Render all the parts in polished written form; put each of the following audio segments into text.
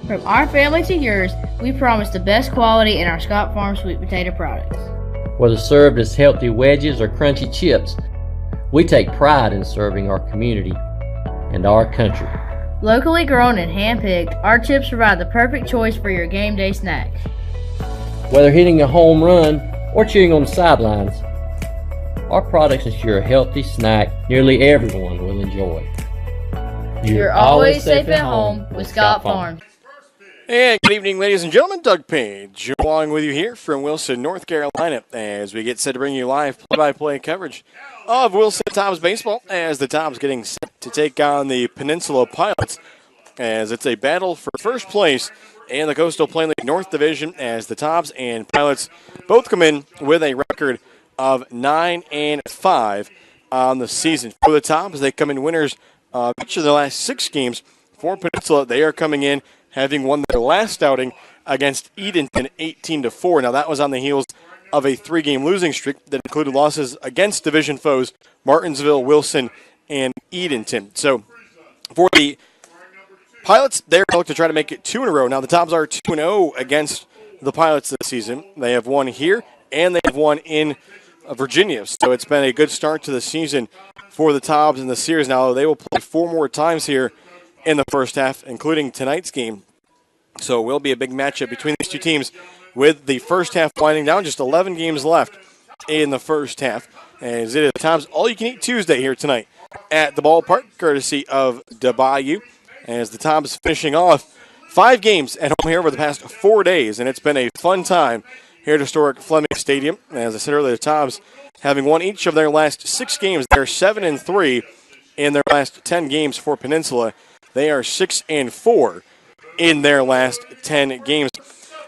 From our family to yours, we promise the best quality in our Scott Farm sweet potato products. Whether served as healthy wedges or crunchy chips, we take pride in serving our community and our country. Locally grown and hand-picked, our chips provide the perfect choice for your game day snacks. Whether hitting a home run or cheering on the sidelines, our products ensure a healthy snack nearly everyone will enjoy. You're always safe at home with Scott Farms. And good evening, ladies and gentlemen. Doug Page along with you here from Wilson, North Carolina, as we get set to bring you live play-by-play coverage of Wilson Tobs baseball as the Tobs getting set to take on the Peninsula Pilots as it's a battle for first place in the Coastal Plain League North Division as the Tobs and Pilots both come in with a record of 9-5 on the season. For the Tobs, they come in winners of each of the last 6 games. For Peninsula, they are coming in having won their last outing against Edenton 18-4. Now, that was on the heels of a 3-game losing streak that included losses against division foes Martinsville, Wilson, and Edenton. So, for the Pilots, they're going to try to make it 2 in a row. Now, the Tobs are 2-0 against the Pilots this season. They have won here, and they have won in Virginia. So, it's been a good start to the season for the Tobs in the series. Now, they will play 4 more times here in the first half, including tonight's game. So it will be a big matchup between these two teams with the first half winding down. Just 11 games left in the first half. As it is Tobs All-You-Can-Eat Tuesday here tonight at the ballpark, courtesy of DeBayou. As the Tobs finishing off 5 games at home here over the past 4 days. And it's been a fun time here at historic Fleming Stadium. As I said earlier, the Tobs having won each of their last 6 games. They're 7-3 in their last 10 games for Peninsula. They are 6-4 in their last 10 games.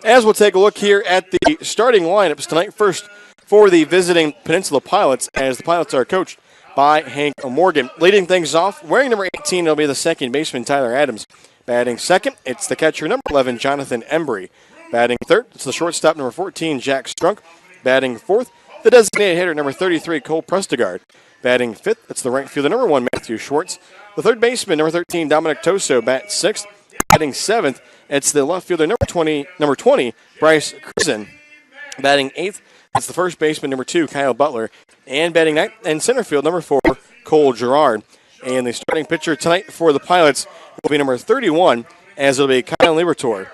As we'll take a look here at the starting lineups tonight, first for the visiting Peninsula Pilots, as the Pilots are coached by Hank Morgan. Leading things off, wearing number 18, it'll be the second baseman, Tyler Adams. Batting second, it's the catcher, number 11, Jonathan Embry. Batting third, it's the shortstop, number 14, Jack Strunk. Batting fourth, the designated hitter, number 33, Cole Prestegard. Batting fifth, it's the right fielder, number 1, Matthew Schwartz. The third baseman, number 13, Dominic Toso, bats sixth. Batting seventh, it's the left fielder, number 20, Bryce Curzon. Batting eighth, it's the first baseman, number 2, Kyle Butler. And batting ninth, and center field, number 4, Cole Gerard. And the starting pitcher tonight for the Pilots will be number 31, as it'll be Kyle Libertor.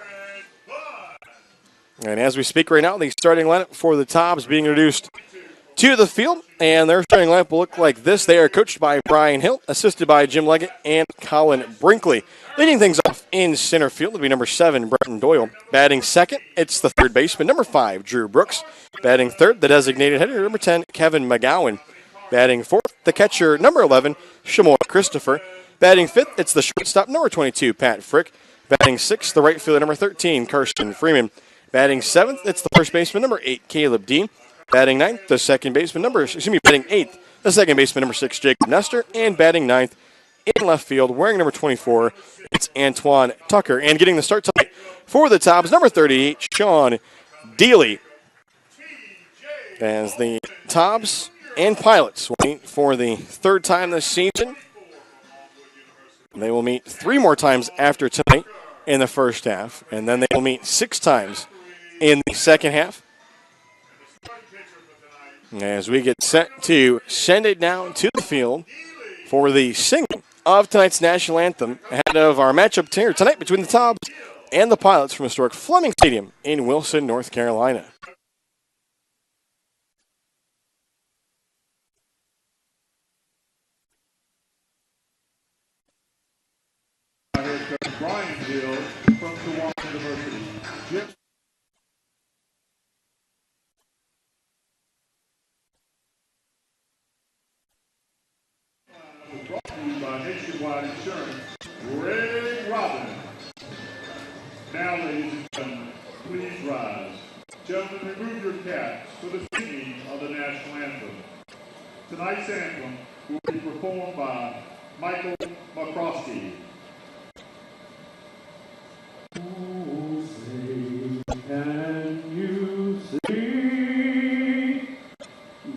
And as we speak right now, the starting lineup for the Tobs being introduced to the field, and their starting lineup will look like this. They are coached by Brian Hill, assisted by Jim Leggett and Colin Brinkley. Leading things off in center field will be number 7, Bretton Doyle. Batting second, it's the third baseman, number 5, Drew Brooks. Batting third, the designated hitter, number 10, Kevin McGowan. Batting fourth, the catcher, number 11, Shamoy Christopher. Batting fifth, it's the shortstop, number 22, Pat Frick. Batting sixth, the right fielder, number 13, Karsten Freeman. Batting seventh, it's the first baseman, number 8, Caleb Dean. Batting ninth, the second baseman, batting eighth, the second baseman, number 6, Jacob Nestor. And batting ninth, in left field, wearing number 24, it's Antoine Tucker. And getting the start tonight for the Tobs, number 38, Sean Deely. As the Tobs and Pilots will meet for the third time this season. They will meet 3 more times after tonight in the first half. And then they will meet 6 times in the second half. As we get set to send it down to the field for the singing of tonight's national anthem ahead of our matchup here tonight between the Tobs and the Pilots from historic Fleming Stadium in Wilson, North Carolina. Brian Hill from Sewanee University. Brought to you by Nationwide Insurance, Greg Robin. Now, ladies and gentlemen, please rise. Gentlemen, remove your caps for the singing of the national anthem. Tonight's anthem will be performed by Michael McCroskey. Oh, say, can you see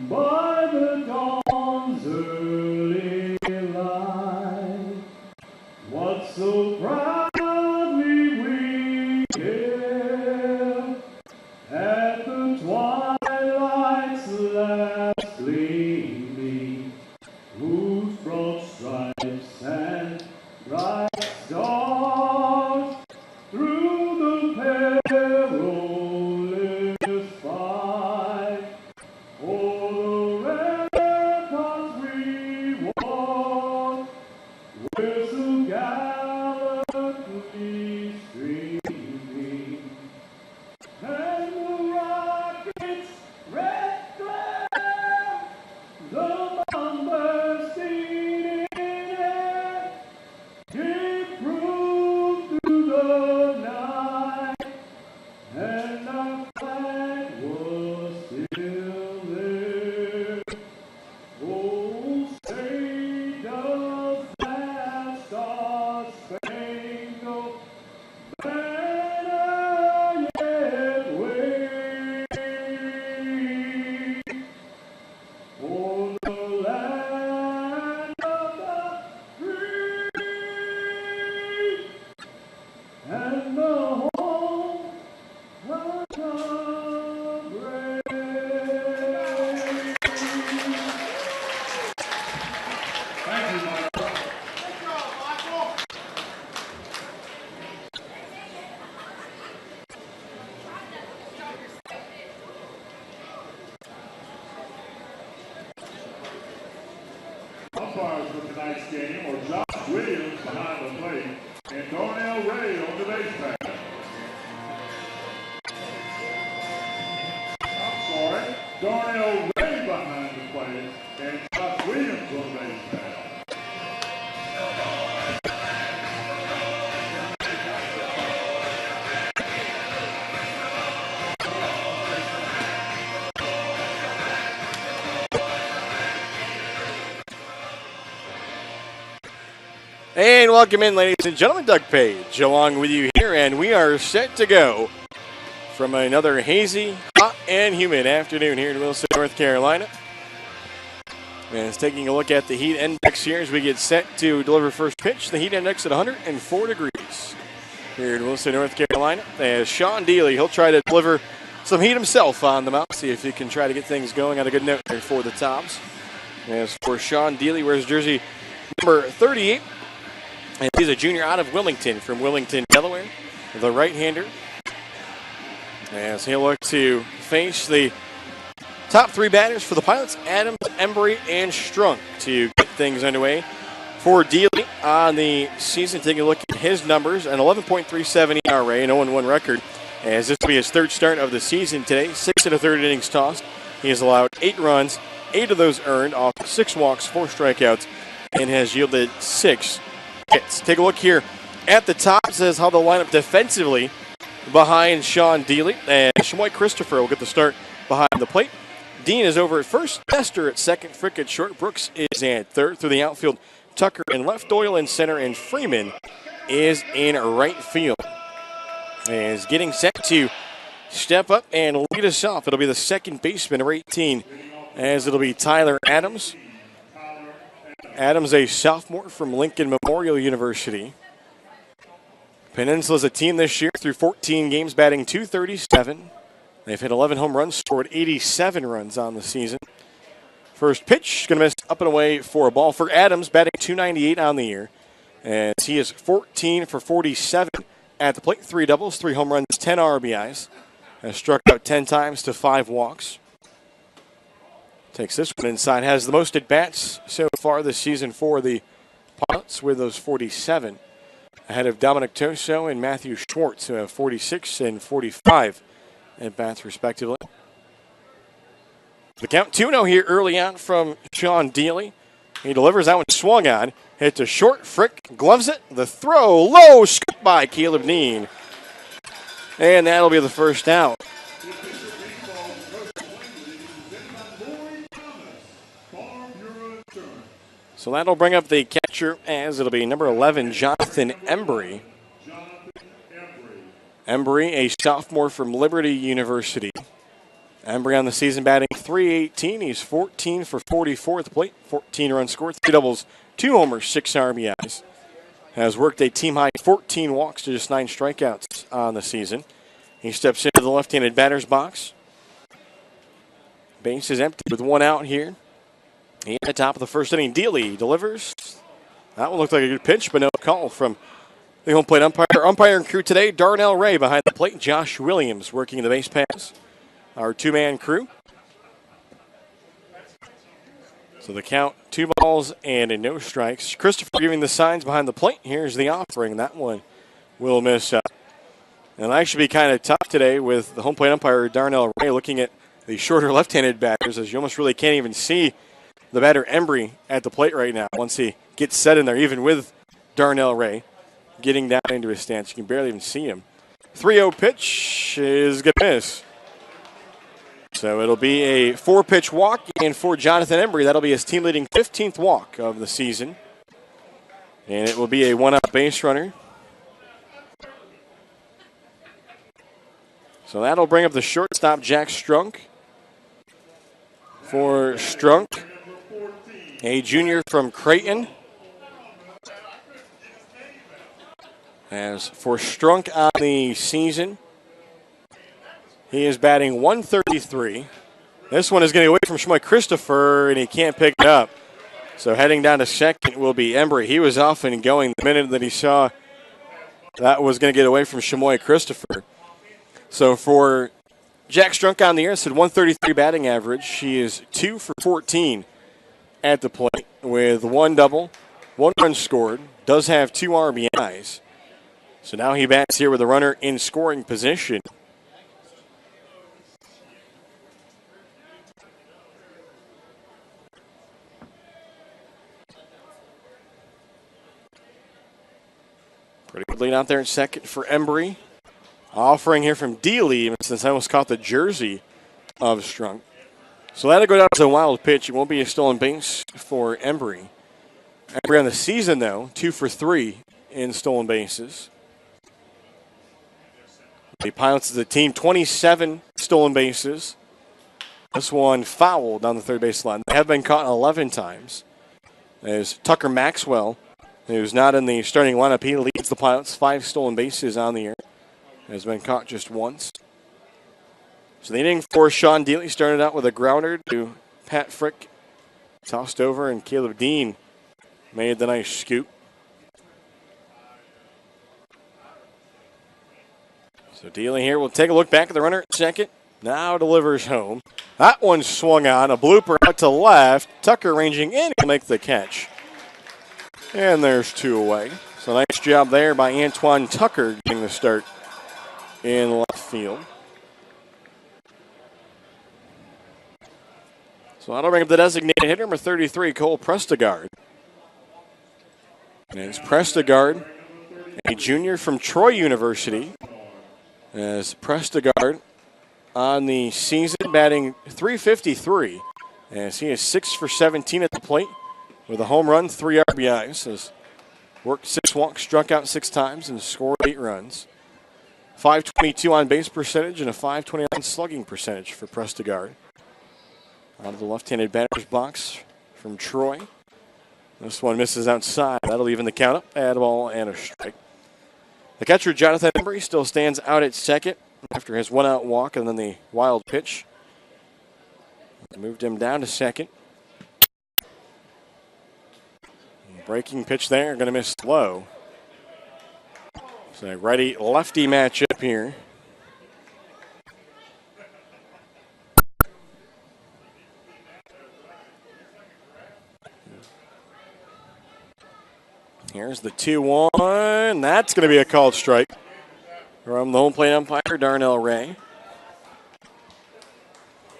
by the dawn's early light what so proudly we umpires for tonight's game are Josh Williams behind the plate and Darnell Ray on the base path. I'm sorry, Darnell Ray behind the plate and Josh Williams on the base path. And welcome in, ladies and gentlemen. Doug Page along with you here, and we are set to go from another hazy, hot, and humid afternoon here in Wilson, North Carolina. And it's taking a look at the heat index here as we get set to deliver first pitch. The heat index at 104 degrees here in Wilson, North Carolina. As Sean Dealey, he'll try to deliver some heat himself on the mound. See if he can try to get things going on a good note there for the Tobs. As for Sean Dealey, wears jersey number 38. And he's a junior out of Wilmington, from Wilmington, Delaware, the right-hander. As he'll look to face the top three batters for the Pilots, Adams, Embry, and Strunk, to get things underway. For Dealey on the season, taking a look at his numbers, an 11.37 ERA, an 0-1 record, as this will be his third start of the season today. 6 1/3 innings tossed. He has allowed 8 runs, 8 of those earned off 6 walks, 4 strikeouts, and has yielded 6 hits. Take a look here at the top. Says how they'll line up defensively behind Sean Dealey. And Shamoy Christopher will get the start behind the plate. Dean is over at first. Nestor at second. Frick at short. Brooks is at third. Through the outfield, Tucker in left. Doyle in center. And Freeman is in right field. And is getting set to step up and lead us off. It'll be the second baseman, number 18, as it'll be Tyler Adams. Adams, a sophomore from Lincoln Memorial University. Peninsula's a team this year through 14 games, batting .237. They've hit 11 home runs, scored 87 runs on the season. First pitch, going to miss up and away for a ball. For Adams, batting .298 on the year, as he is 14 for 47 at the plate. 3 doubles, 3 home runs, 10 RBIs. Has struck out 10 times to 5 walks. Takes this one inside. Has the most at-bats so far this season for the Pilots with those 47. Ahead of Dominic Toso and Matthew Schwartz, who have 46 and 45 at-bats respectively. The count 2-0 here early on from Sean Dealey. He delivers that one swung on. Hit to short. Frick gloves it. The throw low. Scooped by Caleb Dean. And that'll be the first out. So that'll bring up the catcher, as it'll be number 11, Jonathan Embry. Embry, a sophomore from Liberty University. Embry on the season batting .318. He's 14 for 44 at the plate. 14 runs scored, 3 doubles, 2 homers, 6 RBIs. Has worked a team-high 14 walks to just 9 strikeouts on the season. He steps into the left-handed batter's box. Base is empty with 1 out here. At the top of the first inning, Dealey delivers. That one looked like a good pitch, but no call from the home plate umpire. Umpiring crew today, Darnell Ray behind the plate. Josh Williams working the base pass. Our 2-man crew. So the count, 2 balls and no strikes. Christopher giving the signs behind the plate. Here's the offering. That one will miss up. And it'll actually be kind of tough today with the home plate umpire, Darnell Ray, looking at the shorter left-handed batters, as you almost really can't even see the batter Embry at the plate right now. Once he gets set in there, even with Darnell Ray getting down into his stance, you can barely even see him. 3-0 pitch is going to miss. So it'll be a 4-pitch walk, and for Jonathan Embry, that'll be his team-leading 15th walk of the season. And it will be a 1-out base runner. So that'll bring up the shortstop, Jack Strunk. For Strunk, a junior from Creighton. As for Strunk on the season, he is batting .133. This one is getting away from Shamoy Christopher, and he can't pick it up. So heading down to second will be Embry. He was off and going the minute that he saw that was going to get away from Shamoy Christopher. So for Jack Strunk on the year, said .133 batting average. He is 2 for 14 at the plate with one double, one run scored, does have 2 RBIs. So now he bats here with a runner in scoring position. Pretty good lead out there at second for Embry. Offering here from Dealey, even since I almost caught the jersey of Strunk. So that'll go down to a wild pitch. It won't be a stolen base for Embry. Embry on the season, though, 2 for 3 in stolen bases. He pilots the team 27 stolen bases. This one fouled down the third base line. They have been caught 11 times. There's Tucker Maxwell, who's not in the starting lineup. He leads the Pilots, 5 stolen bases on the year. Has been caught just once. So the inning for Sean Dealey started out with a grounder to Pat Frick. Tossed over, and Caleb Dean made the nice scoop. So Dealey here will take a look back at the runner at second. Now delivers home. That one swung on. A blooper out to left. Tucker ranging in to make the catch. And there's 2 away. So nice job there by Antoine Tucker getting the start in left field. So that'll bring up the designated hitter, number 33, Cole Prestegard. And it's Prestegard, a junior from Troy University. As Prestegard on the season batting .353. As he is 6 for 17 at the plate with a home run, 3 RBIs. Has worked 6 walks, struck out 6 times, and scored 8 runs. .522 on base percentage and a .529 slugging percentage for Prestegard. Out of the left-handed batter's box from Troy. This one misses outside. That'll even the count up. Add a ball and a strike. The catcher, Jonathan Embry, still stands out at second after his one-out walk and then the wild pitch. Moved him down to second. Breaking pitch there, going to miss low. So a righty-lefty matchup here. Here's the 2-1. That's going to be a called strike from the home plate umpire, Darnell Ray.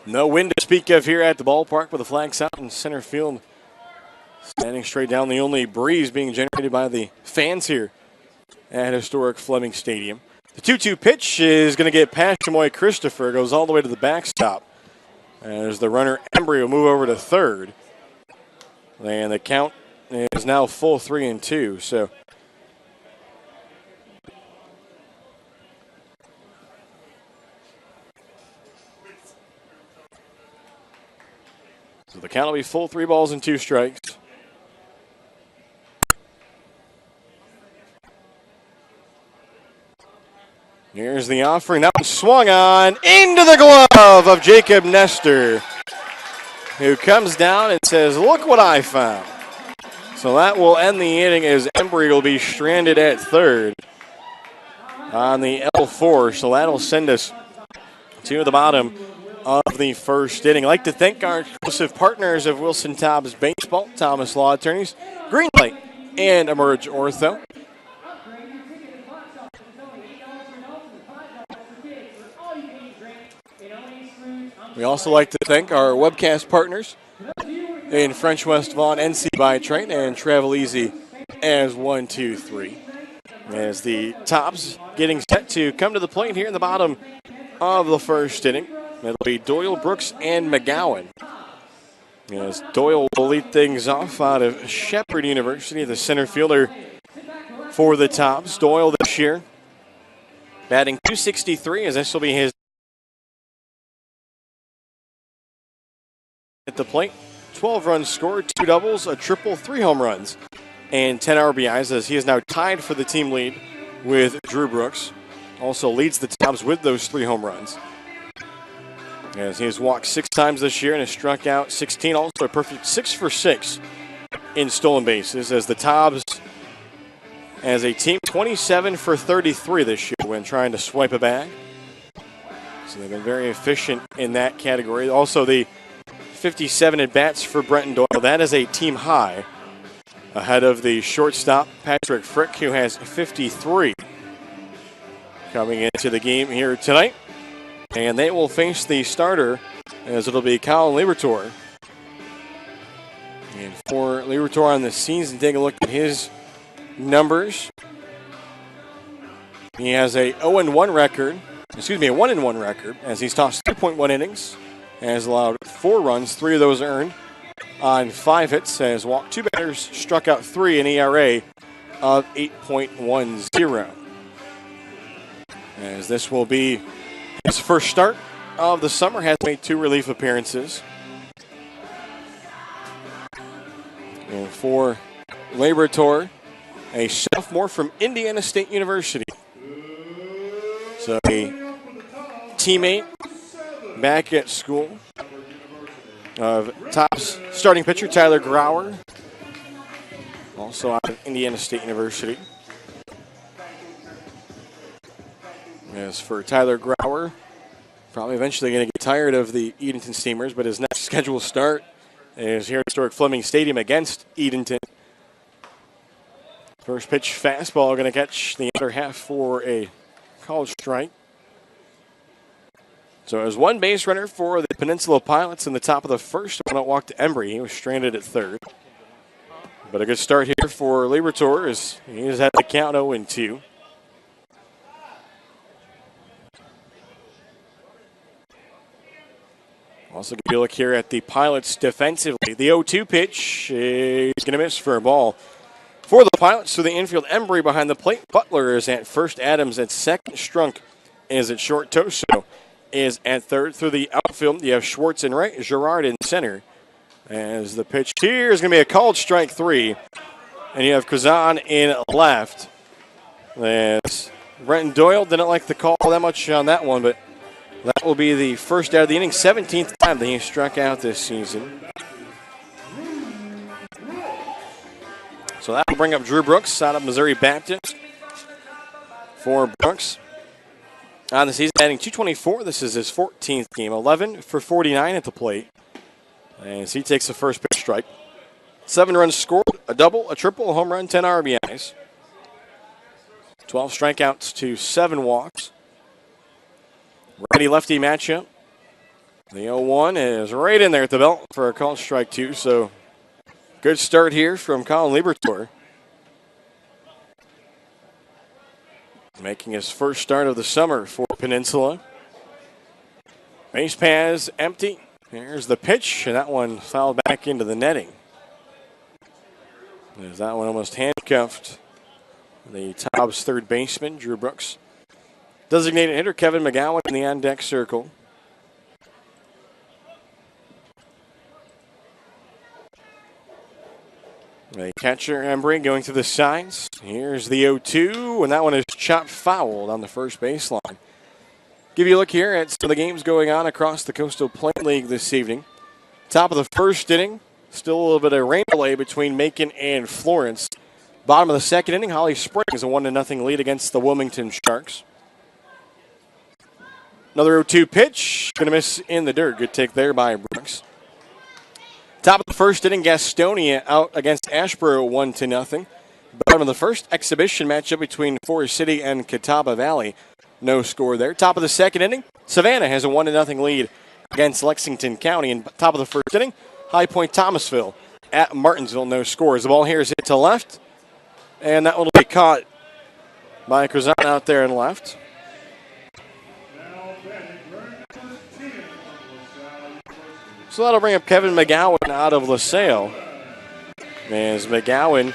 No wind to speak of here at the ballpark with the flags out in center field. Standing straight down, the only breeze being generated by the fans here at historic Fleming Stadium. The 2-2 pitch is going to get past Chamoy Christopher. Goes all the way to the backstop. As the runner, Embry, will move over to third. And the count is now full 3-2. So the count will be full 3 balls and 2 strikes. Here's the offering. That one swung on into the glove of Jacob Nestor, who comes down and says, "Look what I found." So that will end the inning as Embry will be stranded at third on the L4. So that'll send us to the bottom of the first inning. I'd like to thank our exclusive partners of Wilson Tobs Baseball, Thomas Law Attorneys, Greenlight, and Emerge Ortho. We also like to thank our webcast partners in French West Vaughan, NC by Train, and Travel Easy as 1, 2, 3. As the Tobs getting set to come to the plate here in the bottom of the first inning. It'll be Doyle, Brooks, and McGowan. As Doyle will lead things off out of Shepherd University, the center fielder for the Tobs. Doyle this year batting .263, as this will be his at the plate. 12 runs scored, 2 doubles, a triple, 3 home runs, and 10 RBIs, as he is now tied for the team lead with Drew Brooks. Also leads the Tobs with those 3 home runs. As he has walked 6 times this year and has struck out 16, also a perfect 6 for 6 in stolen bases, as the Tobs, as a team, 27 for 33 this year when trying to swipe a bag. So they've been very efficient in that category. Also, the 57 at-bats for Brenton Doyle. That is a team high, ahead of the shortstop, Patrick Frick, who has 53 coming into the game here tonight. And they will face the starter, as it'll be Colin Libertor. And for Libertor on the season, take a look at his numbers. He has a 0-1 record, a 1-1 record, as he's tossed 3.1 innings, has allowed 4 runs, 3 of those earned on 5 hits, has walked 2 batters, struck out 3, an ERA of 8.10. As this will be his first start of the summer, has made 2 relief appearances. And for Libertor, a sophomore from Indiana State University. So a teammate back at school of Tobs starting pitcher Tyler Grauer, also out of Indiana State University. As for Tyler Grauer, probably eventually going to get tired of the Edenton Steamers, but his next scheduled start is here at historic Fleming Stadium against Edenton. First pitch fastball going to catch the other half for a called strike. So there's 1 base runner for the Peninsula Pilots in the top of the first. One out walk to Embry. He was stranded at third. But a good start here for Libertor as he's at the count 0-2. Also give you a look here at the Pilots defensively. The 0-2 pitch is going to miss for a ball. For the Pilots, to the infield, Embry behind the plate. Butler is at first. Adams at second. Strunk is at short. Toso is at third. Through the outfield, you have Schwartz in right, Girard in center. As the pitch here is going to be a called strike 3. And you have Kazan in left. As Brenton Doyle didn't like the call that much on that one, but that will be the first out of the inning, 17th time that he struck out this season. So that will bring up Drew Brooks out of Missouri Baptist. For Brooks on the season, batting .224. This is his 14th game, 11 for 49 at the plate. As he takes the first pitch strike. 7 runs scored, a double, a triple, a home run, 10 RBIs. 12 strikeouts to 7 walks. Righty-lefty matchup. The 0-1 is right in there at the belt for a called strike 2. So good start here from Colin Libertor. Making his first start of the summer for Peninsula. Base paths empty. Here's the pitch, and that one fouled back into the netting. As that one almost handcuffed the Tobs third baseman, Drew Brooks. Designated hitter Kevin McGowan in the on-deck circle. A catcher, Embry, going through the signs. Here's the 0-2, and that one is chopped fouled on the first baseline. Give you a look here at some of the games going on across the Coastal Plain League this evening. Top of the first inning, still a little bit of rain delay between Macon and Florence. Bottom of the second inning, Holly Springs a 1-0 lead against the Wilmington Sharks. Another 0-2 pitch, going to miss in the dirt. Good take there by Brooks. Top of the first inning, Gastonia out against Ashboro 1-0. Bottom of the first, exhibition matchup between Forest City and Catawba Valley. No score there. Top of the second inning, Savannah has a 1-0 lead against Lexington County. And top of the first inning, High Point Thomasville at Martinsville. No scores. The ball here is hit to left, and that one will be caught by Kazan out there and left. So that'll bring up Kevin McGowan out of LaSalle. As McGowan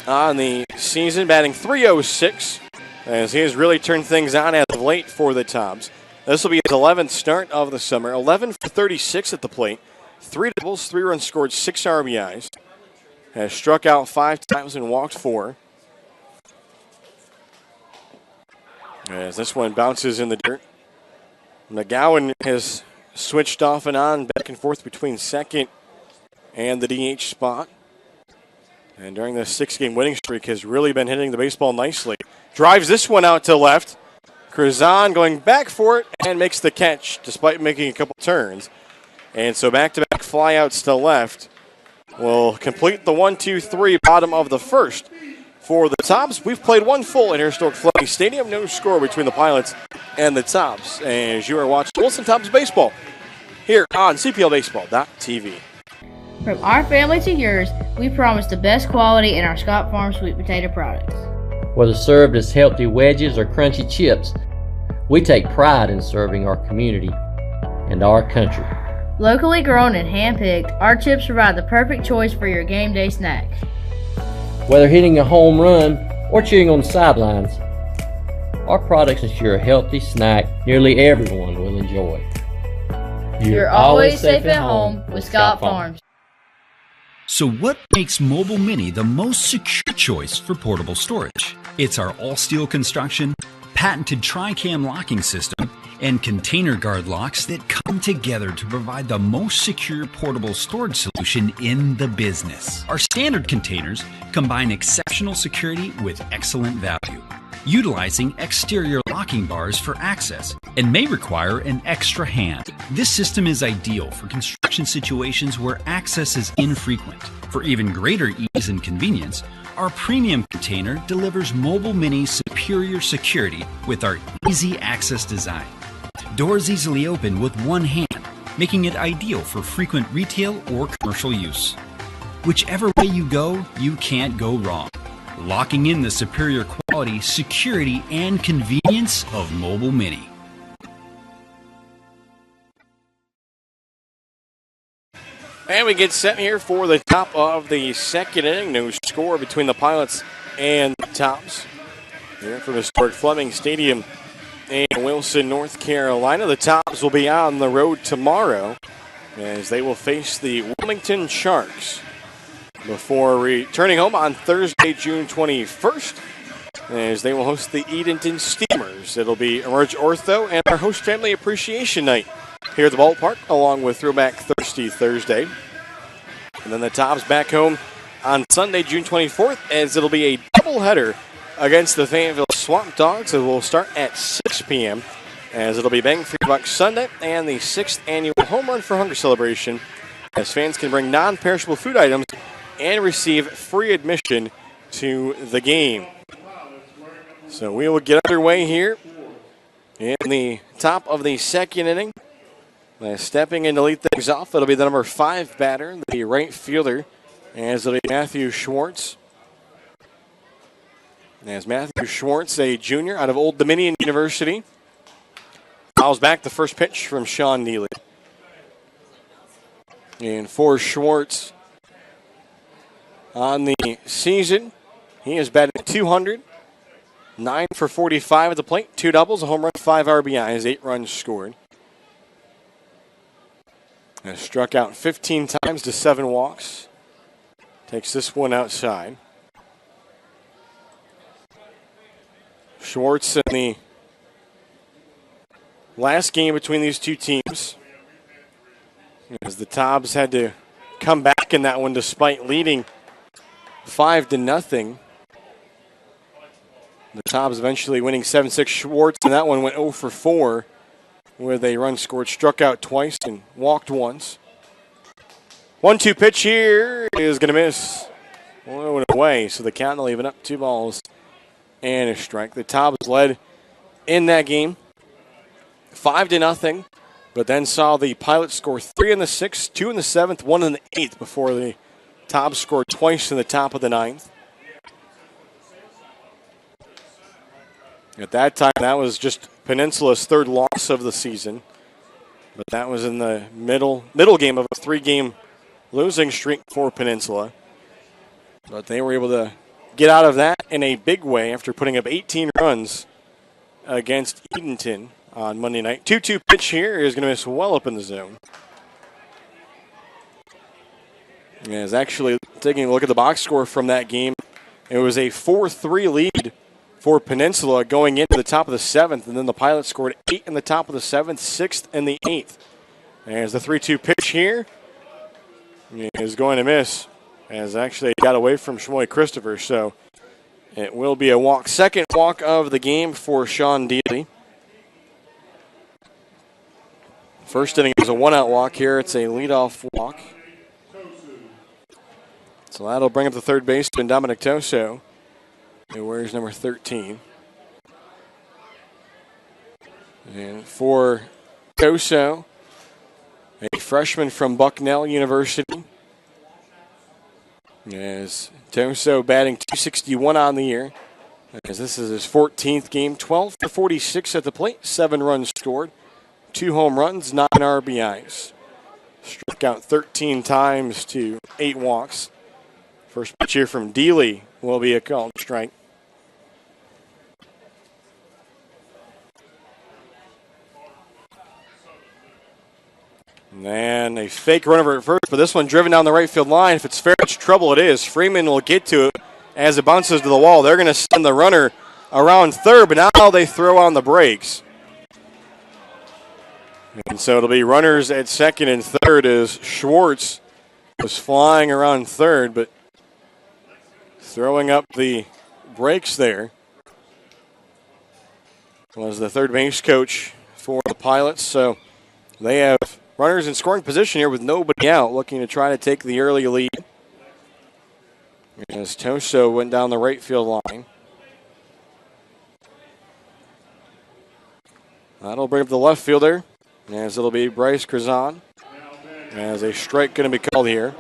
on the season, batting .306, as he has really turned things on as of late for the Tobs. This will be his 11th start of the summer. 11 for 36 at the plate. 3 doubles, 3 runs scored, 6 RBIs. Has struck out 5 times and walked 4. As this one bounces in the dirt. McGowan has switched off and on, back and forth between second and the DH spot. And during the 6-game winning streak has really been hitting the baseball nicely. Drives this one out to left. Krazan going back for it and makes the catch despite making a couple turns. And so back-to-back flyouts to left will complete the 1-2-3 bottom of the first. For the Tobs, we've played one full in historic Fleming Stadium. No score between the Pilots and the Tobs. As you are watching Wilson Tobs Baseball here on CPLBaseball.tv. From our family to yours, we promise the best quality in our Scott Farm sweet potato products. Whether served as healthy wedges or crunchy chips, we take pride in serving our community and our country. Locally grown and hand-picked, our chips provide the perfect choice for your game day snack. Whether hitting a home run or cheering on the sidelines, our products ensure a healthy snack nearly everyone will enjoy. You're always safe at home with Scott Farms. So what makes Mobile Mini the most secure choice for portable storage? It's our all-steel construction, patented tri-cam locking system, and container guard locks that come together to provide the most secure portable storage solution in the business. Our standard containers combine exceptional security with excellent value, utilizing exterior locking bars for access and may require an extra hand. This system is ideal for construction situations where access is infrequent. For even greater ease and convenience, our premium container delivers Mobile Mini's superior security with our easy access design. Doors easily open with one hand, making it ideal for frequent retail or commercial use. Whichever way you go, you can't go wrong. Locking in the superior quality, security, and convenience of Mobile Mini. And we get set here for the top of the second inning. No score between the Pilots and the Tobs. Here from historic Fleming Stadium in Wilson, North Carolina. The Tobs will be on the road tomorrow as they will face the Wilmington Sharks before returning home on Thursday, June 21st, as they will host the Edenton Steamers. It'll be Emerge Ortho and our host family appreciation night here at the ballpark, along with Throwback Thirsty Thursday. And then the Tobs back home on Sunday, June 24th, as it'll be a doubleheader against the Fayetteville Swamp Dogs. It will start at 6 p.m. as it'll be Bang for Your Buck Sunday and the 6th annual Home Run for Hunger celebration, as fans can bring non-perishable food items and receive free admission to the game. So we will get underway here in the top of the second inning. Stepping in to lead things off, it'll be the number 5 batter, the right fielder, as it'll be Matthew Schwartz. As Matthew Schwartz, a junior out of Old Dominion University, fouls back the first pitch from Sean Neely. And for Schwartz on the season, he has batted 200, 9 for 45 at the plate, 2 doubles, a home run, 5 RBIs, 8 runs scored. Has struck out 15 times to 7 walks. Takes this one outside. Schwartz in the last game between these two teams, as the Tobs had to come back in that one despite leading 5-0. The Tobs eventually winning 7-6. Schwartz in that one went 0 for 4 with a run scored, struck out twice and walked once. 1-2 pitch here is going to miss. Low and away, so the count will even up 2 balls and a strike. The Tobs led in that game 5-0, but then saw the Pilots score 3 in the 6th, 2 in the 7th, 1 in the 8th before the Tobs scored twice in the top of the 9th. At that time, that was just Peninsula's 3rd loss of the season, but that was in the middle game of a 3-game losing streak for Peninsula. But they were able to get out of that in a big way after putting up 18 runs against Edenton on Monday night. 2-2 pitch here is going to miss well up in the zone. As actually taking a look at the box score from that game, it was a 4-3 lead for Peninsula going into the top of the 7th, and then the Pilots scored 8 in the top of the 7th, 6th, and the 8th. As the 3-2 pitch here is going to miss, as actually got away from Shmoy Christopher, so it will be a walk. Second walk of the game for Sean Dealey. First inning is a one-out walk. Here it's a leadoff walk. So that'll bring up the third baseman, Dominic Toso, who wears number 13. And for Toso, a freshman from Bucknell University, as Toso batting .261 on the year, as this is his 14th game, 12 for 46 at the plate, 7 runs scored, 2 home runs, 9 RBIs. Struck out 13 times to 8 walks. First pitch here from Dealey will be a called strike. And a fake run over at first, but this one driven down the right field line. If it's fair, it's trouble. It is. Freeman will get to it as it bounces to the wall. They're going to send the runner around third, but now they throw on the brakes. And so it'll be runners at second and third as Schwartz was flying around third, but throwing up the brakes there was the third base coach for the Pilots. So they have runners in scoring position here with nobody out, looking to try to take the early lead. As Toso went down the right field line. That'll bring up the left fielder, as it'll be Bryce Krazan, as a strike going to be called here.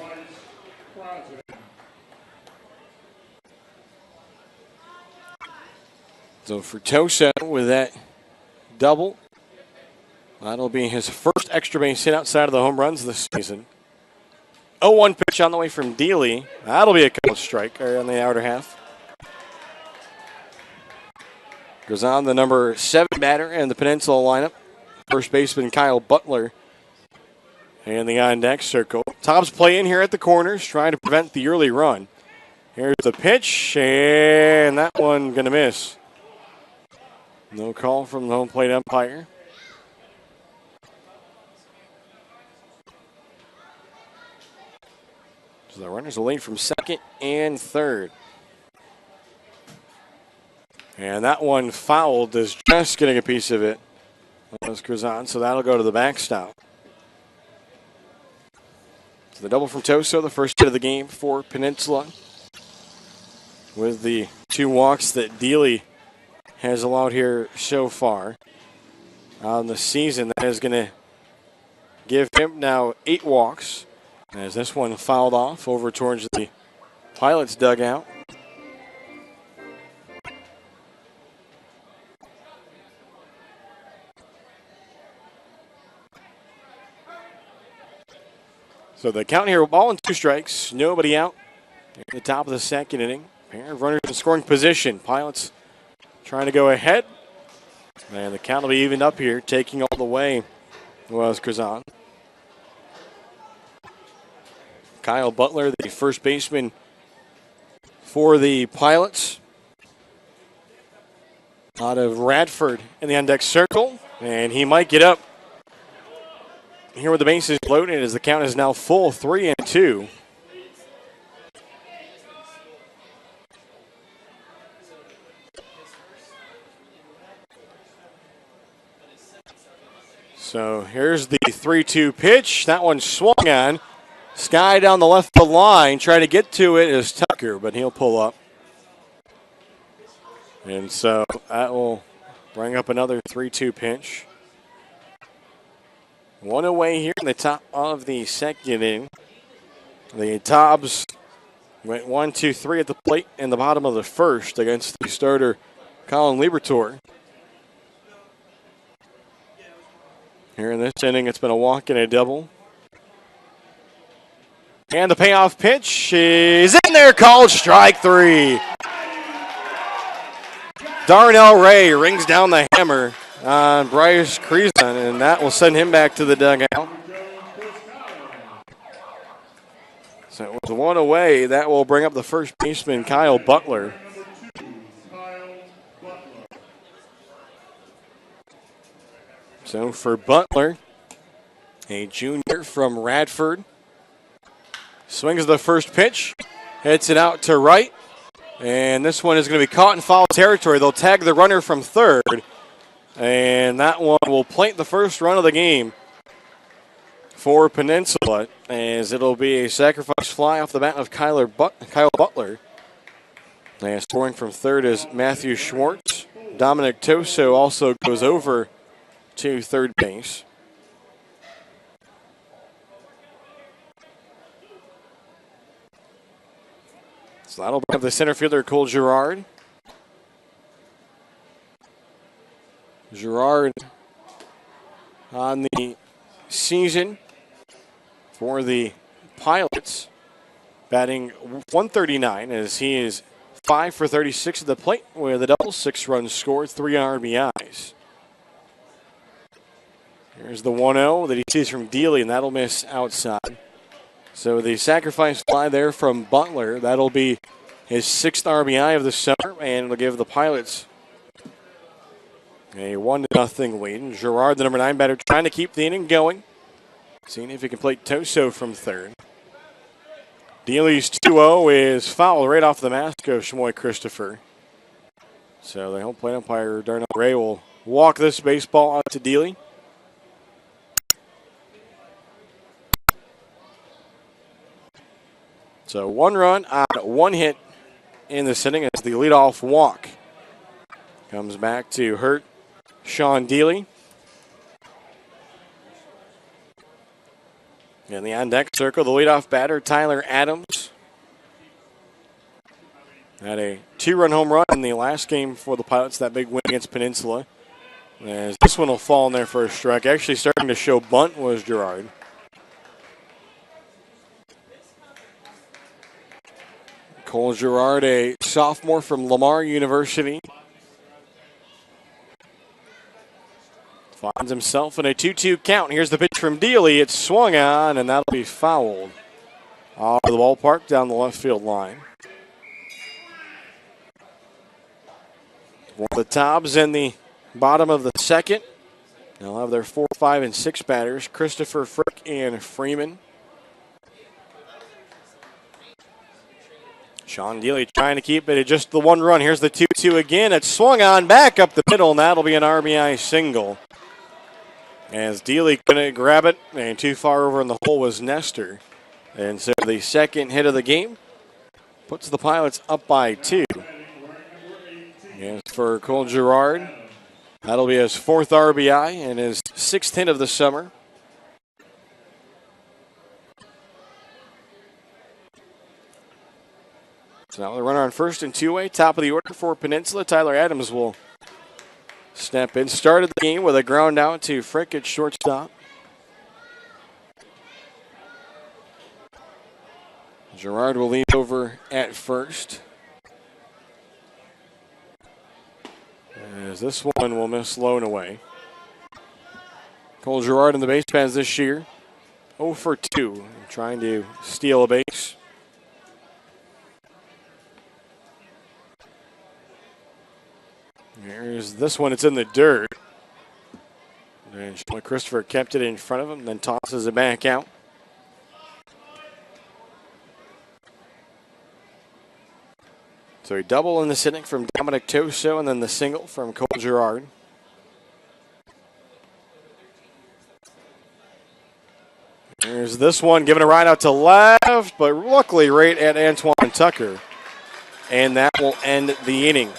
So for Toso with that double, that'll be his first extra base hit outside of the home runs this season. 0-1 pitch on the way from Dealey. That'll be a called strike on the outer half. Goes on the number 7 batter in the Peninsula lineup. First baseman Kyle Butler in the on-deck circle. Tobs play in here at the corners, trying to prevent the early run. Here's the pitch, and that one going to miss. No call from the home plate umpire. So the runners will lead from second and third. And that one fouled, is just getting a piece of it. That was Krazan, so that'll go to the backstop. So the double from Toso, the first hit of the game for Peninsula. With the 2 walks that Dealey has allowed here so far on the season, that is going to give him now 8 walks. As this one fouled off over towards the Pilots dugout. So the count here, ball and 2 strikes, nobody out at the top of the second inning. Pair of runners in scoring position. Pilots trying to go ahead. And the count will be evened up here. Taking all the way was Krazan. Kyle Butler, the first baseman for the Pilots. Out of Radford in the on-deck circle. And he might get up here with the bases loaded as the count is now full, 3-2. So here's the 3-2 pitch. That one swung on. Sky down the left field line. Trying to get to it is Tucker, but he'll pull up. And so that will bring up another 3-2 pitch. One away here in the top of the second inning. The Tobs went 1-2-3 at the plate in the bottom of the first against the starter Colin Liebertor. Here in this inning, it's been a walk and a double. And the payoff pitch is in there, called strike 3. Darnell Ray rings down the hammer on Bryce Krazan, and that will send him back to the dugout. So with 1 away, that will bring up the first baseman, Kyle Butler. So for Butler, a junior from Radford, swings the first pitch, hits it out to right, and this one is going to be caught in foul territory. They'll tag the runner from third, and that one will plant the first run of the game for Peninsula, as it'll be a sacrifice fly off the bat of Kyle Butler. And scoring from third is Matthew Schwartz. Dominic Toso also goes over to third base. So that'll bring up the center fielder, Cole Girard. Girard on the season for the Pilots, batting .139 as he is 5 for 36 at the plate with a double, 6 runs scored, 3 RBIs. Here's the 1-0 that he sees from Dealey, and that'll miss outside. So the sacrifice fly there from Butler, that'll be his 6th RBI of the summer, and it'll give the Pilots a 1-0 lead. And Girard, the number 9 batter, trying to keep the inning going. Seeing if he can play Toso from third. Dealey's 2-0 is fouled right off the mask of Shmoy Christopher. So the home plate umpire, Darnell Ray, will walk this baseball out to Dealey. So 1 run on 1 hit in this inning as the leadoff walk comes back to hurt Sean Dealey. In the on-deck circle, the leadoff batter, Tyler Adams. Had a 2-run home run in the last game for the Pilots, that big win against Peninsula. As this one will fall in there for a strike. Actually starting to show bunt was Girard. Cole Girard, a sophomore from Lamar University. Finds himself in a 2-2 count. Here's the pitch from Dealey. It's swung on, and that'll be fouled off the ballpark down the left field line. The Tobs in the bottom of the second. They'll have their 4, 5, and 6 batters, Christopher, Frick, and Freeman. Sean Dealey trying to keep it at just the 1 run. Here's the 2-2 again. It's swung on back up the middle, and that'll be an RBI single. As Dealey couldn't grab it, and too far over in the hole was Nestor. And so the second hit of the game puts the Pilots up by 2. As for Cole Girard, that'll be his 4th RBI and his 6th hit of the summer. So now the runner on first and 2-way, top of the order for Peninsula. Tyler Adams will step in. Started the game with a ground out to Frick at shortstop. Girard will lead over at first. As this one will miss low and away. Cole Girard in the base paths this year. 0 for 2, trying to steal a base. Here's this one, it's in the dirt. And Christopher kept it in front of him, then tosses it back out. So a double in the inning from Dominic Toso, and then the single from Cole Girard. There's this one, giving a ride out to left, but luckily right at Antoine Tucker. And that will end the inning.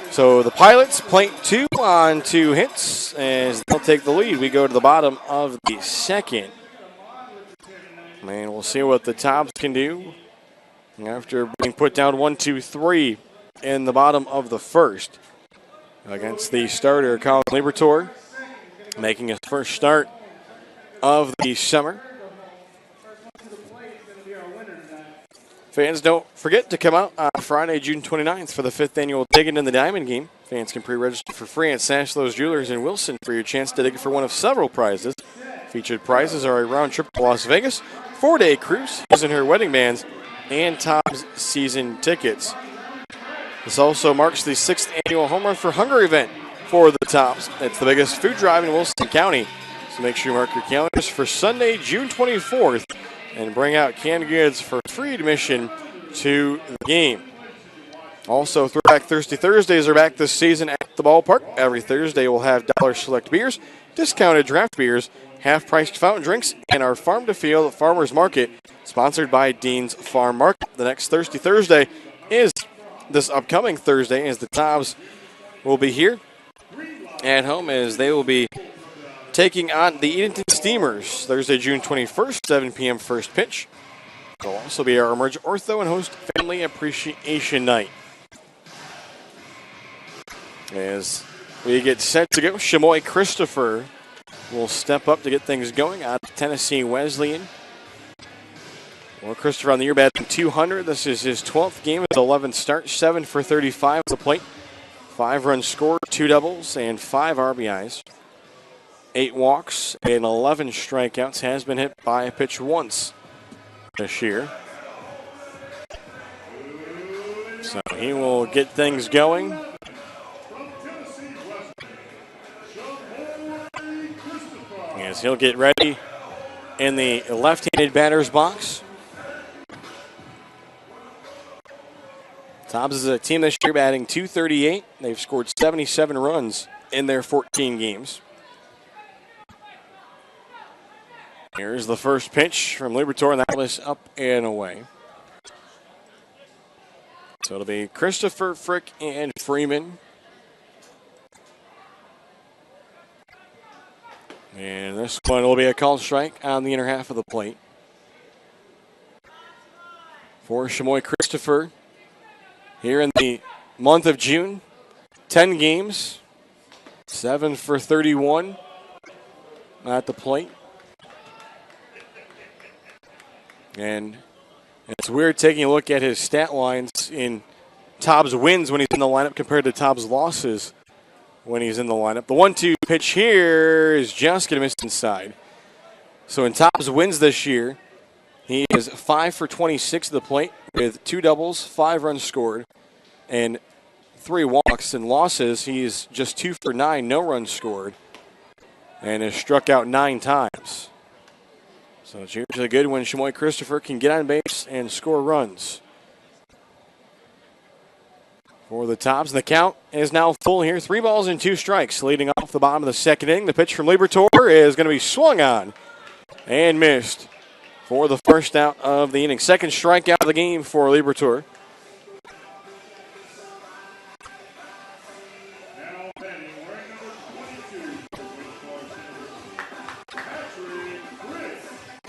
So the Pilots plate 2 on 2 hits as they'll take the lead. We go to the bottom of the second. And we'll see what the Tobs can do after being put down 1-2-3 in the bottom of the first against the starter, Colin Libertor, making his first start of the summer. Fans, don't forget to come out on Friday, June 29th for the 5th annual Digging in the Diamond game. Fans can pre-register for free at Sashlo's Jewelers in Wilson for your chance to dig for one of several prizes. Featured prizes are a round trip to Las Vegas, 4-day cruise, his and her wedding bands, and Tobs season tickets. This also marks the 6th annual Home Run for Hunger event for the Tobs. It's the biggest food drive in Wilson County. So make sure you mark your calendars for Sunday, June 24th. And bring out canned goods for free admission to the game. Also, Throwback Thirsty Thursdays are back this season at the ballpark. Every Thursday we'll have dollar select beers, discounted draft beers, half-priced fountain drinks, and our Farm to Field Farmers Market, sponsored by Dean's Farm Market. The next Thursday is this upcoming Thursday, as the Tobs will be here at home, as they will be taking on the Edenton Steamers Thursday, June 21st, 7 p.m. first pitch. It will also be our Emerge Ortho and host Family Appreciation Night. As we get set to go, Shamoy Christopher will step up to get things going out of Tennessee Wesleyan. Well, Christopher on the year batting .200. This is his 12th game. His 11th start, 7 for 35 at the plate. 5 runs scored, 2 doubles, and 5 RBIs. 8 walks and 11 strikeouts. Has been hit by a pitch once this year. So he will get things going. As he'll get ready in the left-handed batter's box. Tobs is a team this year batting .238. They've scored 77 runs in their 14 games. Here's the first pitch from Libertor, and that was up and away. So it'll be Christopher, Frick, and Freeman. And this one will be a called strike on the inner half of the plate. For Shamoy Christopher, here in the month of June, 10 games, 7 for 31 at the plate. And it's weird taking a look at his stat lines in Tobs wins when he's in the lineup compared to Tobs losses when he's in the lineup. The 1-2 pitch here is just going to miss inside. So in Tobs wins this year, he is 5 for 26 at the plate with 2 doubles, 5 runs scored, and 3 walks. In losses, he's just 2 for 9, no runs scored, and has struck out 9 times. So it's usually good when Shamoy Christopher can get on base and score runs. For the Tobs, the count is now full here. 3 balls and 2 strikes leading off the bottom of the second inning. The pitch from Libertor is going to be swung on and missed for the first out of the inning. Second strikeout of the game for Libertor. Now batting wearing number 22 for Patrick Frick.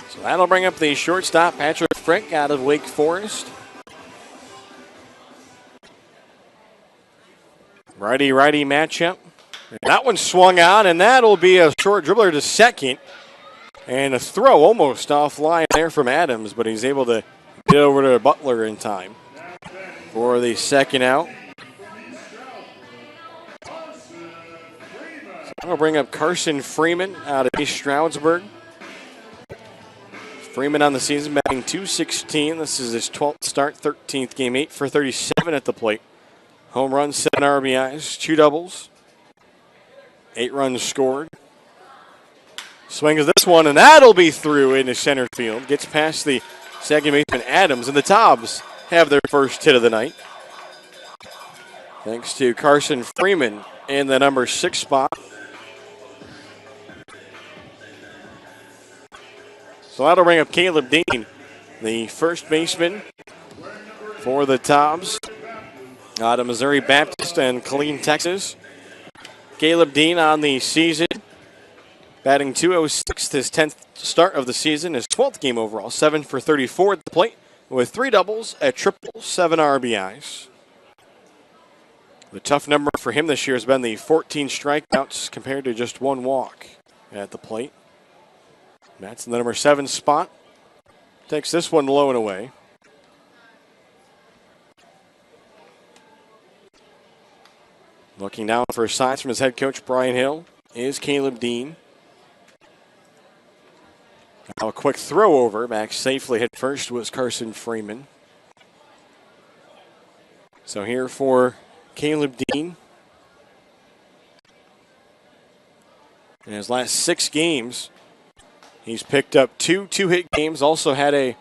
So that'll bring up the shortstop, Patrick Frick, out of Wake Forest. Righty-righty matchup. And that one swung on, and that'll be a short dribbler to second. And a throw almost offline there from Adams, but he's able to get over to Butler in time for the second out. So that'll bring up Carson Freeman out of East Stroudsburg. Freeman on the season batting .216. This is his 12th start, 13th game, 8 for 37 at the plate. Home run, 7 RBIs, 2 doubles, 8 runs scored. Swings this one, and that'll be through into center field. Gets past the second baseman Adams, and the Tobs have their first hit of the night. Thanks to Carson Freeman in the number 6 spot. So that'll bring up Caleb Dean, the first baseman for the Tobs. Out of Missouri Baptist and Killeen, Texas. Caleb Dean on the season, batting .206, his 10th start of the season, his 12th game overall, 7 for 34 at the plate, with 3 doubles, a triple, 7 RBIs. The tough number for him this year has been the 14 strikeouts compared to just 1 walk at the plate. That's in the number 7 spot. Takes this one low and away. Looking down for signs from his head coach, Brian Hill, is Caleb Dean. Now a quick throw over, back safely hit first was Carson Freeman. So here for Caleb Dean. In his last 6 games, he's picked up 2 two-hit games, also had a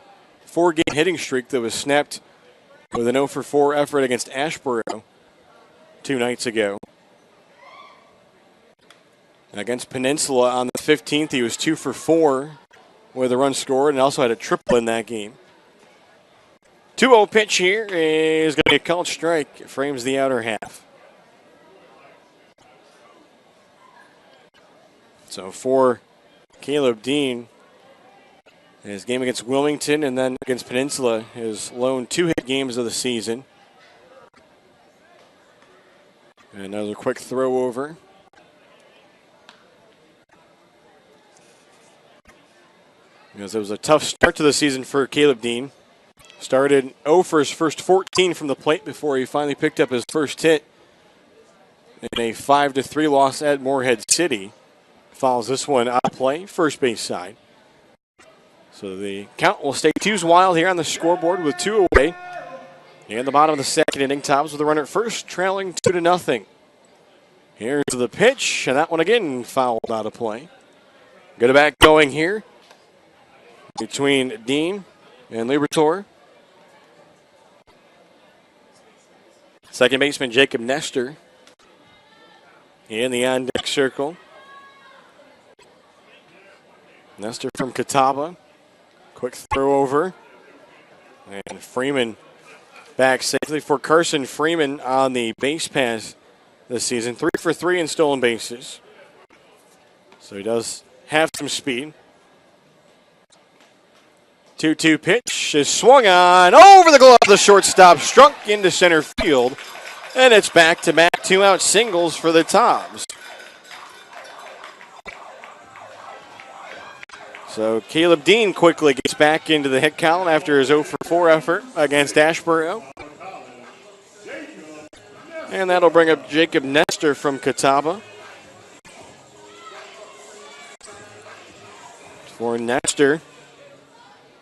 4-game hitting streak that was snapped with an 0-for-4 effort against Ashboro 2 nights ago. Against Peninsula on the 15th, he was 2 for 4 with a run scored and also had a triple in that game. 2-0 pitch here is going to be a called strike. It frames the outer half. So for Caleb Dean, his game against Wilmington and then against Peninsula, his lone 2-hit games of the season. Another quick throw over. Because it was a tough start to the season for Caleb Dean. Started 0 for his first 14 from the plate before he finally picked up his first hit in a 5-3 loss at Morehead City. Follows this one out of play, first base side. So the count will stay 2's wild here on the scoreboard with 2 away. In the bottom of the second inning, Tobs with the runner at first, trailing 2-0. Here's the pitch, and that one again fouled out of play. Get it back going here between Dean and Liberatore. Second baseman Jacob Nestor in the on-deck circle. Nestor from Catawba. Quick throw over. And Freeman back safely for Carson Freeman on the base pass this season. 3 for 3 in stolen bases. So he does have some speed. 2-2 pitch is swung on over the glove of the shortstop, struck into center field, and it's back-to-back 2-out singles for the Tobs. So Caleb Dean quickly gets back into the hit column after his 0 for 4 effort against Asheboro. And that'll bring up Jacob Nestor from Catawba. For Nestor,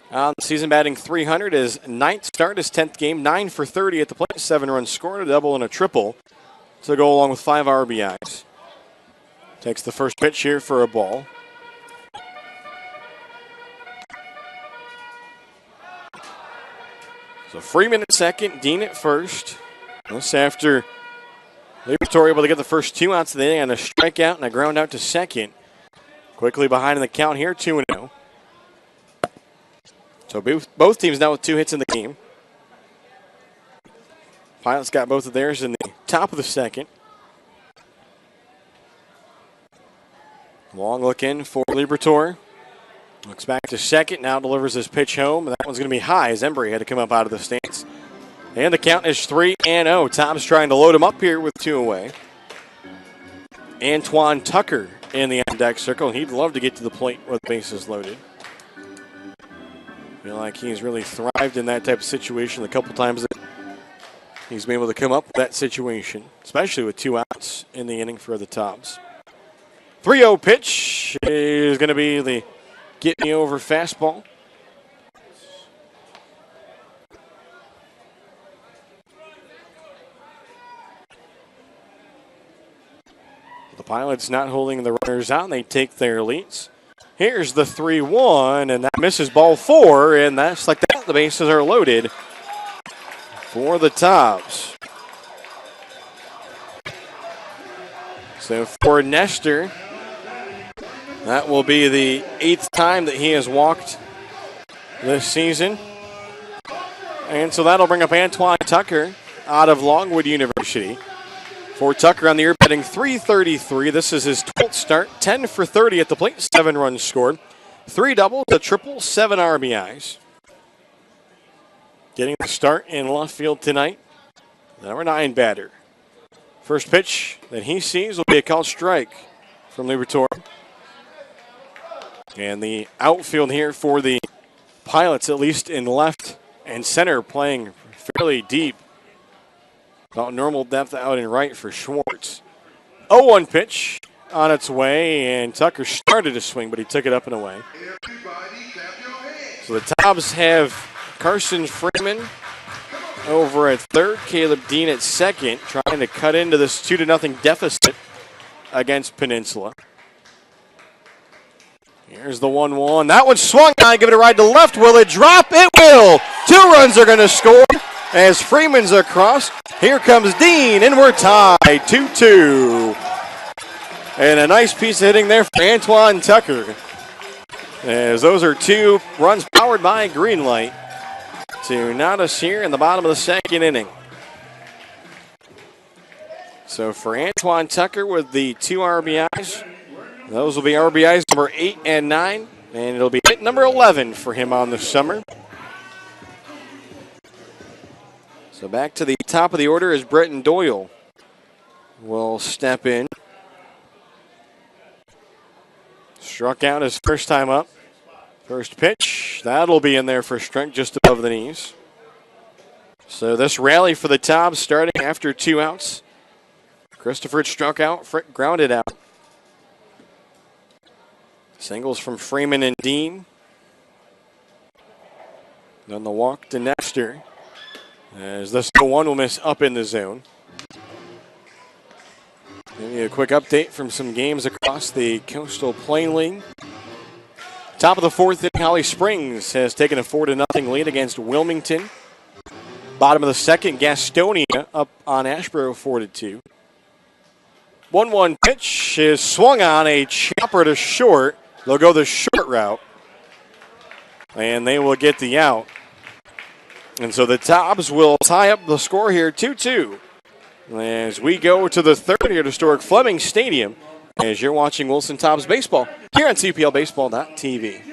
on the season batting .300, his 9th start, his 10th game, 9 for 30 at the plate, 7 runs scored, a double and a triple to go along with 5 RBIs. Takes the first pitch here for a ball. So Freeman at second, Dean at first. This after Liberatore able to get the first 2 outs of the inning on a strikeout and a ground out to second. Quickly behind in the count here, 2-0. So both teams now with 2 hits in the game. Pilots got both of theirs in the top of the second. Long look in for Liberatore. Looks back to second, now delivers his pitch home. That one's going to be high as Embry had to come up out of the stance. And the count is 3-0. Tobs trying to load him up here with 2 away. Antoine Tucker in the on-deck circle. He'd love to get to the plate with bases loaded. Feel like he's really thrived in that type of situation. A couple times that he's been able to come up with that situation, especially with 2 outs in the inning for the Tobs. 3-0 pitch is going to be the get me over fastball. The Pilots not holding the runners out, and they take their leads. Here's the 3-1, and that misses ball 4, and that's like that. The bases are loaded for the Tobs. So for Nestor, that will be the 8th time that he has walked this season. And so that'll bring up Antoine Tucker out of Longwood University. For Tucker on the year, batting .333. This is his 12th start. 10 for 30 at the plate, 7 runs scored. 3 doubles, a triple, 7 RBIs. Getting the start in left field tonight. Number 9 batter. First pitch that he sees will be a called strike from Liberatore. And the outfield here for the Pilots, at least in left and center, playing fairly deep. About normal depth out in right for Schwartz. 0-1 pitch on its way, and Tucker started to swing, but he took it up and away. So the Tobs have Carson Freeman over at third, Caleb Dean at second, trying to cut into this 2-0 deficit against Peninsula. Here's the 1-1. That one swung on. Give it a ride to left. Will it drop? It will. 2 runs are going to score as Freeman's across. Here comes Dean, and we're tied 2-2. And a nice piece of hitting there for Antoine Tucker, as those are 2 runs powered by Greenlight to knot us here in the bottom of the second inning. So for Antoine Tucker with the 2 RBIs, those will be RBIs number 8 and 9, and it'll be hit number 11 for him on the summer. So back to the top of the order as Bretton Doyle will step in. Struck out his first time up. First pitch, that'll be in there for strike just above the knees. So this rally for the Tobs starting after 2 outs. Christopher struck out, Frick grounded out. Singles from Freeman and Dean. Then the walk to Nestor, as this 1 will miss up in the zone. Maybe a quick update from some games across the Coastal Plain League. Top of the 4th inning, Holly Springs has taken a 4-0 lead against Wilmington. Bottom of the 2nd, Gastonia up on Ashboro 4-2. 1-1 pitch is swung on, a chopper to short. They'll go the short route, and they will get the out. And so the Tobs will tie up the score here, 2-2. As we go to the 3rd here at historic Fleming Stadium, as you're watching Wilson Tobs baseball here on CPLBaseball.tv.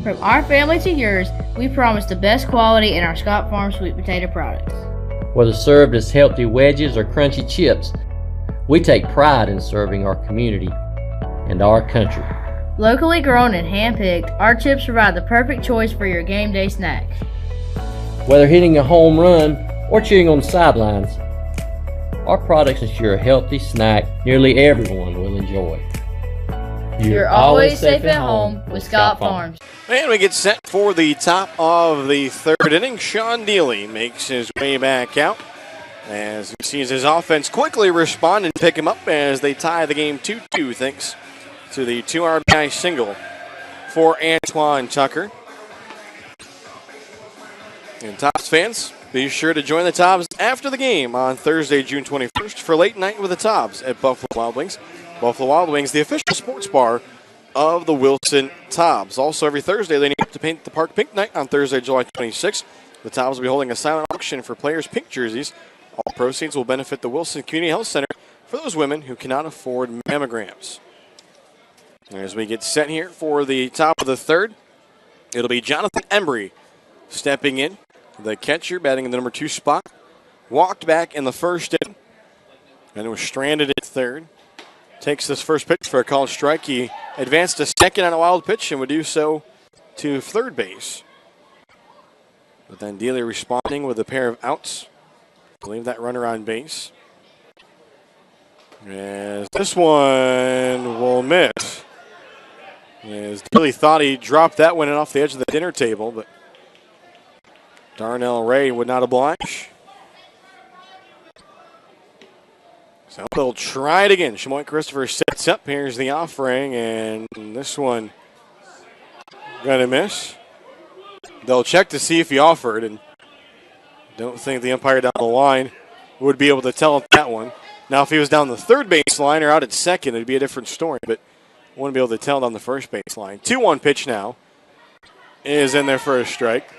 From our family to yours, we promise the best quality in our Scott Farm sweet potato products. Whether served as healthy wedges or crunchy chips, we take pride in serving our community and our country. Locally grown and hand-picked, our chips provide the perfect choice for your game day snacks. Whether hitting a home run or cheering on the sidelines, our products ensure a healthy snack nearly everyone will enjoy. You're always safe at home with Scott Farms. And we get set for the top of the 3rd inning. Sean Dealey makes his way back out as he sees his offense quickly respond and pick him up as they tie the game 2-2 thanks to the 2 RBI single for Antoine Tucker. And Tobs fans, be sure to join the Tobs after the game on Thursday, June 21st for Late Night with the Tobs at Buffalo Wild Wings. Buffalo Wild Wings, the official sports bar of the Wilson Tobs. Also, every Thursday, they need to paint the park pink night on Thursday, July 26th. The Tobs will be holding a silent auction for players' pink jerseys. All proceeds will benefit the Wilson Community Health Center for those women who cannot afford mammograms. As we get set here for the top of the 3rd, it'll be Jonathan Embry stepping in. The catcher batting in the number 2 spot. Walked back in the 1st inning and was stranded at 3rd. Takes this first pitch for a called strike. He advanced to 2nd on a wild pitch and would do so to 3rd base. But then Dealey responding with a pair of outs. Leave that runner on base. As this one will miss. As Dealey thought he dropped that one off the edge of the dinner table, but Darnell Ray would not oblige. So they'll try it again. Chamoy Christopher sets up. Here's the offering, and this one going to miss. They'll check to see if he offered, and don't think the umpire down the line would be able to tell that one. Now, if he was down the 3rd baseline or out at 2nd, it'd be a different story, but wouldn't be able to tell down the 1st baseline. 2-1 pitch now is in there for a strike.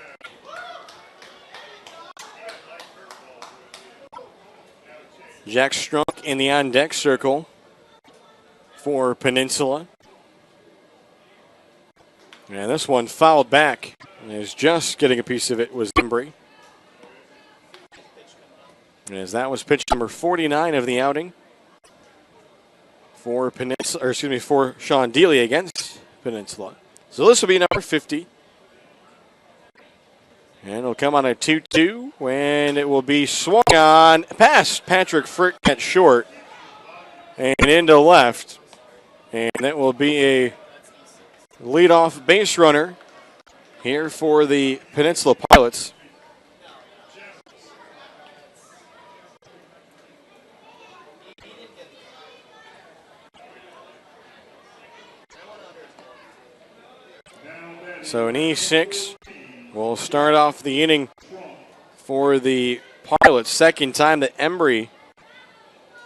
Jack Strunk in the on-deck circle for Peninsula. And this one fouled back. And is just getting a piece of it was Embry. As that was pitch number 49 of the outing for Peninsula, or excuse me, for Sean Dealey against Peninsula. So this will be number 50. And it'll come on a 2-2 when it will be swung on past Patrick Frick at short and into left. And that will be a leadoff base runner here for the Peninsula Pilots. So an E6 will start off the inning for the Pilots. Second time that Embry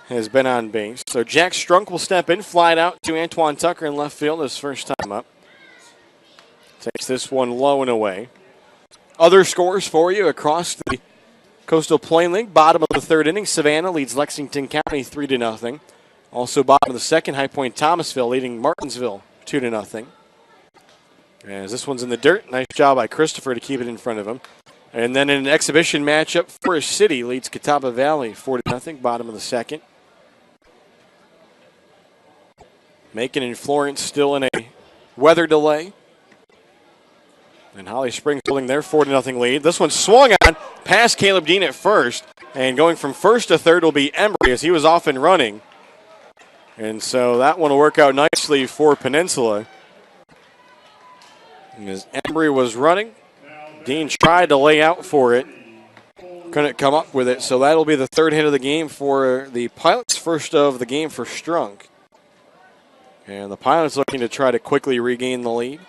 has been on base. So Jack Strunk will step in, fly it out to Antoine Tucker in left field his first time up. Takes this one low and away. Other scores for you across the Coastal Plain League. Bottom of the third inning, Savannah leads Lexington County 3-0. Also bottom of the second, High Point Thomasville leading Martinsville 2-0. As this one's in the dirt, nice job by Christopher to keep it in front of him. And then in an exhibition matchup, Forest City leads Catawba Valley 4-0, bottom of the second. Macon and Florence still in a weather delay. And Holly Springs holding their 4-0 lead. This one swung on past Caleb Dean at first. And going from first to third will be Embry as he was off and running. And so that one will work out nicely for Peninsula. As Embry was running, Dean tried to lay out for it. Couldn't come up with it. So that'll be the third hit of the game for the Pilots. First of the game for Strunk. And the Pilots looking to try to quickly regain the lead.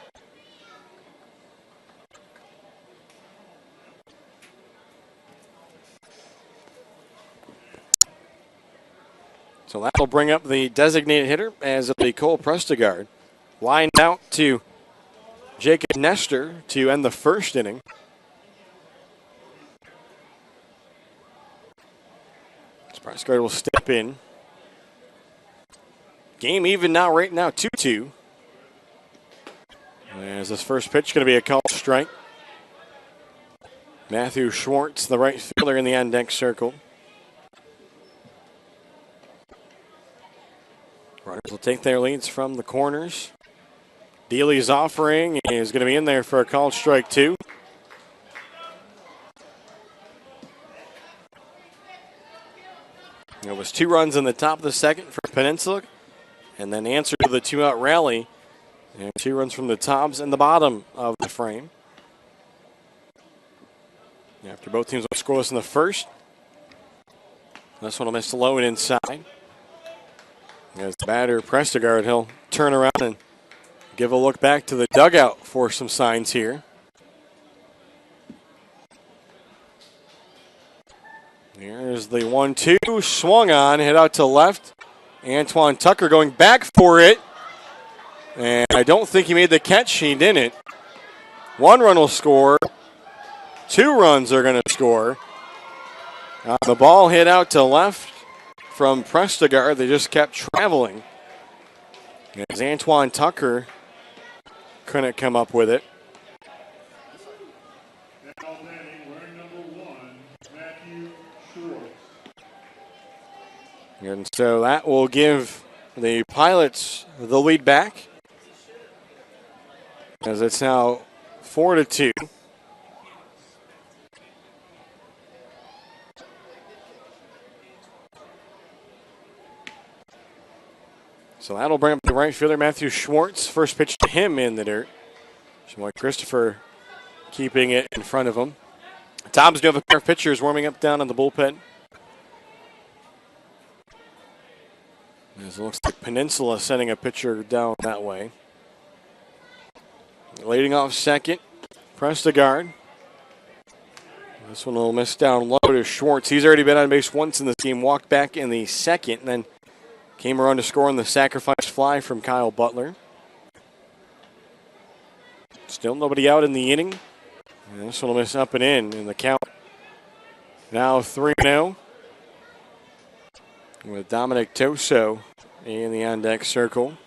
So that'll bring up the designated hitter as it'll be Cole Prestegard. Lined out to Jacob Nestor to end the first inning. Prestegard will step in. Game even now, right now, 2-2. As this first pitch going to be a called strike. Matthew Schwartz, the right fielder in the on-deck circle. Runners will take their leads from the corners. Dealey's offering is going to be in there for a called strike 2. There was 2 runs in the top of the second for Peninsula, and then answer to the 2-out rally, and 2 runs from the Tobs in the bottom of the frame. After both teams were scoreless in the first, this one will miss low and inside. As the batter, Prestegard, he'll turn around and give a look back to the dugout for some signs here. Here's the 1-2, swung on, hit out to left. Antoine Tucker going back for it. And I don't think he made the catch, he didn't. 1 run will score. 2 runs are going to score. The ball hit out to left from Prestegard. They just kept traveling. As Antoine Tucker couldn't come up with it. And so that will give the Pilots the lead back, as it's now 4-2. So that'll bring up the right fielder, Matthew Schwartz. First pitch to him in the dirt. So Christopher keeping it in front of him. Tobs do have a pair of pitchers warming up down in the bullpen. As it looks like Peninsula sending a pitcher down that way. Leading off second, Prestegard. This one will miss down low to Schwartz. He's already been on base once in this game, walked back in the second, and then came around to score on the sacrifice fly from Kyle Butler. Still nobody out in the inning. And this one will miss up and in the count. Now 3-0. With Dominic Toso in the on-deck circle.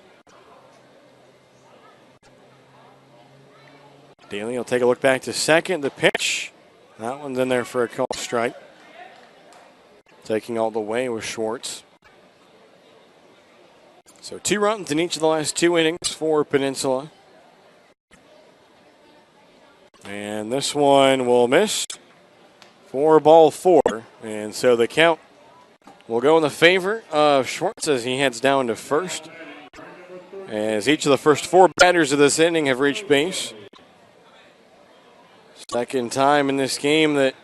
Daly will take a look back to second. The pitch. That one's in there for a call strike. Taking all the way with Schwartz. So 2 runs in each of the last 2 innings for Peninsula. And this one will miss for ball 4. And so the count will go in the favor of Schwartz as he heads down to first. As each of the first 4 batters of this inning have reached base. Second time in this game that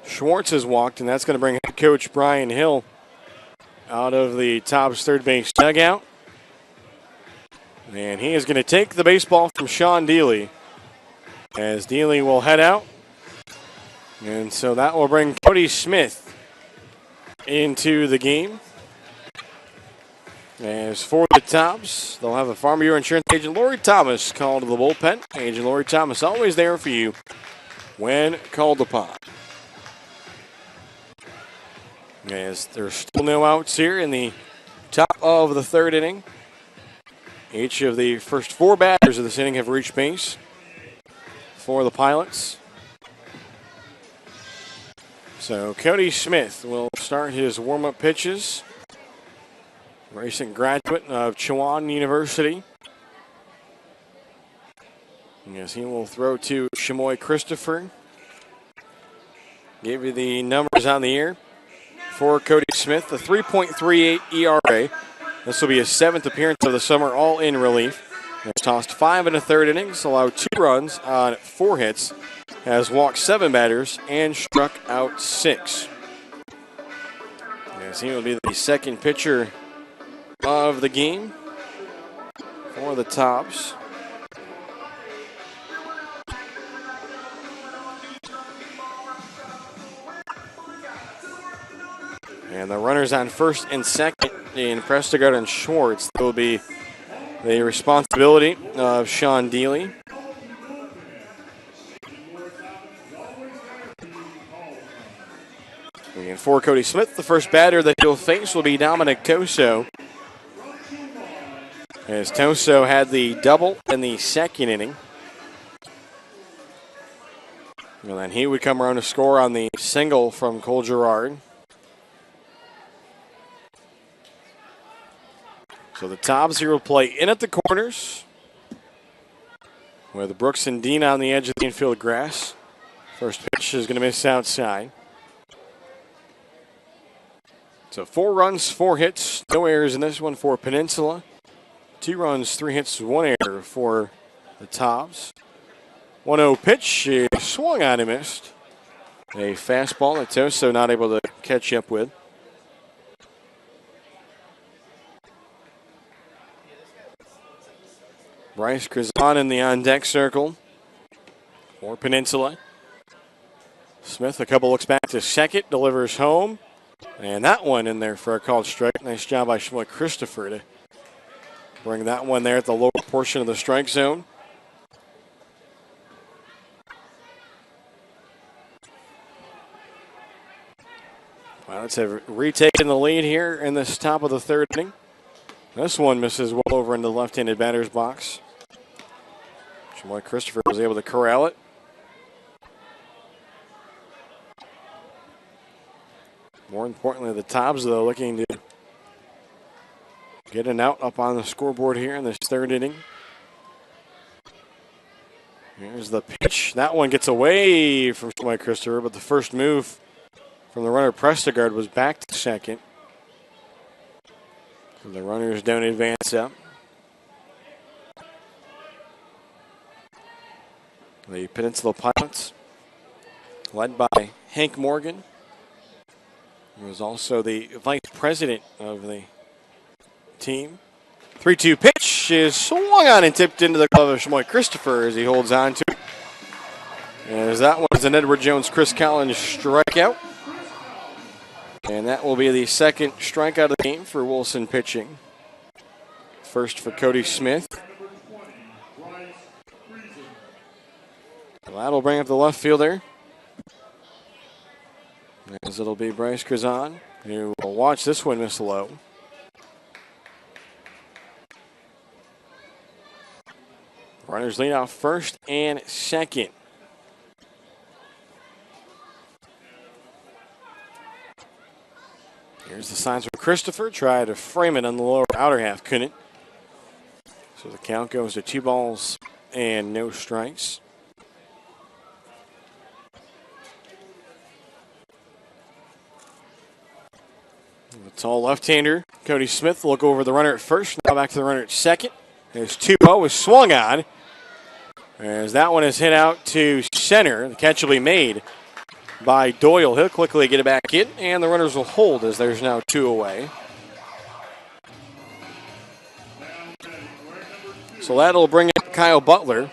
Schwartz has walked, and that's going to bring head coach Brian Hill out of the Tobs third base dugout. And he is going to take the baseball from Sean Deely as Deely will head out. And so that will bring Cody Smith into the game. As for the Tobs, they'll have the Farm Bureau Insurance agent Lori Thomas called to the bullpen. Agent Lori Thomas always there for you when called upon. As there's still no outs here in the top of the third inning. Each of the first 4 batters of this inning have reached base for the Pilots. So Cody Smith will start his warm-up pitches. Recent graduate of Chowan University. Yes, he will throw to Shamoy Christopher. Give you the numbers on the air for Cody Smith. The 3.38 ERA. This will be his 7th appearance of the summer, all in relief. He's tossed 5 1/3 innings, allowed 2 runs on 4 hits, has walked 7 batters, and struck out 6. Yes, he will be the second pitcher of the game for the Tobs. And the runners on first and second in Prestegard and Schwartz will be the responsibility of Sean Deely. And for Cody Smith, the first batter that he'll face will be Dominic Toso. As Toso had the double in the second inning. And then he would come around to score on the single from Cole Gerard. So the Tobs here will play in at the corners with Brooks and Dean on the edge of the infield grass. First pitch is going to miss outside. So 4 runs, 4 hits, no errors in this one for Peninsula. 2 runs, 3 hits, 1 error for the Tobs. 1-0 pitch is swung on and missed. A fastball that Toso not able to catch up with. Bryce Krazan in the on-deck circle for Peninsula. Smith, a couple looks back to second, delivers home. And that one in there for a called strike. Nice job by Shmoy Christopher to bring that one there at the lower portion of the strike zone. Pilots have retaken the lead here in this top of the third inning. This one misses well over into the left-handed batter's box. Shmoy Christopher was able to corral it. More importantly, the Tobs, though, looking to get an out up on the scoreboard here in this third inning. Here's the pitch. That one gets away from Shmoy Christopher, but the first move from the runner Prestegard was back to second. So the runners don't advance up. The Peninsula Pilots, led by Hank Morgan, who was also the vice president of the team. 3-2 pitch is swung on and tipped into the glove of Shmoy Christopher as he holds on to it. As that one is an Edward Jones-Chris Collins strikeout. And that will be the second strikeout of the game for Wilson pitching. First for Cody Smith. That'll bring up the left fielder. As it'll be Bryce Krazan, who will watch this one miss low. Runners lead off first and second. Here's the signs from Christopher. Tried to frame it on the lower outer half. Couldn't. So the count goes to 2 balls and no strikes. The tall left-hander, Cody Smith, will look over the runner at first. Now back to the runner at second. There's 2-0 was swung on. As that one is hit out to center. The catch will be made by Doyle. He'll quickly get it back in, and the runners will hold as there's now 2 away. So that'll bring up Kyle Butler.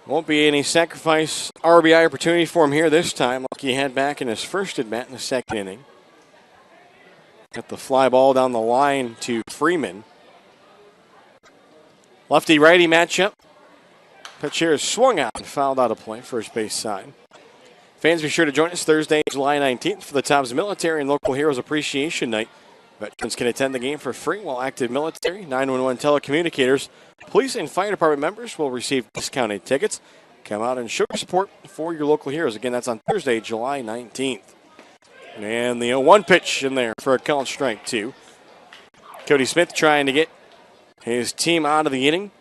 Won't be any sacrifice RBI opportunity for him here this time, like he had back in his first at bat in the second inning. Got the fly ball down the line to Freeman. Lefty-righty matchup. Pitch here is swung out and fouled out of play, first base side. Fans, be sure to join us Thursday, July 19th for the Tobs Military and Local Heroes Appreciation Night. Veterans can attend the game for free, while active military, 911 telecommunicators, police, and fire department members will receive discounted tickets. Come out and show your support for your local heroes. Again, that's on Thursday, July 19th. And the 0-1 pitch in there for a called strike, 2. Cody Smith trying to get his team out of the inning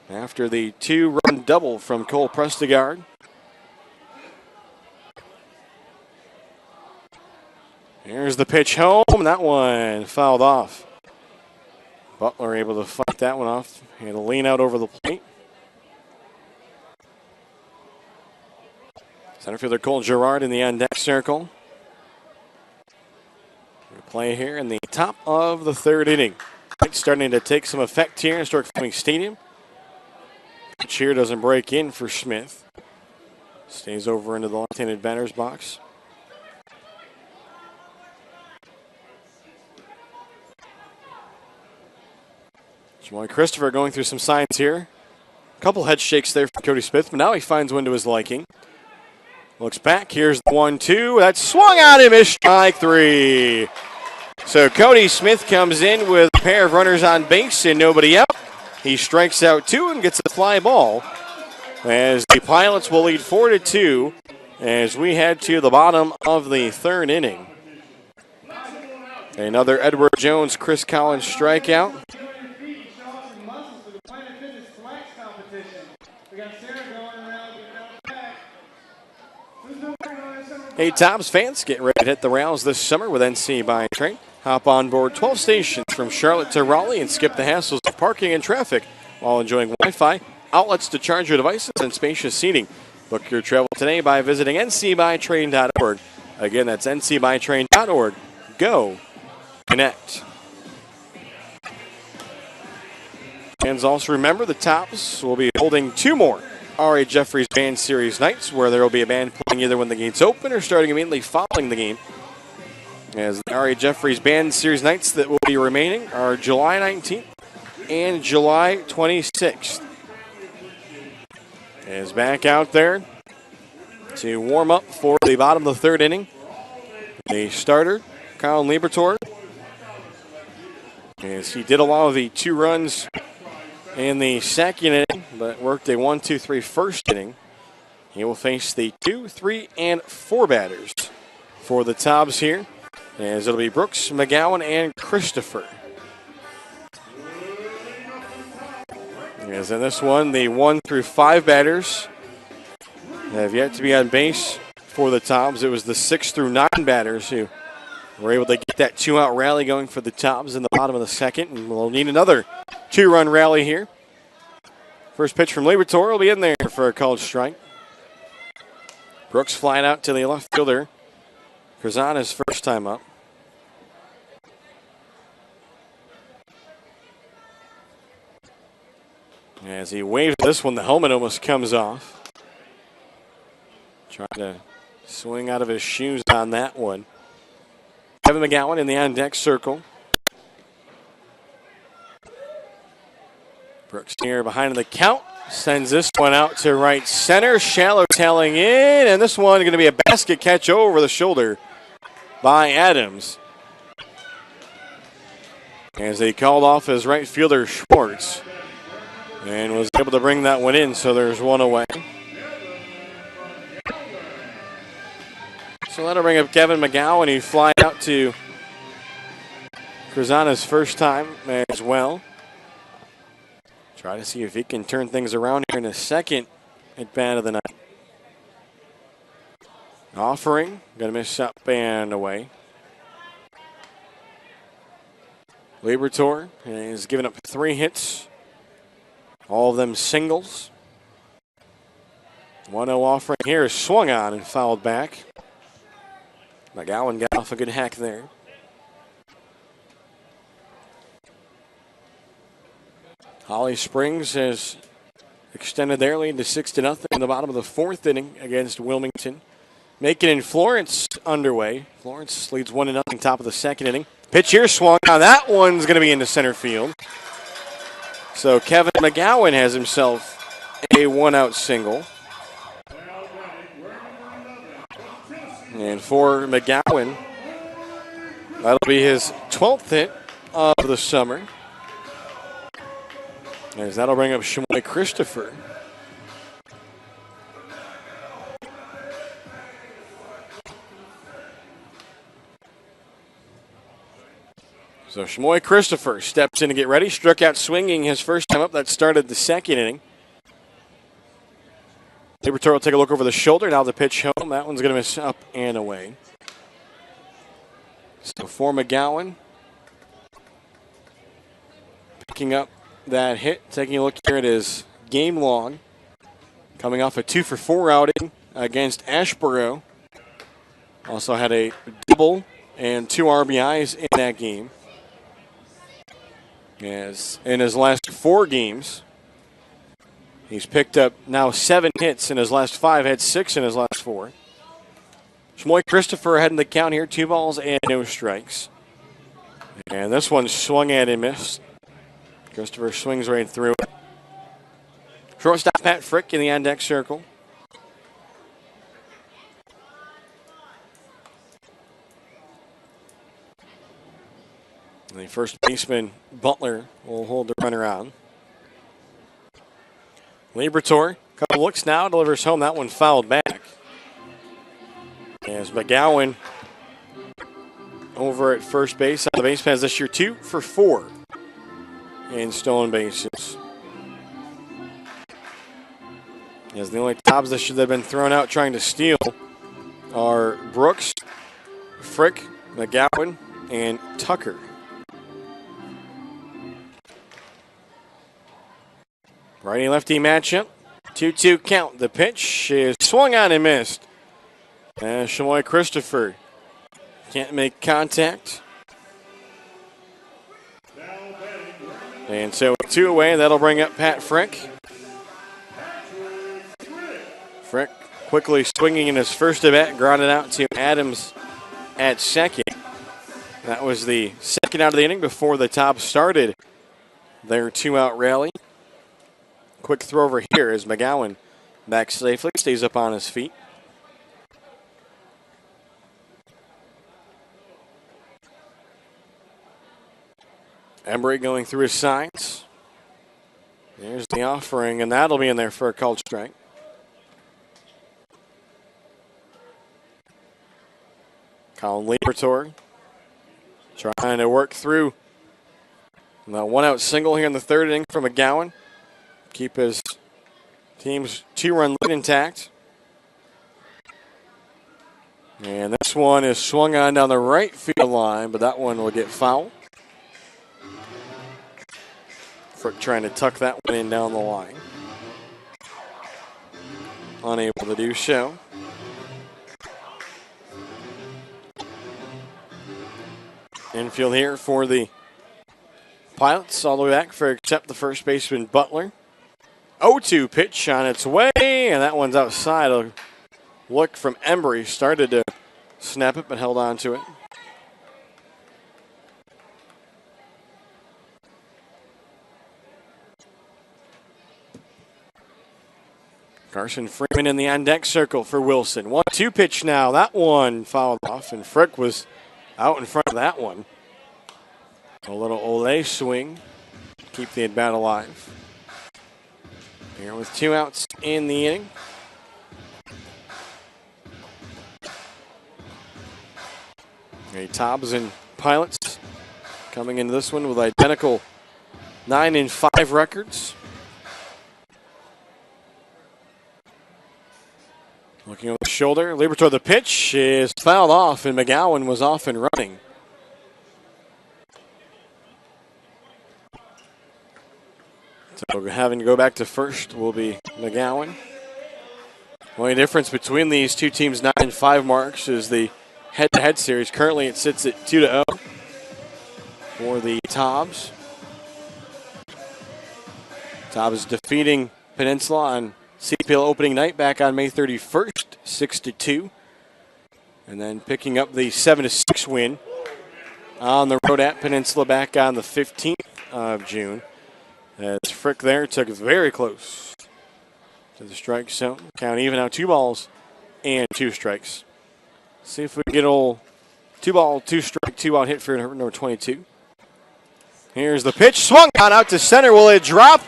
after the 2-run double from Cole Prestegard. Here's the pitch home. That one fouled off. Butler able to fight that one off. He had to lean out over the plate. Center fielder Cole Gerard in the on-deck circle. We play here in the top of the third inning. It's starting to take some effect here in Historic Fleming Stadium. Pitch here doesn't break in for Smith. Stays over into the left-handed batter's box. Jamoy Christopher going through some signs here. A couple head shakes there for Cody Smith, but now he finds one to his liking. Looks back. Here's the 1-2. That's swung on him. Is strike 3. So Cody Smith comes in with a pair of runners on base and nobody out. He strikes out 2 and gets a fly ball. As the Pilots will lead 4-2 as we head to the bottom of the third inning. Another Edward Jones, Chris Collins strikeout. Hey, Tobs fans, get ready to hit the rails this summer with NC Buy Train. Hop on board 12 stations from Charlotte to Raleigh and skip the hassles of parking and traffic while enjoying Wi-Fi, outlets to charge your devices, and spacious seating. Book your travel today by visiting ncbuytrain.org. Again, that's ncbuytrain.org. Go connect. Fans, also remember the Tobs will be holding 2 more R.A. Jeffries Band Series nights, where there will be a band playing either when the gates open or starting immediately following the game. As the R.A. Jeffries Band Series nights that will be remaining are July 19th and July 26th. Is back out there to warm up for the bottom of the third inning. The starter, Kyle Liebertor, as he did allow the 2 runs in the second inning, but worked a 1-2-3 first inning. He will face the 2, 3, and 4 batters for the Tobs here, as it'll be Brooks, McGowan, and Christopher. As in this one, the 1 through 5 batters have yet to be on base for the Tobs. It was the 6 through 9 batters who were able to get that 2-out rally going for the Tobs in the bottom of the second, and we'll need another 2-run rally here. First pitch from Liebertor will be in there for a called strike. Brooks flying out to the left fielder. Krazana's first time up. As he waves this one, the helmet almost comes off. Trying to swing out of his shoes on that one. Kevin McGowan in the on-deck circle. Brooks here behind the count. Sends this one out to right center. Shallow tailing in. And this one going to be a basket catch over the shoulder by Adams. As they called off his right fielder, Schwartz. And was able to bring that one in, so there's 1 away. So that'll bring up Kevin McGowan. He fly out to Krazana's first time as well. Try to see if he can turn things around here in the second at bat of the night. Offering, going to miss up and away. Libertor has given up 3 hits, all of them singles. 1-0 offering here is swung on and fouled back. McGowan got off a good hack there. Holly Springs has extended their lead to 6-0 in the bottom of the 4th inning against Wilmington. Macon and Florence underway. Florence leads 1-0 top of the 2nd inning. Pitch here swung on. That one's going to be into center field. So Kevin McGowan has himself a 1-out single. And for McGowan, that'll be his 12th hit of the summer. As that'll bring up Shamoy Christopher. So Shamoy Christopher steps in to get ready. Struck out swinging his first time up. That started the 2nd inning. Libertor will take a look over the shoulder. Now the pitch home. That one's going to miss up and away. So for McGowan, picking up that hit. Taking a look here at his game log. Coming off a 2-for-4 outing against Ashboro. Also had a double and 2 RBIs in that game. As in his last 4 games, he's picked up now 7 hits in his last 5, had 6 in his last 4. Shamoy Christopher ahead in the count here, 2 balls and no strikes. And this one swung at and missed. Christopher swings right through it. Shortstop Pat Frick in the on-deck circle. The first baseman, Butler, will hold the runner on. Libertor, couple looks now, delivers home. That one fouled back. As McGowan over at first base. On the base paths this year, 2-for-4 in stolen bases. As the only Tobs that should have been thrown out trying to steal are Brooks, Frick, McGowan, and Tucker. Righty-lefty matchup. 2-2 count. The pitch is swung on and missed. And Shamoy Christopher can't make contact. And so 2 away. That'll bring up Pat Frick. Frick quickly swinging in his first at bat. Grounded out to Adams at second. That was the 2nd out of the inning before the Tobs started their 2-out rally. Quick throw over here as McGowan back safely, stays up on his feet. Embry going through his signs. There's the offering, and that'll be in there for a called strike. Colin Libertor trying to work through the 1-out single here in the 3rd inning from McGowan. Keep his team's 2-run lead intact. And this one is swung on down the right field line, but that one will get fouled. Frick trying to tuck that one in down the line. Unable to do so. Infield here for the Pilots all the way back for except the first baseman Butler. 0-2 pitch on its way, and that one's outside. A look from Embry. Started to snap it, but held on to it. Carson Freeman in the on-deck circle for Wilson. 1-2 pitch now. That one fouled off, and Frick was out in front of that one. A little Olay swing. Keep the at-bat alive. Here with 2 outs in the inning. Tobs and Pilots coming into this one with identical 9-5 records. Looking over the shoulder, Libertor, the pitch is fouled off, and McGowan was off and running. So having to go back to first will be McGowan. Only difference between these two teams' 9-5 marks is the head-to-head series. Currently it sits at 2-0 for the Tobs. Tobs defeating Peninsula on CPL opening night back on May 31st, 6-2. And then picking up the 7-6 win on the road at Peninsula back on the 15th of June. As Frick there took it very close to the strike zone. Count even now, 2 balls and 2 strikes. See if we can get old 2-ball, 2-strike, 2-out hit for number 22. Here's the pitch, swung on out to center. Will it drop?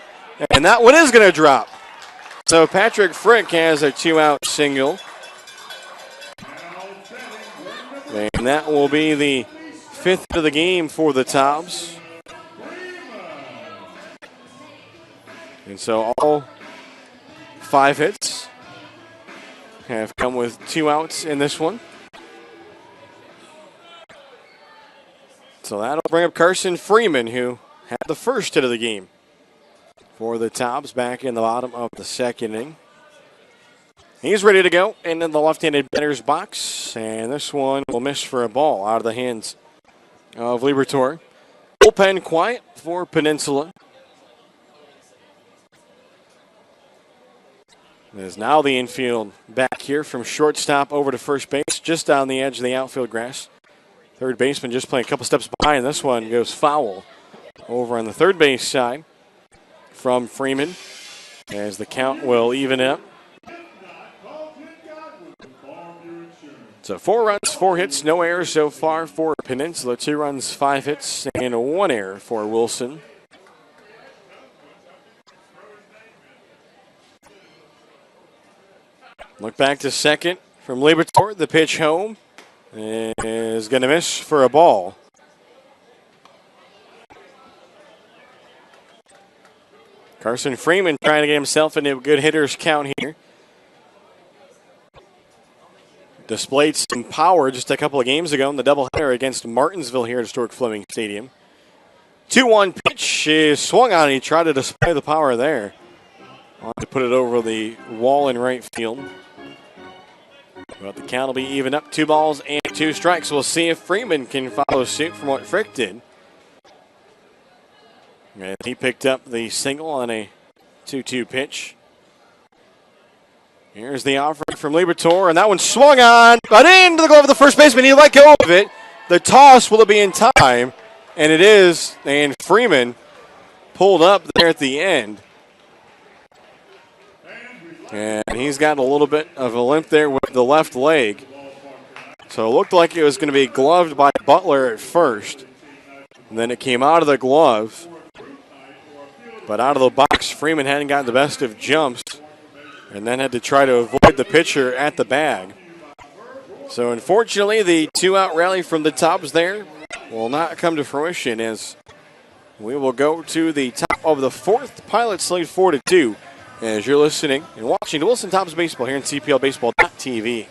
And that one is going to drop. So Patrick Frick has a 2-out single. And that will be the 5th of the game for the Tobs. And so all 5 hits have come with 2 outs in this one. So that'll bring up Carson Freeman, who had the first hit of the game for the Tobs back in the bottom of the 2nd inning. He's ready to go into the left-handed batter's box, and this one will miss for a ball out of the hands of Liberatore. Bullpen quiet for Peninsula. There's now the infield back here from shortstop over to first base, just on the edge of the outfield grass. Third baseman just playing a couple steps behind. This one goes foul over on the third base side from Freeman, as the count will even up. So 4 runs, 4 hits, no errors so far for Peninsula. 2 runs, 5 hits, and 1 error for Wilson. Look back to second from Liberatore. The pitch home is going to miss for a ball. Carson Freeman trying to get himself into a good hitter's count here. Displayed some power just a couple of games ago in the doubleheader against Martinsville here at historic Fleming Stadium. 2-1 pitch is swung on. He tried to display the power there. Wanted to put it over the wall in right field. But the count will be even up. 2 balls and 2 strikes. We'll see if Freeman can follow suit from what Frick did. And he picked up the single on a 2-2 pitch. Here's the offering from Liberatore, and that one swung on, got into the glove of the first baseman. He let go of it. The toss, will it be in time? And it is, and Freeman pulled up there at the end. And he's got a little bit of a limp there with the left leg. So it looked like it was going to be gloved by Butler at first. And then it came out of the glove. But out of the box, Freeman hadn't gotten the best of jumps, and then had to try to avoid the pitcher at the bag. So unfortunately, the 2-out rally from the Tobs there will not come to fruition, as we will go to the top of the 4th. Pilots lead 4-2 as you're listening and watching to Wilson Tobs Baseball here on CPLBaseball.tv.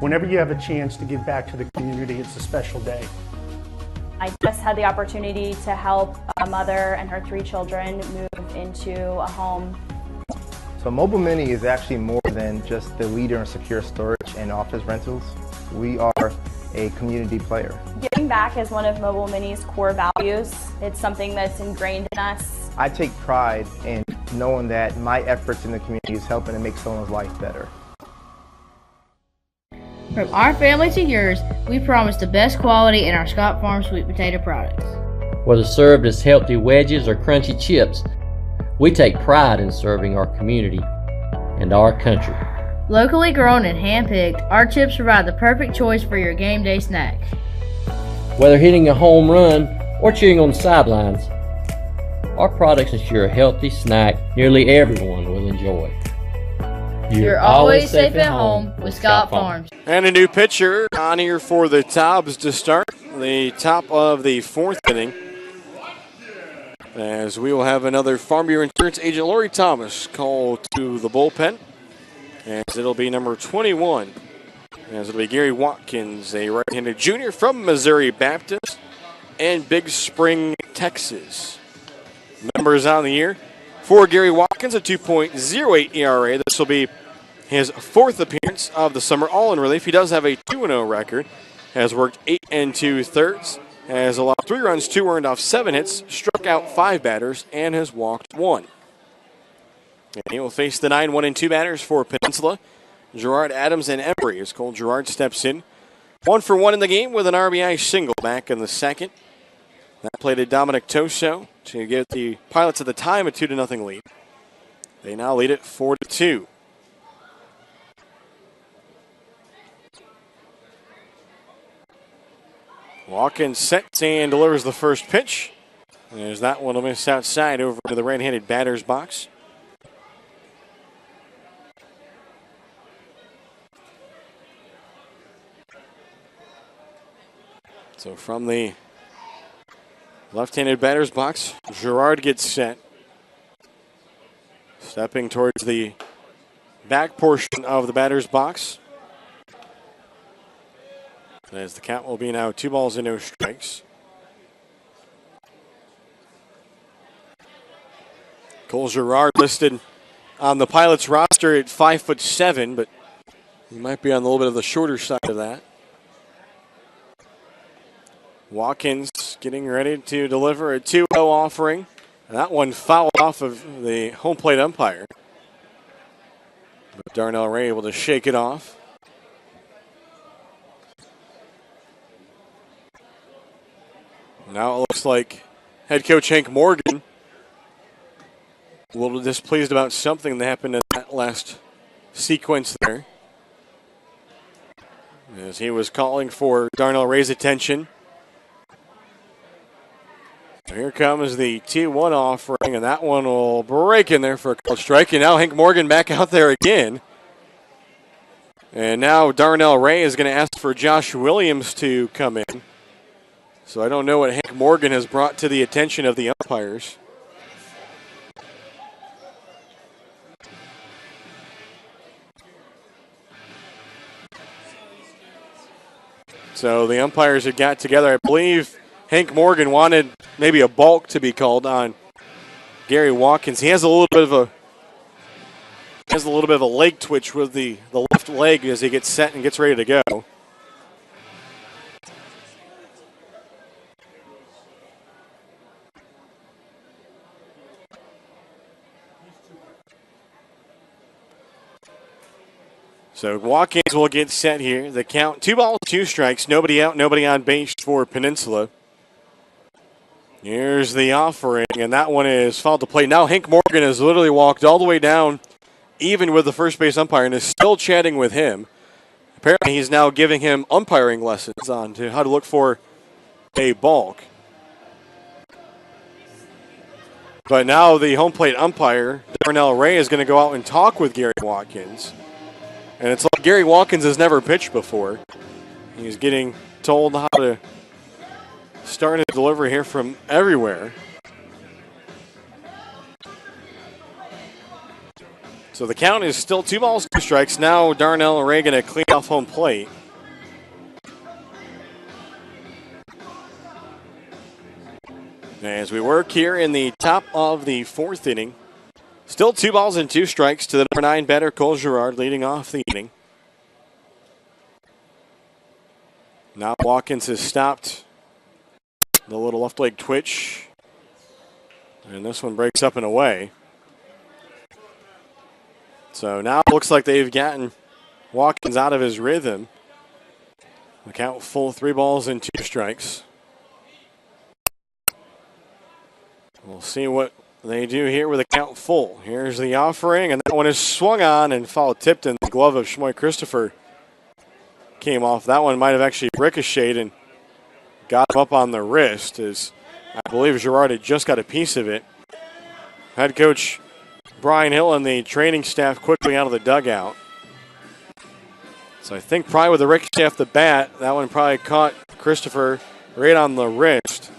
Whenever you have a chance to give back to the community, it's a special day. I just had the opportunity to help a mother and her 3 children move into a home. So Mobile Mini is actually more than just the leader in secure storage and office rentals. We are a community player. Giving back is one of Mobile Mini's core values. It's something that's ingrained in us. I take pride in knowing that my efforts in the community is helping to make someone's life better. From our family to yours, we promise the best quality in our Scott Farm sweet potato products. Whether served as healthy wedges or crunchy chips, we take pride in serving our community and our country. Locally grown and hand-picked, our chips provide the perfect choice for your game day snack. Whether hitting a home run or cheering on the sidelines, our products ensure a healthy snack nearly everyone will enjoy. You're always safe at home with Scott Farms. And a new pitcher on here for the Tobs to start the top of the fourth inning, as we will have another Farm Bureau Insurance agent, Lori Thomas, called to the bullpen, as it'll be number 21, as it'll be Gary Watkins, a right-handed junior from Missouri Baptist and Big Spring, Texas. Numbers on the year for Gary Watkins, a 2.08 ERA. This will be his fourth appearance of the summer, all in relief. He does have a 2-0 record, has worked 8 2/3, has allowed 3 runs, 2 earned off 7 hits, struck out 5 batters, and has walked 1. And he will face the 9-1-2 batters for Peninsula, Gerard, Adams, and Embry, as Cole Gerard steps in. 1 for 1 in the game with an RBI single back in the second. That play to Dominic Toso to give the Pilots at the time a 2-0 lead. They now lead it 4-2. Watkins sets and delivers the first pitch. There's that one to miss outside over to the right-handed batter's box. So from the left-handed batter's box, Gerard gets set. Stepping towards the back portion of the batter's box. As the count will be now 2 balls and no strikes. Cole Gerard listed on the Pilots roster at 5'7", but he might be on a little bit of the shorter side of that. Watkins getting ready to deliver a 2-0 offering. And that one fouled off of the home plate umpire. But Darnell Ray able to shake it off. Now it looks like head coach Hank Morgan a little displeased about something that happened in that last sequence there, as he was calling for Darnell Ray's attention. Here comes the 2-1 offering, and that one will break in there for a called strike. And now Hank Morgan back out there again. And now Darnell Ray is going to ask for Josh Williams to come in. So I don't know what Hank Morgan has brought to the attention of the umpires. So the umpires had got together. I believe Hank Morgan wanted maybe a balk to be called on Gary Watkins. He has a little bit of a leg twitch with the left leg as he gets set and gets ready to go. So Watkins will get set here. The count, 2 balls, 2 strikes. Nobody out, nobody on base for Peninsula. Here's the offering, and that one is fouled to play. Now Hank Morgan has literally walked all the way down, even with the first base umpire, and is still chatting with him. Apparently he's now giving him umpiring lessons on to how to look for a balk. But now the home plate umpire, Darnell Ray, is going to go out and talk with Gary Watkins. And it's like Gary Watkins has never pitched before. He's getting told how to start his delivery here from everywhere. So the count is still 2 balls, 2 strikes. Now Darnell Ray going to clean off home plate. As we work here in the top of the 4th inning. Still 2 balls and 2 strikes to the number 9 batter, Cole Gerard, leading off the inning. Now Watkins has stopped the little left leg twitch. And this one breaks up and away. So now it looks like they've gotten Watkins out of his rhythm. The count full, 3 balls and 2 strikes. We'll see what they do here with a count full. Here's the offering, and that one is swung on and foul tipped, and the glove of Shmoy Christopher came off. That one might have actually ricocheted and got him up on the wrist as I believe Girard had just got a piece of it. Head coach Brian Hill and the training staff quickly out of the dugout. So I think probably with the ricochet off the bat, that one probably caught Christopher right on the wrist,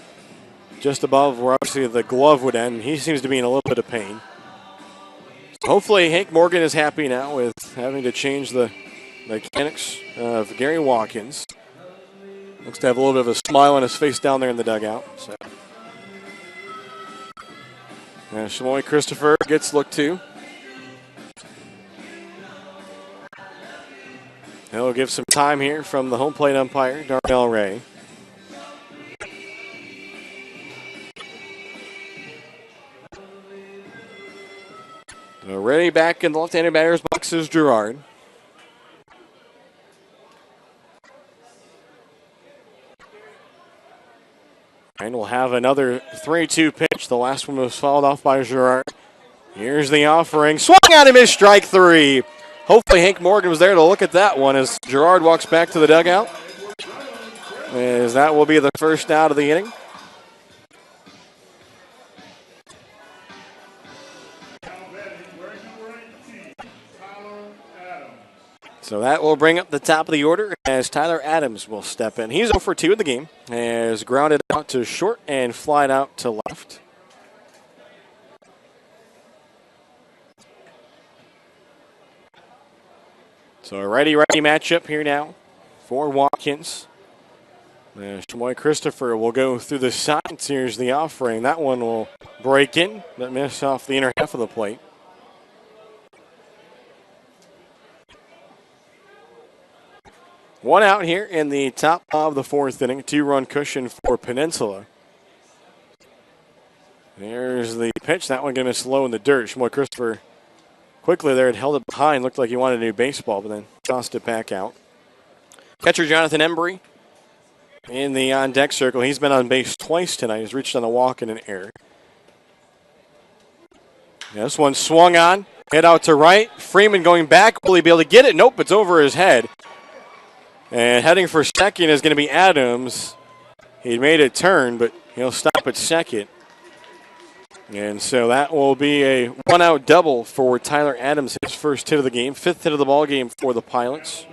just above where obviously the glove would end. He seems to be in a little bit of pain. So hopefully Hank Morgan is happy now with having to change the mechanics of Gary Watkins. Looks to have a little bit of a smile on his face down there in the dugout. So. And Shamoy Christopher gets looked to. He'll give some time here from the home plate umpire, Darnell Ray. Already back in the left-handed batter's box is Girard. And we'll have another 3-2 pitch. The last one was fouled off by Girard. Here's the offering. Swung at him, is strike three. Hopefully Hank Morgan was there to look at that one as Girard walks back to the dugout. As that will be the first out of the inning. So that will bring up the top of the order as Tyler Adams will step in. He's 0 for 2 in the game, as grounded out to short and flied out to left. So a righty-righty matchup here now for Watkins. Shamoy Christopher will go through the sides. Here's the offering. That one will break in, but miss off the inner half of the plate. One out here in the top of the fourth inning. 2-run cushion for Peninsula. There's the pitch. That one going to miss low in the dirt. Shamoy Christopher quickly there had held it behind. Looked like he wanted a new baseball, but then tossed it back out. Catcher Jonathan Embry in the on-deck circle. He's been on base twice tonight. He's reached on a walk and an error. Yeah, this one swung on. Head out to right. Freeman going back. Will he be able to get it? Nope, it's over his head. And heading for second is going to be Adams. He made a turn, but he'll stop at second. And so that will be a one-out double for Tyler Adams, his first hit of the game, 5th hit of the ball game for the Pilots.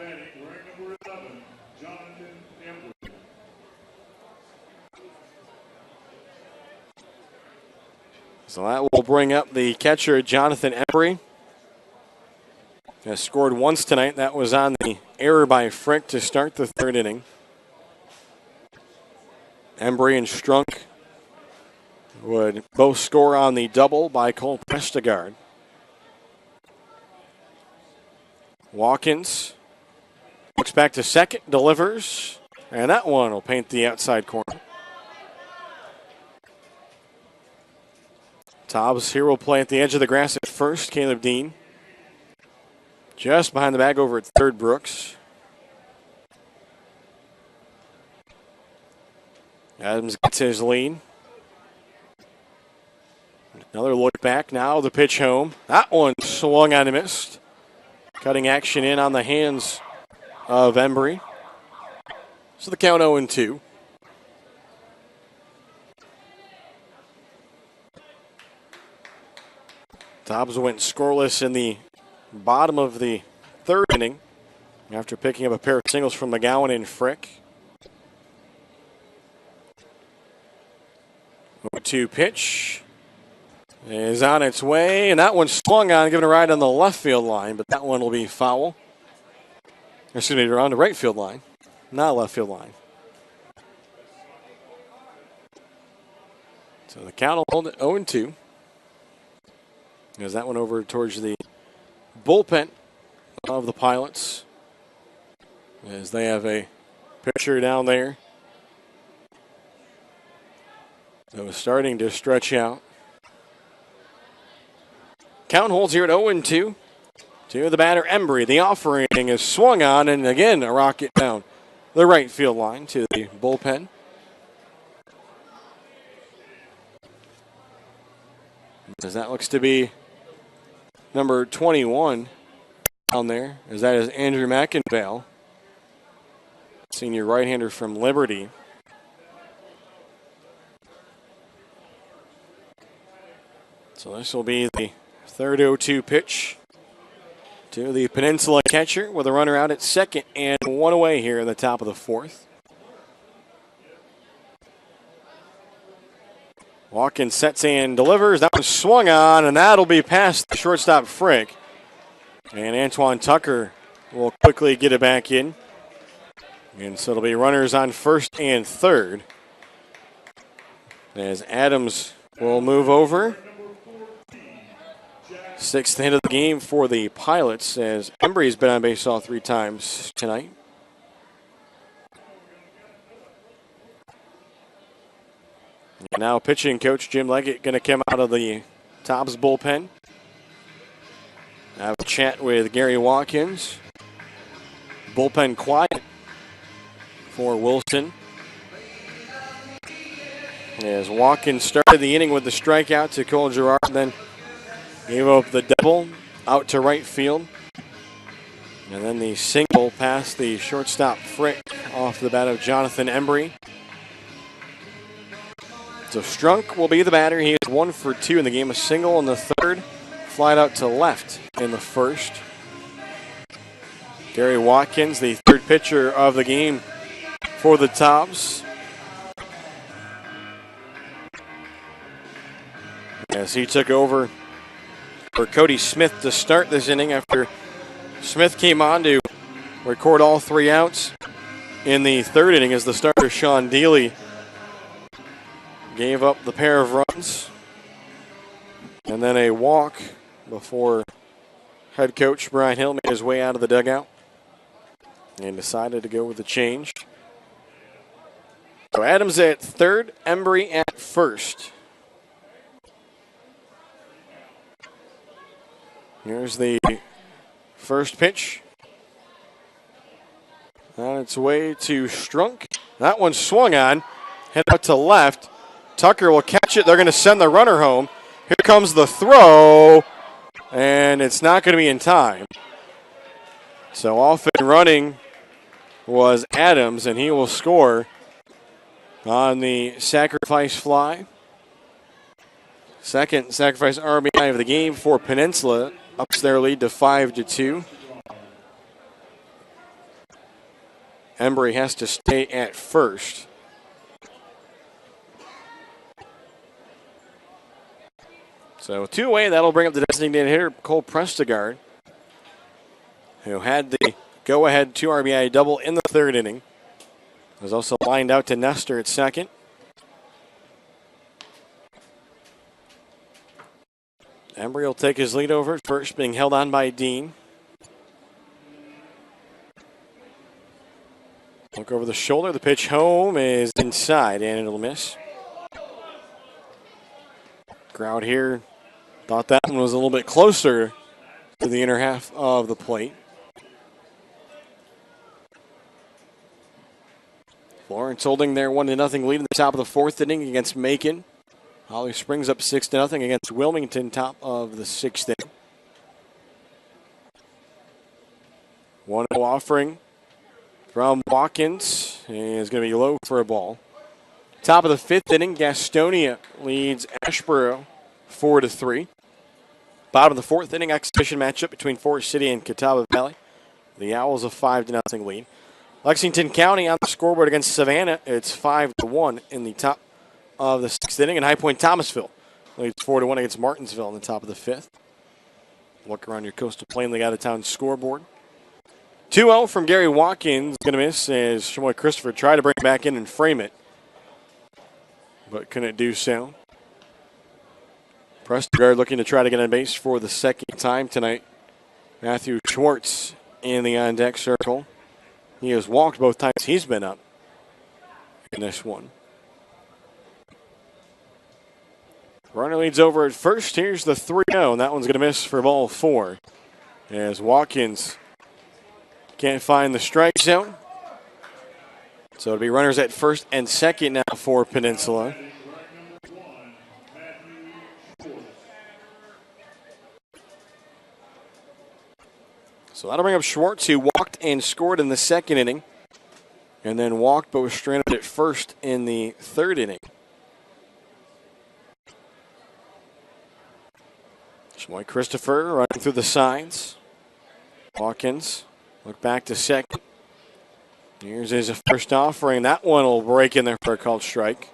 So that will bring up the catcher, Jonathan Embry. Has scored once tonight. That was on the error by Frick to start the third inning. Embry and Strunk would both score on the double by Cole Prestegard. Watkins looks back to second, delivers, and that one will paint the outside corner. Tobs here will play at the edge of the grass at first, Caleb Dean. Just behind the bag over at third, Brooks. Adams gets his lead. Another look back now, the pitch home. That one swung on and missed. Cutting action in on the hands of Embry. So the count 0-2. Tobs went scoreless in the bottom of the third inning after picking up a pair of singles from McGowan and Frick. 0-2 pitch is on its way, and that one swung on, giving a ride on the left field line, but that one will be foul. Excuse me, around the right field line, not left field line. So the count will hold it 0-2. As that one over towards the bullpen of the Pilots, as they have a pitcher down there that was starting to stretch out. Count holds here at 0-2. To the batter, Embry. The offering is swung on, and again a rocket down the right field line to the bullpen. As that looks to be number 21 down there, as that is Andrew McInvale, senior right-hander from Liberty. So this will be the third 0-2 pitch to the Peninsula catcher with a runner out at second and one away here in the top of the fourth. Watkins sets and delivers. That was swung on, and that'll be past the shortstop Frick. And Antoine Tucker will quickly get it back in. And so it'll be runners on first and third, as Adams will move over. Sixth hit of the game for the Pilots, as Embry's been on base all 3 times tonight. And now pitching coach Jim Leggett going to come out of the Tobs bullpen. Have a chat with Gary Watkins. Bullpen quiet for Wilson, as Watkins started the inning with the strikeout to Cole Girard, then gave up the double out to right field. And then the single past the shortstop Frick off the bat of Jonathan Embry. So Strunk will be the batter. He is 1 for 2 in the game. A single in the third, flied out to left in the first. Gary Watkins, the third pitcher of the game for the Tobs, as he took over for Cody Smith to start this inning after Smith came on to record all 3 outs in the third inning, as the starter Sean Deely gave up the pair of runs and then a walk before head coach Brian Hill made his way out of the dugout and decided to go with the change. So Adams at third, Embry at first. Here's the first pitch. On its way to Strunk. That one swung on. Head out to left. Tucker will catch it. They're going to send the runner home. Here comes the throw. And it's not going to be in time. So off and running was Adams, and he will score on the sacrifice fly. Second sacrifice RBI of the game for Peninsula. Ups their lead to 5-2. Embry has to stay at first. So 2 away, that'll bring up the designated hitter, Cole Prestegard, who had the go-ahead 2 RBI double in the third inning. Was also lined out to Nestor at second. Embry will take his lead over at first, being held on by Dean. Look over the shoulder. The pitch home is inside, and it'll miss. Crowd here thought that one was a little bit closer to the inner half of the plate. Florence holding their 1-0 lead in the top of the fourth inning against Macon. Holly Springs up 6-0 against Wilmington, top of the sixth inning. 1-0 offering from Watkins is going to be low for a ball. Top of the fifth inning, Gastonia leads Ashboro 4-3. Bottom of the fourth inning, exhibition matchup between Forest City and Catawba Valley. The Owls a 5-0 lead. Lexington County on the scoreboard against Savannah. It's 5-1 in the top of the sixth inning. And High Point Thomasville leads 4-1 against Martinsville in the top of the fifth. Look around your Coastal Plain League out-of-town scoreboard. 2-0 from Gary Watkins. Going to miss as Shamoy Christopher tried to bring it back in and frame it, but couldn't do so. Prestegard looking to try to get on base for the second time tonight. Matthew Schwartz in the on-deck circle. He has walked both times he's been up in this one. Runner leads over at first. Here's the 3-0, and that one's going to miss for ball 4. As Watkins can't find the strike zone. So it'll be runners at first and second now for Peninsula. So that'll bring up Schwartz, who walked and scored in the second inning, and then walked but was stranded at first in the third inning. Like Christopher running through the signs. Hawkins look back to second. Here's his first offering. That one will break in there for a called strike.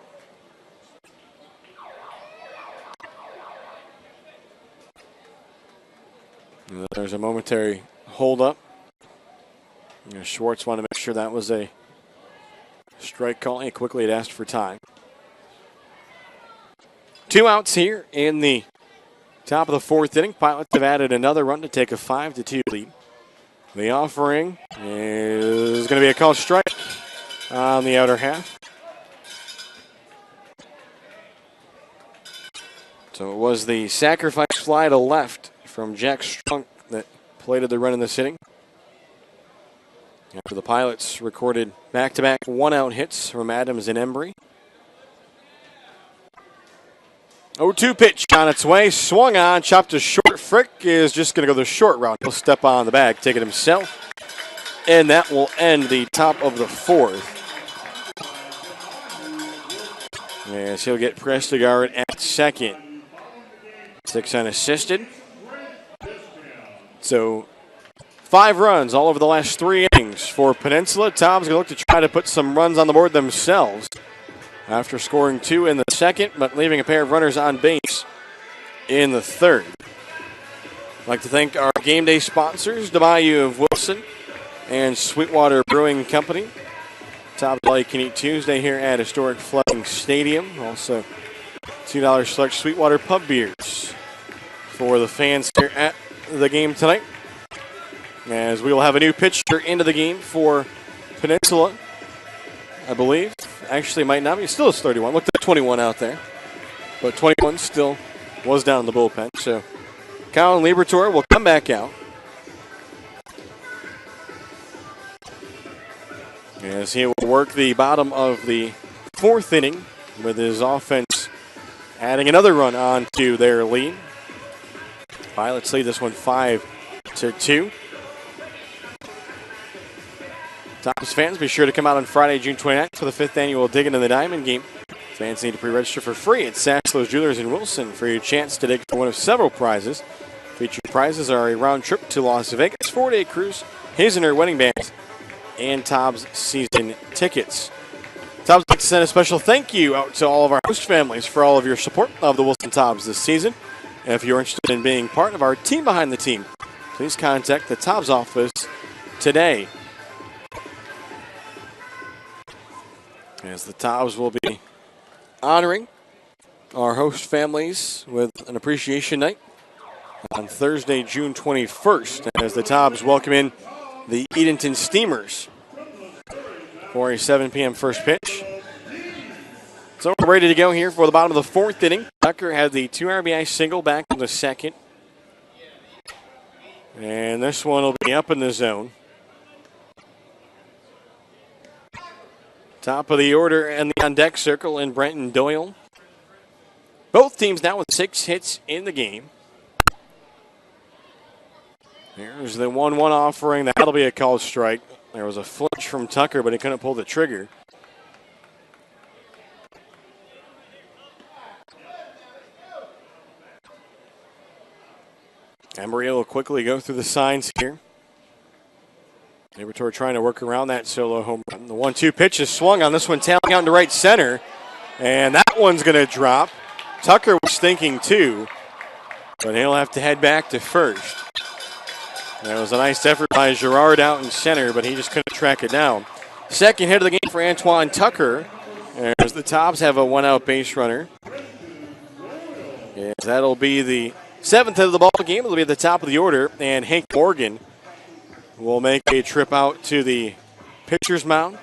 And there's a momentary hold up. Schwartz wanted to make sure that was a strike call. He quickly had asked for time. 2 outs here in the top of the 4th inning. Pilots have added another run to take a 5-2 lead. The offering is going to be a called strike on the outer half. So it was the sacrifice fly to left from Jack Strunk that plated the run in this inning. After the Pilots recorded back-to-back one-out hits from Adams and Embry. 0-2 pitch on its way, swung on, chopped to short. Frick is just going to go the short route. He'll step on the bag, take it himself, and that will end the top of the 4th. As he'll get Prestigard at second. 6 unassisted. So 5 runs all over the last 3 innings for Peninsula. Tobs going to look to try to put some runs on the board themselves after scoring 2 in the 2nd, but leaving a pair of runners on base in the 3rd. I'd like to thank our game day sponsors, the Bayou of Wilson and Sweetwater Brewing Company. Tobs All You Can Eat Tuesday here at historic Fleming Stadium. Also, $2 select Sweetwater pub beers for the fans here at the game tonight. As we will have a new pitcher into the game for Peninsula, I believe. Actually, might not be. Still is 31. Looked at 21 out there. But 21 still was down in the bullpen. So Colin Liberatore will come back out. As he will work the bottom of the 4th inning with his offense adding another run on to their lead. Pilots lead this one 5-2. Tobs fans, be sure to come out on Friday, June 29th for the 5th annual Digging in the Diamond game. Fans need to pre-register for free at Sasslow's Jewelers in Wilson for your chance to dig for one of several prizes. Featured prizes are a round trip to Las Vegas, 4-day cruise, his and her wedding bands, and Tobs season tickets. Tobs would like to send a special thank you out to all of our host families for all of your support of the Wilson Tobs this season. And if you're interested in being part of our team behind the team, please contact the Tobs office today. As the Tobs will be honoring our host families with an appreciation night on Thursday, June 21st, as the Tobs welcome in the Edenton Steamers for a 7 p.m. first pitch. So we're ready to go here for the bottom of the 4th inning. Tucker had the 2 RBI single back in the 2nd. And this one will be up in the zone. Top of the order and the on-deck circle in Brenton Doyle. Both teams now with 6 hits in the game. Here's the 1-1 offering. That'll be a called strike. There was a flinch from Tucker, but he couldn't pull the trigger. Embry will quickly go through the signs here. Liberatore trying to work around that solo home run. The 1-2 pitch is swung on this one, tailing out to right center. And that one's going to drop. Tucker was thinking too, but he'll have to head back to first. That was a nice effort by Girard out in center, but he just couldn't track it down. Second hit of the game for Antoine Tucker. As the Tobs have a 1-out base runner. Yes, that'll be the 7th hit of the ball game. It'll be at the top of the order, and Hank Morgan will make a trip out to the pitcher's mound.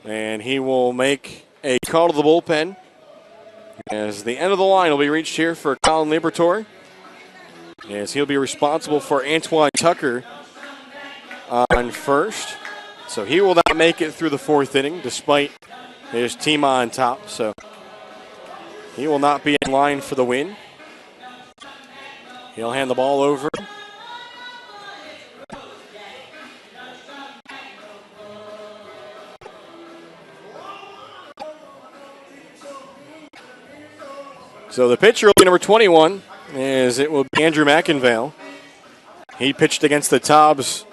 And he will make a call to the bullpen as the end of the line will be reached here for Colin Liberatore, as he'll be responsible for Antoine Tucker on first. So he will not make it through the 4th inning despite his team on top. So he will not be in line for the win. He'll hand the ball over. So the pitcher will be number 21, as it will be Andrew McInvale. He pitched against the Tobs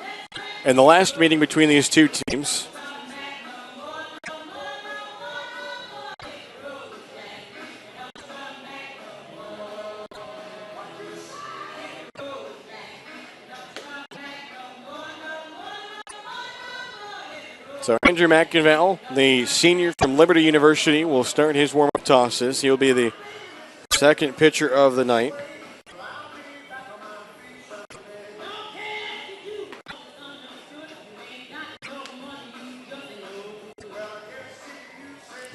in the last meeting between these two teams. So Andrew McInvale, the senior from Liberty University, will start his warm-up tosses. He'll be the second pitcher of the night.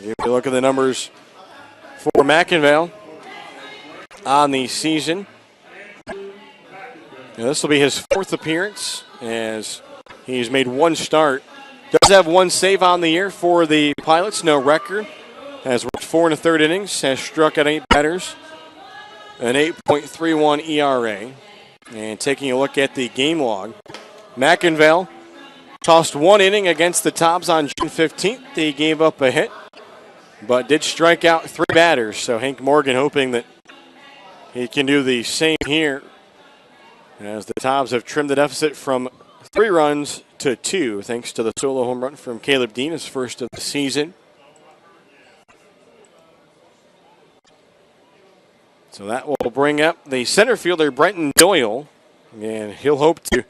If you look at the numbers for McInvale on the season, this will be his fourth appearance, as he's made one start. Does have one save on the year for the Pilots, no record. Has worked 4 1/3 innings, has struck out 8 batters, an 8.31 ERA. And taking a look at the game log, McInvale tossed 1 inning against the Tobs on June 15th. He gave up a hit, but did strike out 3 batters. So Hank Morgan hoping that he can do the same here, as the Tobs have trimmed the deficit from 3 runs to 2, thanks to the solo home run from Caleb Dean, his first of the season. So that will bring up the center fielder, Brenton Doyle, and he'll hope to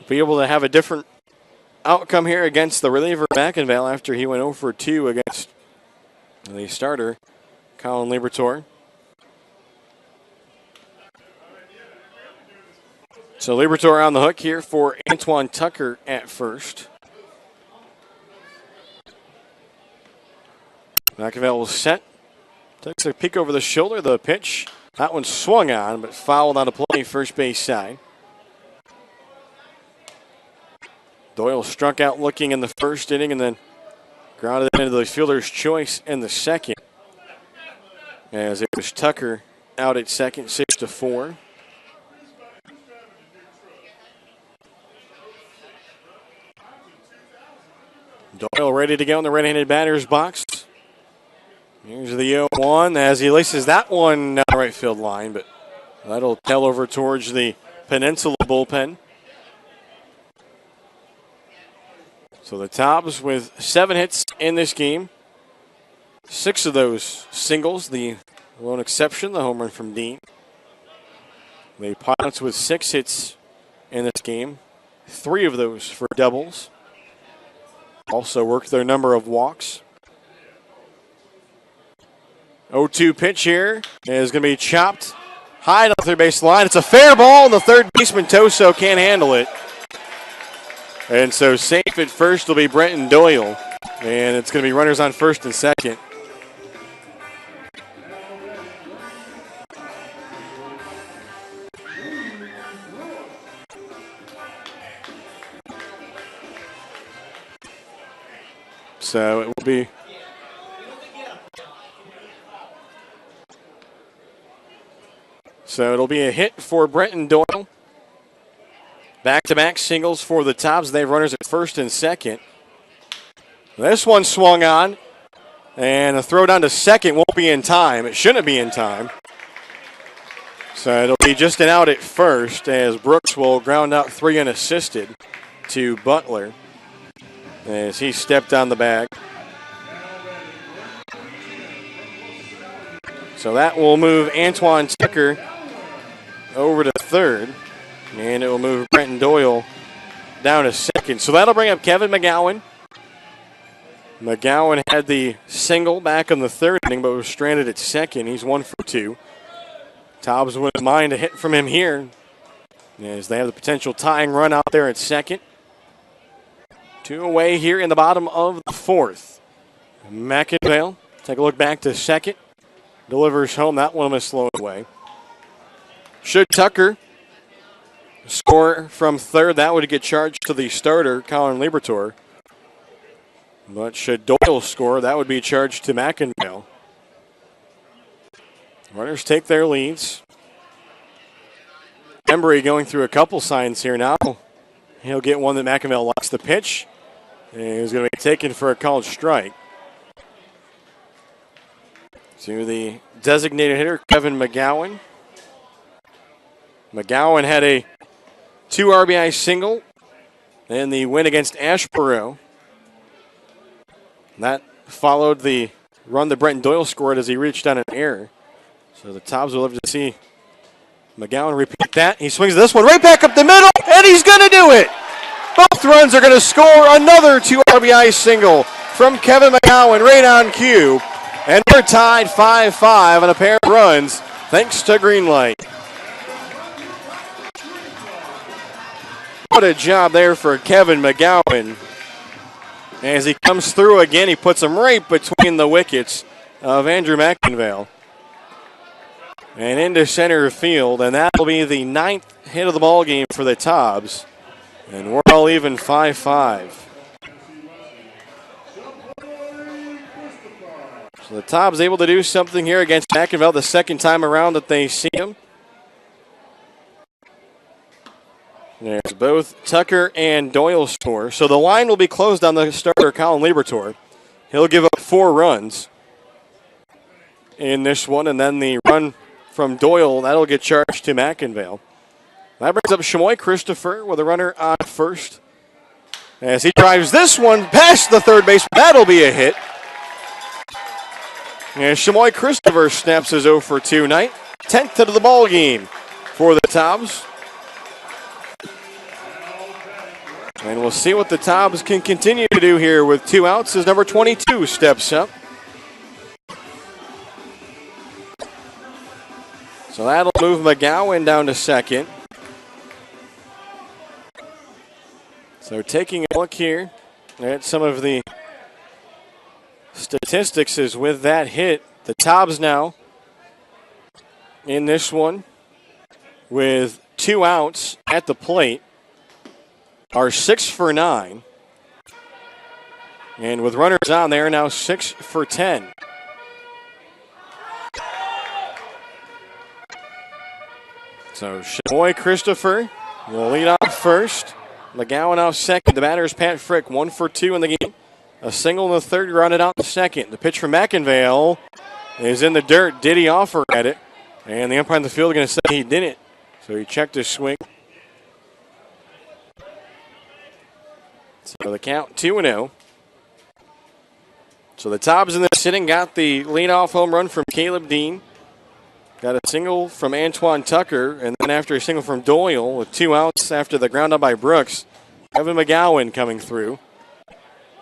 be able to have a different outcome here against the reliever McInvale after he went 0 for 2 against the starter, Colin Libertor. So Libertor on the hook here for Antoine Tucker at first. McInvale will set. Takes a peek over the shoulder. The pitch. That one swung on, but fouled out of play first base side. Doyle struck out looking in the first inning and then grounded into the fielder's choice in the second, as it was Tucker out at second, 6-4. Doyle ready to go in the right-handed batter's box. Here's the 0-1 as he laces that one down the right field line, but that'll tail over towards the Peninsula bullpen. So the Tobs with 7 hits in this game. 6 of those singles, the lone exception, the home run from Dean. The Pilots with 6 hits in this game. 3 of those for doubles. Also worked their number of walks. 0-2 pitch here is going to be chopped high to the third base line. It's a fair ball, and the third baseman Toso can't handle it. And so safe at first will be Brenton Doyle, and it's going to be runners on first and second. So it will be it'll be a hit for Brenton Doyle. Back-to-back singles for the Tobs. They have runners at first and second. This one swung on, and a throw down to second won't be in time. It shouldn't be in time. So it'll be just an out at first, as Brooks will ground out 3 unassisted to Butler as he stepped on the bag. So that will move Antoine Tucker over to third, and it will move Brenton Doyle down to second. So that'll bring up Kevin McGowan. McGowan had the single back in the third inning, but was stranded at second. He's 1 for 2. Tobs wouldn't mind a hit from him here, as they have the potential tying run out there at second. 2 away here in the bottom of the 4th. McInvale, take a look back to second. Delivers home. That one was slowed away. Should Tucker score from third, that would get charged to the starter, Colin Libertor. But should Doyle score, that would be charged to McInvale. Runners take their leads. Embry going through a couple signs here now. He'll get one that McInvale likes. The pitch, and he's going to be taken for a called strike. to the designated hitter, Kevin McGowan. McGowan had a 2 RBI single in the win against Ashboro. That followed the run that Brenton Doyle scored as he reached on an error. So the Tobs will love to see McGowan repeat that. He swings this one right back up the middle, and he's going to do it. Both runs are going to score. Another 2 RBI single from Kevin McGowan right on cue. And we're tied 5-5 on a pair of runs thanks to Greenlight. What a job there for Kevin McGowan. As he comes through again, he puts him right between the wickets of Andrew McInvale. And into center field, and that'll be the 9th hit of the ball game for the Tobs. And we're all even 5-5. So the Tobs able to do something here against McInvale the second time around that they see him. There's both Tucker and Doyle score. So the line will be closed on the starter, Colin Libertor. He'll give up 4 runs in this one, and then the run from Doyle, that'll get charged to McInvale. That brings up Shamoy Christopher with a runner on first. As he drives this one past the third base, that'll be a hit. And Shamoy Christopher snaps his 0 for 2 night. 10th hit of the ball game for the Tobs. And we'll see what the Tobs can continue to do here with 2 outs as number 22 steps up. So that'll move McGowan down to second. So taking a look here at some of the statistics is with that hit, the Tobs now in this one with 2 outs at the plate are 6 for 9. And with runners on, they are now 6 for 10. So Shamoy Christopher will lead off first. McGowan off second. The batter is Pat Frick, 1 for 2 in the game. A single in the third, grounded out in the second. The pitch from McInvale is in the dirt. Did he offer at it? And the umpire in the field is going to say he didn't. So he checked his swing. So the count 2-0. So the Tobs in this sitting got the leadoff home run from Caleb Dean. Got a single from Antoine Tucker, and then after a single from Doyle with 2 outs after the ground out by Brooks, Kevin McGowan coming through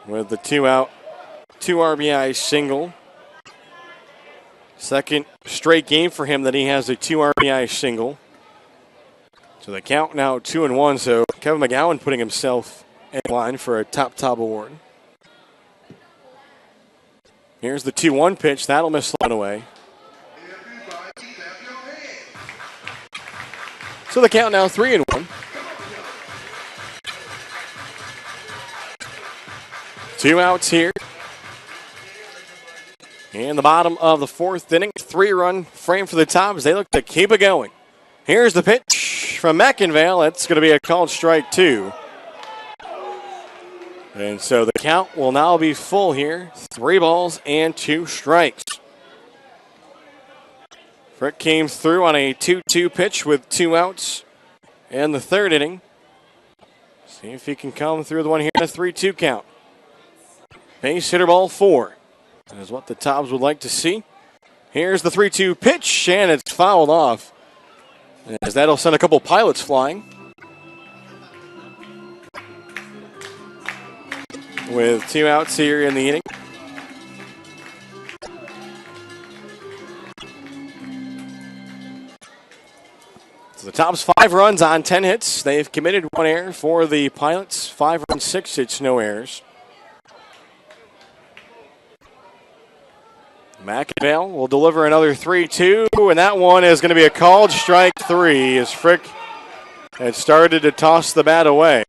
with the 2-out, 2 RBI single. Second straight game for him that he has a 2 RBI single. So the count now 2-1, so Kevin McGowan putting himself in line for a top award. Here's the 2-1 pitch. That'll miss one away. So the count now 3-1. Two outs here. In the bottom of the 4th inning, 3-run frame for the Tobs. They look to keep it going. Here's the pitch from McInvale. That's going to be a called strike 2. And so the count will now be full here. 3 balls and 2 strikes. Frick came through on a 2-2 pitch with 2 outs in the 3rd inning. See if he can come through the one here in a 3-2 count. Base hitter ball 4. That is what the Tobs would like to see. Here's the 3-2 pitch, and it's fouled off. As that'll send a couple pilots flying. With 2 outs here in the inning. So the Tobs 5 runs on 10 hits. They've committed 1 error for the Pilots. 5 runs, 6 hits, no errors. McInvale will deliver another 3-2, and that one is going to be a called strike 3 as Frick had started to toss the bat away.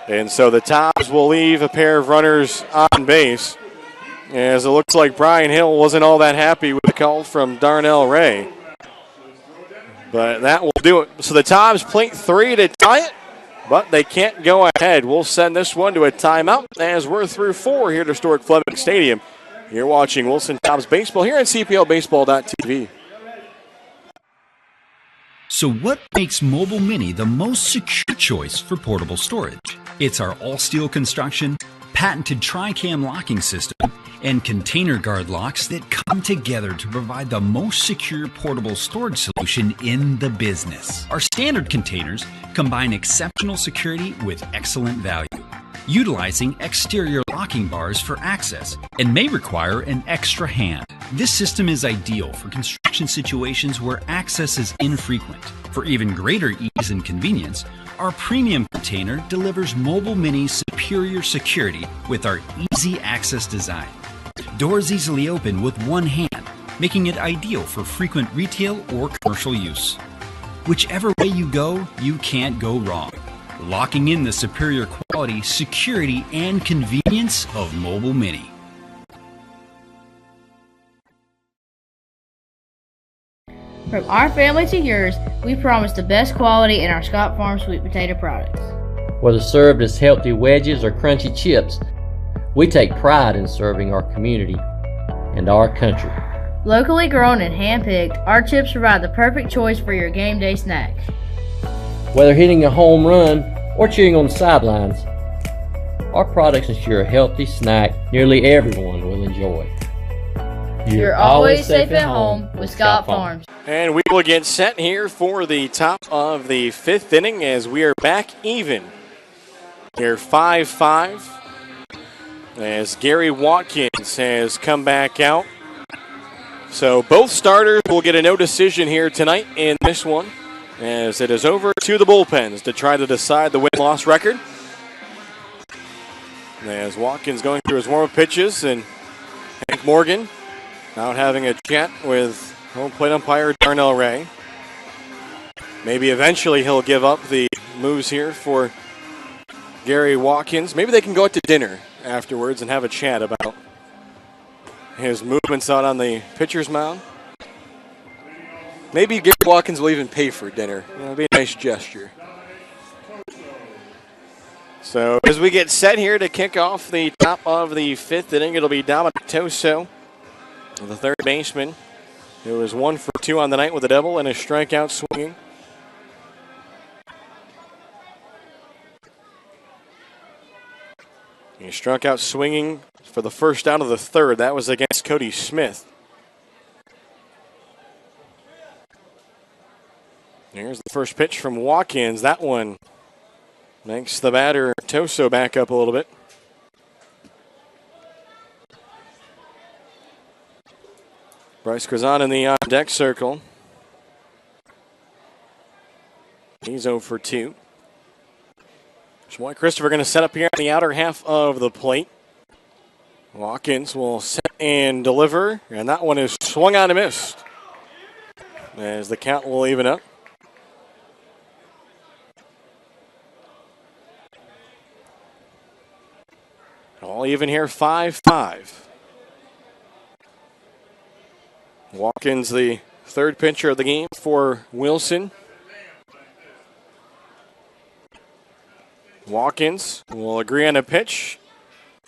And so the Tobs will leave a pair of runners on base, as it looks like Brian Hill wasn't all that happy with the call from Darnell Ray. But that will do it. So the Tobs plate 3 to tie it, but they can't go ahead. We'll send this one to a timeout as we're through 4 here at historic Fleming Stadium You're watching Wilson Tobs Baseball here on CPLBaseball.tv. So what makes Mobile Mini the most secure choice for portable storage? It's our all-steel construction, patented tri-cam locking system, and container guard locks that come together to provide the most secure portable storage solution in the business. Our standard containers combine exceptional security with excellent value, utilizing exterior locking bars for access and may require an extra hand. This system is ideal for construction situations where access is infrequent. For even greater ease and convenience, our premium container delivers Mobile Mini's superior security with our easy access design. Doors easily open with one hand, making it ideal for frequent retail or commercial use. Whichever way you go, you can't go wrong. Locking in the superior quality, security, and convenience of Mobile Mini. From our family to yours, we promise the best quality in our Scott Farm sweet potato products. Whether served as healthy wedges or crunchy chips, we take pride in serving our community and our country. Locally grown and hand-picked, our chips provide the perfect choice for your game day snack. Whether hitting a home run or cheering on the sidelines, our products ensure a healthy snack nearly everyone will enjoy. You're always safe at home with Scott Farms. And we will get set here for the top of the fifth inning as we are back even. Here 5-5 as Gary Watkins has come back out. So both starters will get a no decision here tonight in this one, as it is over to the bullpens to try to decide the win-loss record. As Watkins going through his warm-up pitches, and Hank Morgan out having a chat with home plate umpire Darnell Ray. Maybe eventually he'll give up the moves here for Gary Watkins. Maybe they can go out to dinner afterwards and have a chat about his movements out on the pitcher's mound. Maybe Gary Watkins will even pay for dinner. It'll be a nice gesture. So as we get set here to kick off the top of the fifth inning, it'll be Dominic Toso, the third baseman, who was 1 for 2 on the night with a double and a strikeout swinging. He struck out swinging for the first out of the third. That was against Cody Smith. Here's the first pitch from Watkins. That one makes the batter Toso back up a little bit. Bryce Grazan in the on-deck circle. He's 0 for 2. Schmoy Christopher going to set up here on the outer half of the plate. Watkins will set and deliver, and that one is swung on and missed, as the count will even up. All even here, 5-5. Watkins, the third pitcher of the game for Wilson. Watkins will agree on a pitch.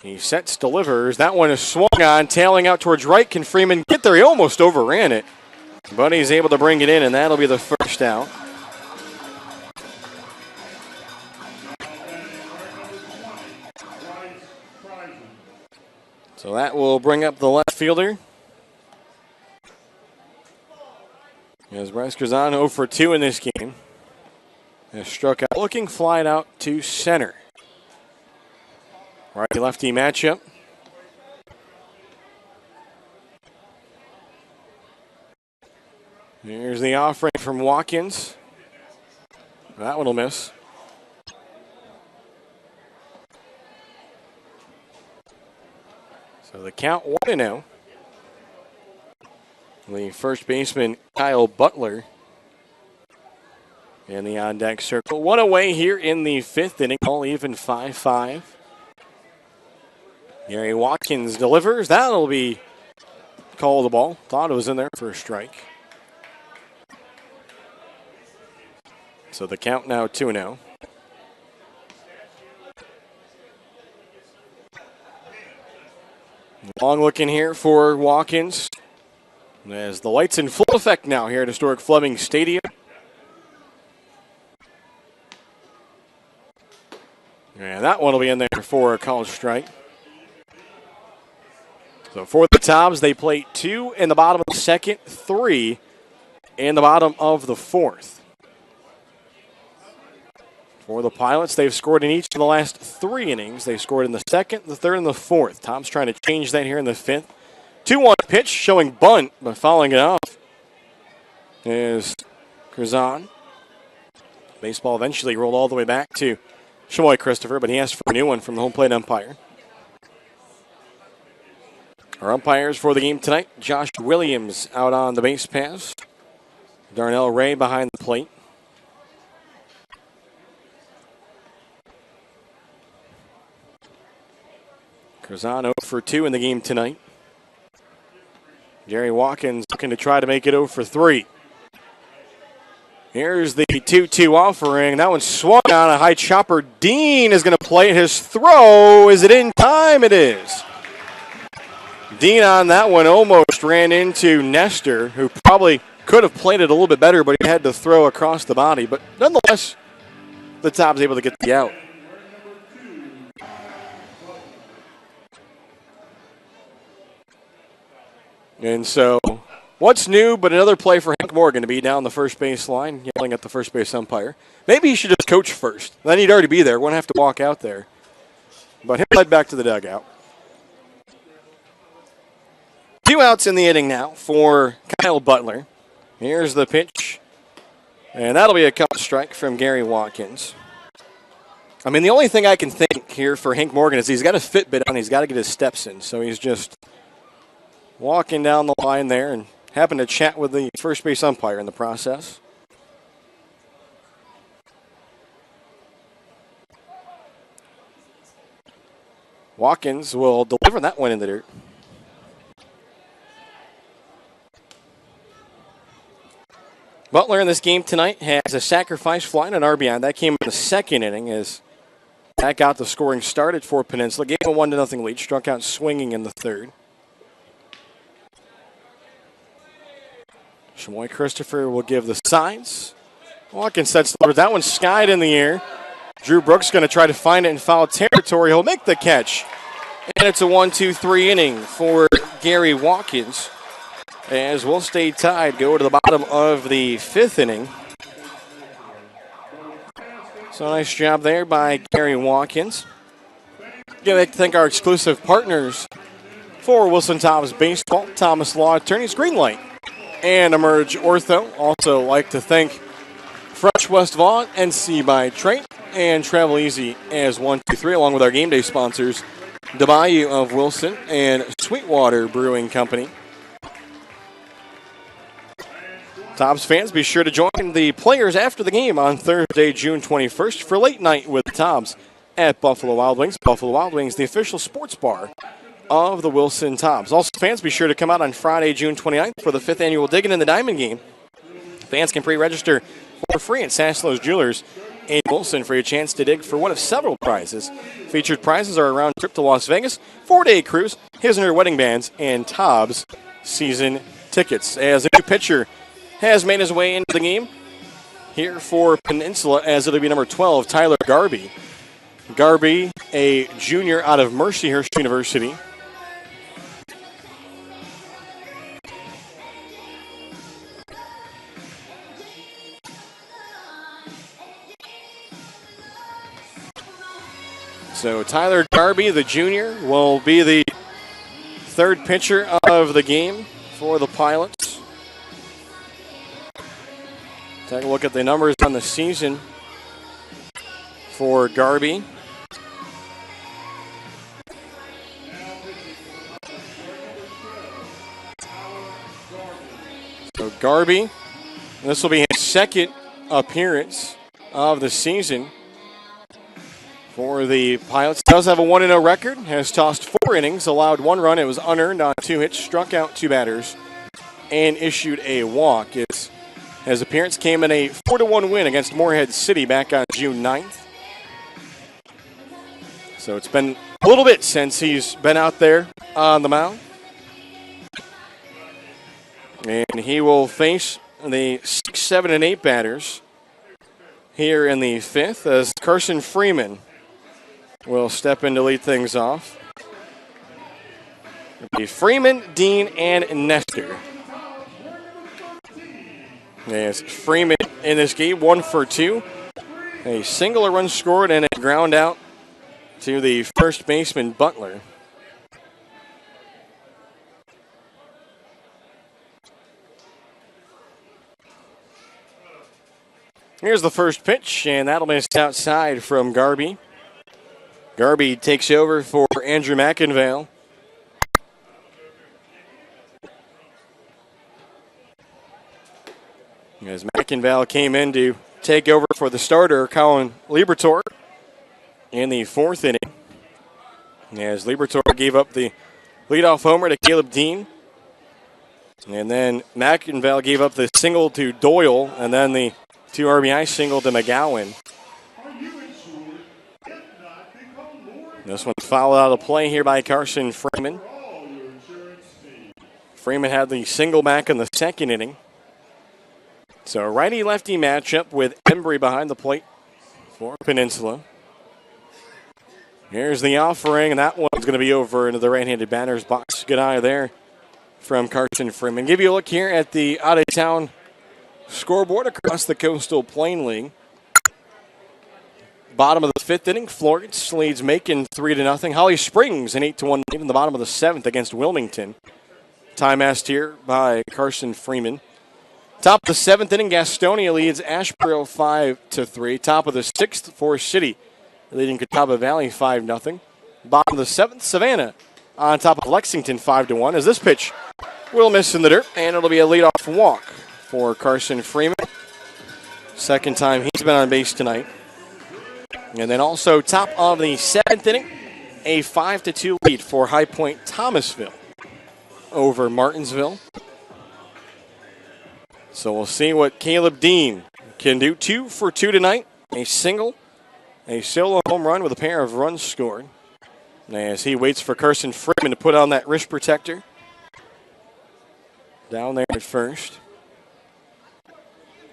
He sets, delivers. That one is swung on, tailing out towards right. Can Freeman get there? He almost overran it, but he's able to bring it in, and that'll be the first out. So that will bring up the left fielder. As Bryce Grazan 0 for 2 in this game. Has struck out, looking flied out to center. Righty-lefty matchup. Here's the offering from Watkins. That one will miss. So the count 1-0. The first baseman, Kyle Butler, in the on-deck circle. One away here in the fifth inning, all even 5-5. Gary Watkins delivers. That'll be called the ball. Thought it was in there for a strike. So the count now 2-0. Long looking here for Watkins. As the lights in full effect now here at historic Fleming Stadium. And that one will be in there for a college strike. So for the Tobs, they play 2 in the bottom of the second, 3 in the bottom of the fourth. For the Pilots, they've scored in each of the last 3 innings. They've scored in the second, the third, and the fourth. Tobs trying to change that here in the fifth. 2-1 pitch showing bunt, but fouling it off is Curzon. Baseball eventually rolled all the way back to Chamoy Christopher, but he asked for a new one from the home plate umpire. Our umpires for the game tonight, Josh Williams out on the base pass. Darnell Ray behind the plate. Curzon 0 for 2 in the game tonight. Gary Watkins looking to try to make it 0 for 3. Here's the 2-2 offering. That one swung on a high chopper. Dean is going to play his throw. Is it in time? It is. Dean on that one almost ran into Nestor, who probably could have played it a little bit better, but he had to throw across the body. But nonetheless, the Tobs able to get the out. And so, what's new but another play for Hank Morgan to be down the first base line, yelling at the first base umpire. Maybe he should just coach first. Then he'd already be there. Wouldn't have to walk out there. But he'll head back to the dugout. 2 outs in the inning now for Kyle Butler. Here's the pitch. And that'll be a couple strike from Gary Watkins. I mean, the only thing I can think here for Hank Morgan is he's got a Fitbit on. He's got to get his steps in. So he's just walking down the line there and happened to chat with the first base umpire in the process. Watkins will deliver that one in the dirt. Butler in this game tonight has a sacrifice fly and an RBI. That came in the second inning as that got the scoring started for Peninsula. Gave a 1-0 lead, struck out swinging in the third. Chamoy Christopher will give the signs. Watkins sets the that one skied in the air. Drew Brooks going to try to find it in foul territory. He'll make the catch. And it's a 1-2-3 inning for Gary Watkins. As we'll stay tied, go to the bottom of the fifth inning. So nice job there by Gary Watkins. Again, I'd like to thank our exclusive partners for Wilson Tobs Baseball, Thomas Law Attorneys, Greenlight, and Emerge Ortho. Also like to thank Fresh West Vaughn, NC by Trade, and Travel Easy as 123, along with our game day sponsors, the Bayou of Wilson and Sweetwater Brewing Company. Tobs fans, be sure to join the players after the game on Thursday, June 21st for late night with the Tobs at Buffalo Wild Wings. Buffalo Wild Wings, the official sports bar of the Wilson Tobs. Also, fans, be sure to come out on Friday, June 29th for the 5th annual Digging in the Diamond game. Fans can pre-register for free at Saslow's Jewelers in Wilson for your chance to dig for one of several prizes. Featured prizes are a round trip to Las Vegas, 4-day cruise, Hisner wedding bands, and Tobs season tickets. As a new pitcher has made his way into the game here for Peninsula, as it'll be number 12, Tyler Garby. Garby, a junior out of Mercyhurst University. So Tyler Garby, the junior, will be the third pitcher of the game for the Pilots. Take a look at the numbers on the season for Garby. So Garby, this will be his second appearance of the season for the Pilots. Does have a 1-0 record, has tossed 4 innings, allowed 1 run. It was unearned on 2 hits, struck out 2 batters, and issued a walk. His appearance came in a 4-1 win against Morehead City back on June 9th. So it's been a little bit since he's been out there on the mound. And he will face the 6, 7, and 8 batters here in the 5th as Carson Freeman will step in to lead things off. It'll be Freeman, Dean, and Nestor. As Freeman in this game, 1 for 2. A single run scored and a ground out to the first baseman, Butler. Here's the first pitch, and that'll miss outside from Garby. Garby takes over for Andrew McInvale. As McInvale came in to take over for the starter, Colin Libertor, in the 4th inning. As Libertor gave up the leadoff homer to Caleb Dean. And then McInvale gave up the single to Doyle, and then the 2 RBI single to McGowan. This one fouled out of play here by Carson Freeman. Freeman had the single back in the 2nd inning. So a righty-lefty matchup with Embry behind the plate for Peninsula. Here's the offering, and that one's going to be over into the right-handed batter's box. Good eye there from Carson Freeman. Give you a look here at the out-of-town scoreboard across the Coastal Plain League. Bottom of the 5th inning, Florence leads Macon 3-0. Holly Springs an 8-1 lead in the bottom of the 7th against Wilmington. Time asked here by Carson Freeman. Top of the 7th inning, Gastonia leads Asheboro 5-3. Top of the 6th, Forest City leading Catawba Valley 5-0. Bottom of the 7th, Savannah on top of Lexington 5-1. As this pitch will miss in the dirt, and it'll be a leadoff walk for Carson Freeman. Second time he's been on base tonight. And then also top of the 7th inning, a 5-2 lead for High Point Thomasville over Martinsville. So we'll see what Caleb Dean can do. 2 for 2 tonight. A single, a solo home run with a pair of runs scored. As he waits for Carson Freeman to put on that wrist protector. Down there at first.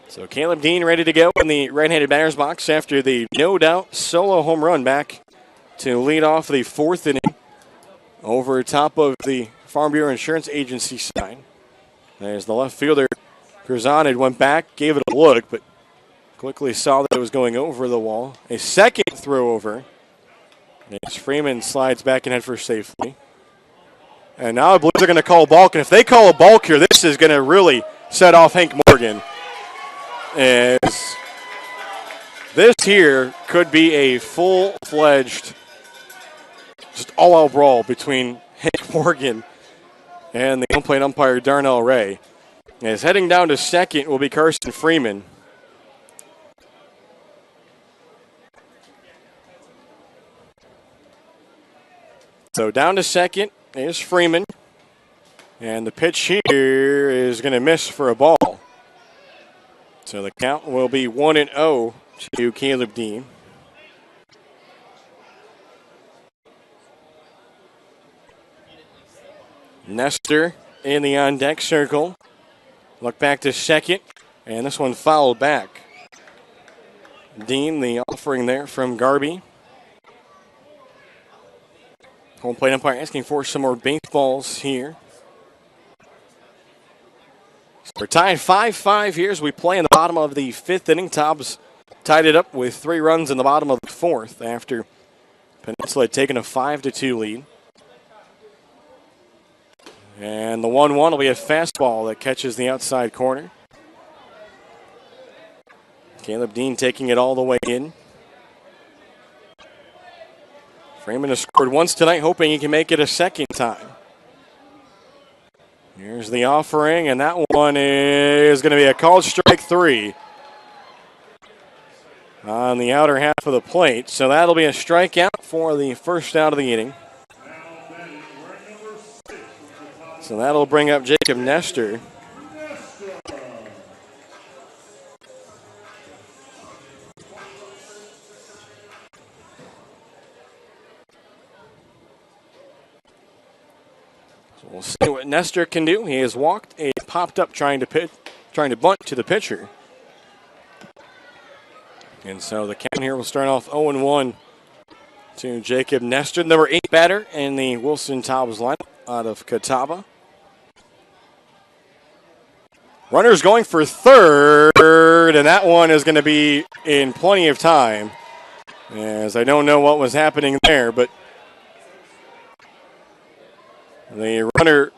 So Caleb Dean ready to go in the right-handed batter's box after the no-doubt solo home run back to lead off the 4th inning over top of the Farm Bureau Insurance Agency side. There's the left fielder. Curzon had went back, gave it a look, but quickly saw that it was going over the wall. A second throw over. As Freeman slides back and head for safely. And now I believe they're going to call a balk. And if they call a balk here, this is going to really set off Hank Morgan. As this here could be a full-fledged, just all-out brawl between Hank Morgan and the home plate umpire Darnell Ray. As heading down to second will be Carson Freeman. So down to second is Freeman. And the pitch here is going to miss for a ball. So the count will be 1-0 to Caleb Dean. Nestor in the on-deck circle. Look back to second, and this one fouled back. Dean, the offering there from Garby. Home plate umpire asking for some more baseballs here. So we're tied 5-5 here as we play in the bottom of the 5th inning. Tobs tied it up with 3 runs in the bottom of the 4th after Peninsula had taken a 5-2 lead. And the 1-1 will be a fastball that catches the outside corner. Caleb Dean taking it all the way in. Freeman has scored once tonight, hoping he can make it a second time. Here's the offering, and that one is going to be a called strike 3 on the outer half of the plate. So that'll be a strikeout for the first out of the inning. So that'll bring up Jacob Nestor. So we'll see what Nestor can do. He has walked and popped up trying to bunt to the pitcher. And so the count here will start off 0-1 to Jacob Nestor, number 8 batter in the Wilson Tobs lineup out of Catawba. Runner's going for third, and that one is going to be in plenty of time, as I don't know what was happening there, but the runner,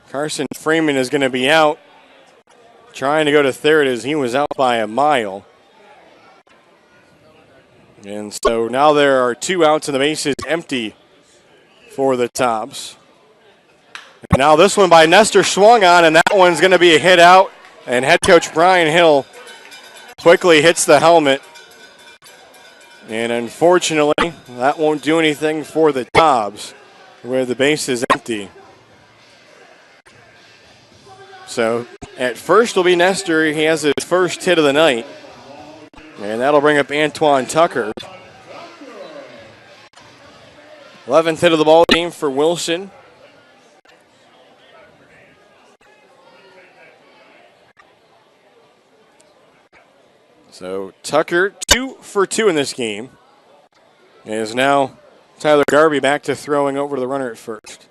Carson Freeman, is going to be out, trying to go to third as he was out by a mile. And so now there are 2 outs and the base is empty for the Tobs. And now this one by Nestor swung on, and that one's going to be a hit out. And head coach Brian Hill quickly hits the helmet. And unfortunately, that won't do anything for the Tobs, where the base is empty. So at first will be Nestor. He has his first hit of the night. And that'll bring up Antoine Tucker. 11th hit of the ball game for Wilson. So Tucker 2 for 2 in this game. And is now Tyler Garby back to throwing over to the runner at first.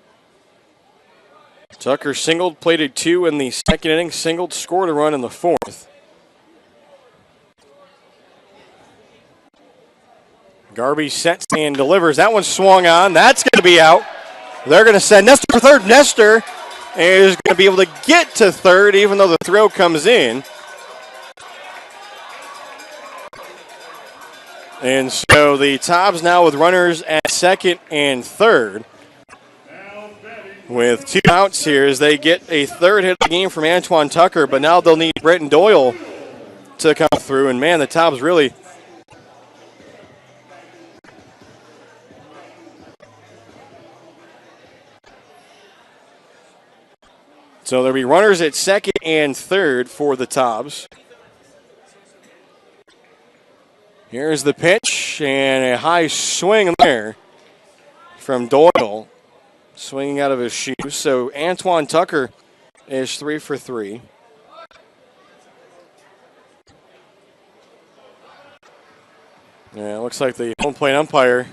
Tucker singled, plated 2 in the second inning, singled, scored a run in the 4th. Garby sets and delivers. That one swung on. That's going to be out. They're going to send Nestor for third. Nestor is going to be able to get to third even though the throw comes in. And so the Tobs now with runners at second and third. With 2 outs here as they get a third hit of the game from Antoine Tucker, but now they'll need Brenton Doyle to come through. And man, the Tobs really... So there'll be runners at second and third for the Tobs. Here's the pitch, and a high swing there from Doyle, swinging out of his shoes. So Antoine Tucker is 3 for 3. Yeah, it looks like the home plate umpire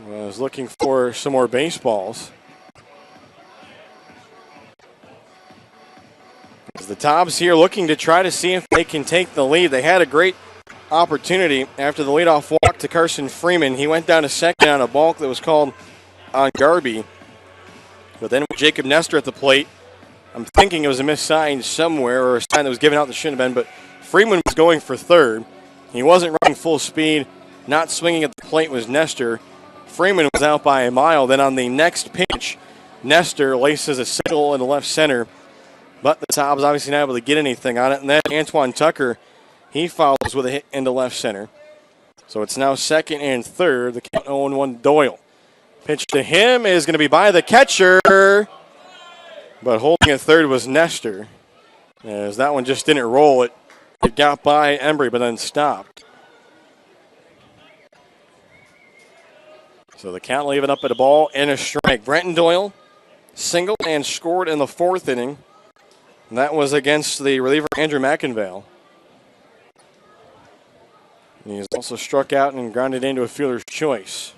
was looking for some more baseballs. The Tobs here looking to try to see if they can take the lead. They had a great opportunity after the leadoff walk to Carson Freeman. He went down to second on a balk that was called on Garby. But then with Jacob Nestor at the plate, I'm thinking it was a missed sign somewhere or a sign that was given out that shouldn't have been, but Freeman was going for third. He wasn't running full speed. Not swinging at the plate was Nestor. Freeman was out by a mile. Then on the next pitch, Nestor laces a single in the left center. But the Tobs obviously not able to get anything on it. And then Antoine Tucker, he follows with a hit into left center. So it's now second and third. The count 0-1 Doyle. Pitch to him is going to be by the catcher. But holding at third was Nestor. As that one just didn't roll. It got by Embry but then stopped. So the count leaving up at a ball and a strike. Brenton Doyle singled and scored in the 4th inning. And that was against the reliever Andrew McInvale. He's also struck out and grounded into a fielder's choice.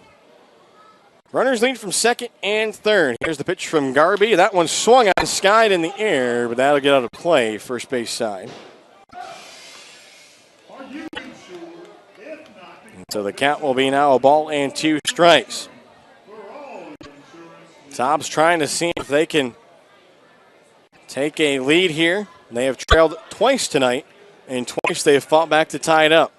Runners lead from second and third. Here's the pitch from Garby. That one swung on, skied in the air, but that'll get out of play, first base side. And so the count will be now a ball and 2 strikes. Tobs trying to see if they can take a lead here. They have trailed twice tonight, and twice they have fought back to tie it up.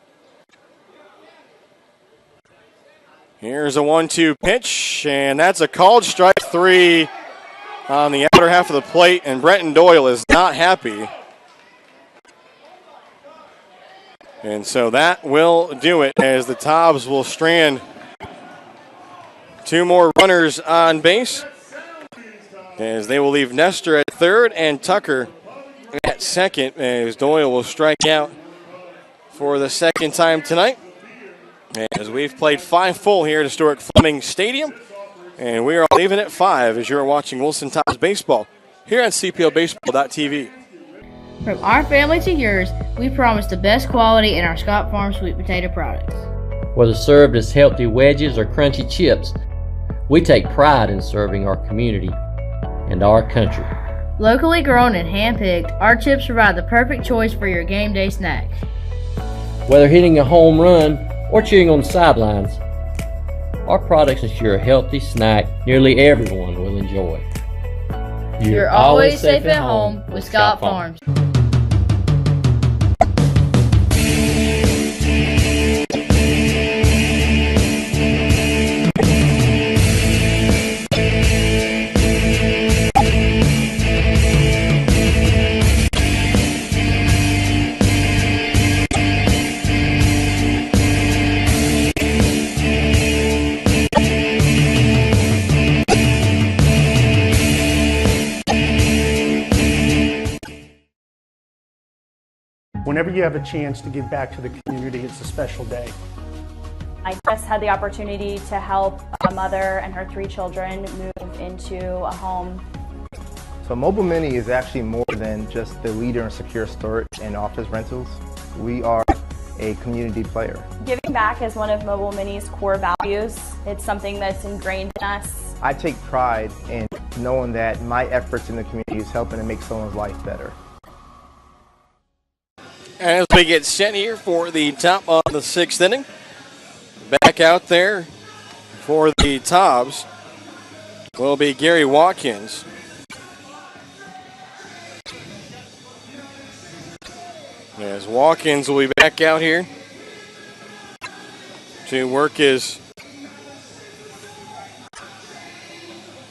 Here's a 1-2 pitch, and that's a called strike 3 on the outer half of the plate, and Brenton Doyle is not happy. And so that will do it as the Tobs will strand 2 more runners on base, as they will leave Nestor at third and Tucker at second, as Doyle will strike out for the second time tonight. As we've played 5 full here at historic Fleming Stadium, And we are leaving at 5 as you're watching Wilson Tobs baseball here on CPLBaseball.tv. From our family to yours, we promise the best quality in our Scott Farm sweet potato products. Whether served as healthy wedges or crunchy chips, we take pride in serving our community and our country. Locally grown and hand-picked, our chips provide the perfect choice for your game day snacks. Whether hitting a home run or cheering on the sidelines, our products ensure a healthy snack nearly everyone will enjoy. You're always safe at home with Scott Farms. Whenever you have a chance to give back to the community, it's a special day. I just had the opportunity to help a mother and her 3 children move into a home. So Mobile Mini is actually more than just the leader in secure storage and office rentals. We are a community player. Giving back is one of Mobile Mini's core values. It's something that's ingrained in us. I take pride in knowing that my efforts in the community is helping to make someone's life better. As we get set here for the top of the 6th inning, back out there for the Tobs will be Gary Watkins. As Watkins will be back out here to work his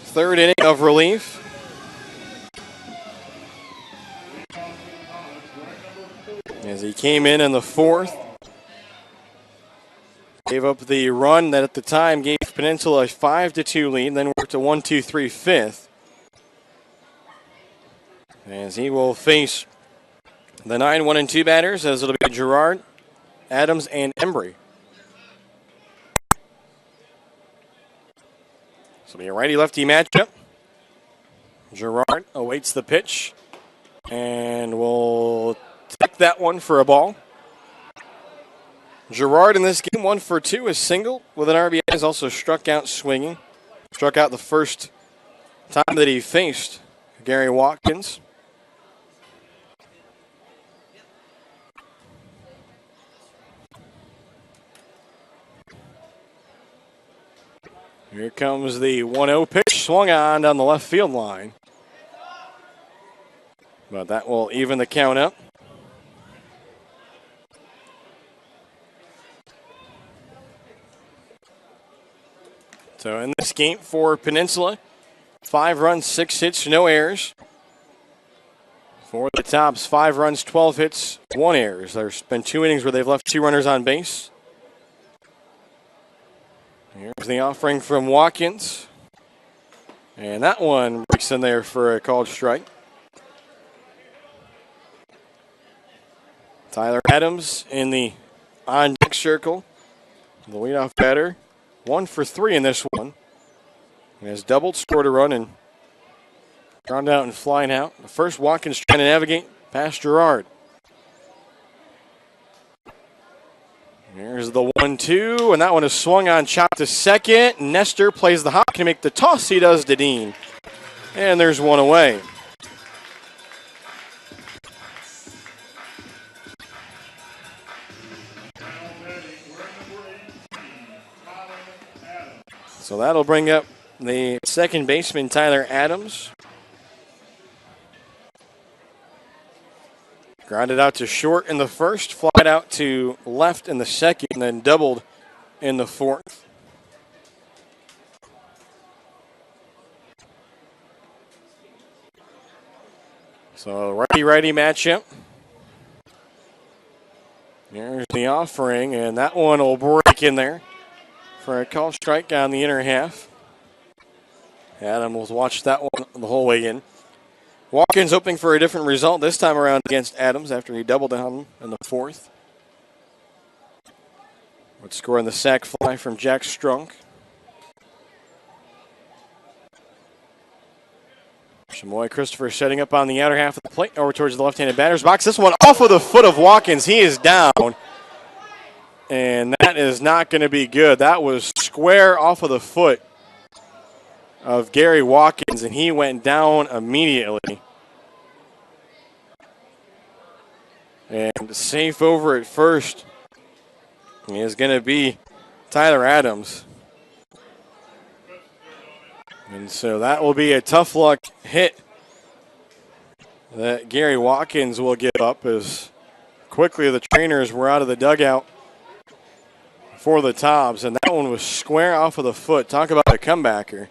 3rd inning of relief. As he came in the 4th, gave up the run that at the time gave Peninsula a 5-2 lead, then worked a 1-2-3 5th. As he will face the 9-1-2 batters, as it'll be Gerard, Adams, and Embry. So it'll be a righty-lefty matchup. Gerard awaits the pitch and will take that one for a ball. Gerard in this game 1 for 2, is single with an RBI. Has also struck out swinging. Struck out the first time that he faced Gary Watkins. Here comes the 1-0 pitch, swung on down the left field line. But that will even the count up. So in this game for Peninsula, 5 runs, 6 hits, no errors. For the Tobs, 5 runs, 12 hits, 1 errors. There's been 2 innings where they've left 2 runners on base. Here's the offering from Watkins. And that one breaks in there for a called strike. Tyler Adams in the on-deck circle. The leadoff batter. 1 for 3 in this one. He has doubled, scored a run, and ground out and flying out. The first, Watkins trying to navigate past Gerard. Here's the 1-2, and that one is swung on, chopped to second. Nestor plays the hop, can make the toss. He does to Dean. And there's one away. So that'll bring up the second baseman, Tyler Adams. Grounded out to short in the first, flied out to left in the second, and then doubled in the fourth. So righty-righty matchup. There's the offering, and that one will break in there for a call strike down the inner half. Adam will watch that one the whole way in. Watkins hoping for a different result this time around against Adams after he doubled on him in the fourth. Would score in the sac fly from Jack Strunk. Chamoy Christopher setting up on the outer half of the plate over towards the left-handed batter's box. This one off of the foot of Watkins. He is down. And that is not going to be good. That was square off of the foot of Gary Watkins, and he went down immediately. And safe over at first is going to be Tyler Adams. And so that will be a tough luck hit that Gary Watkins will give up as quickly the trainers were out of the dugout for the Tobs. And that one was square off of the foot. Talk about a comebacker.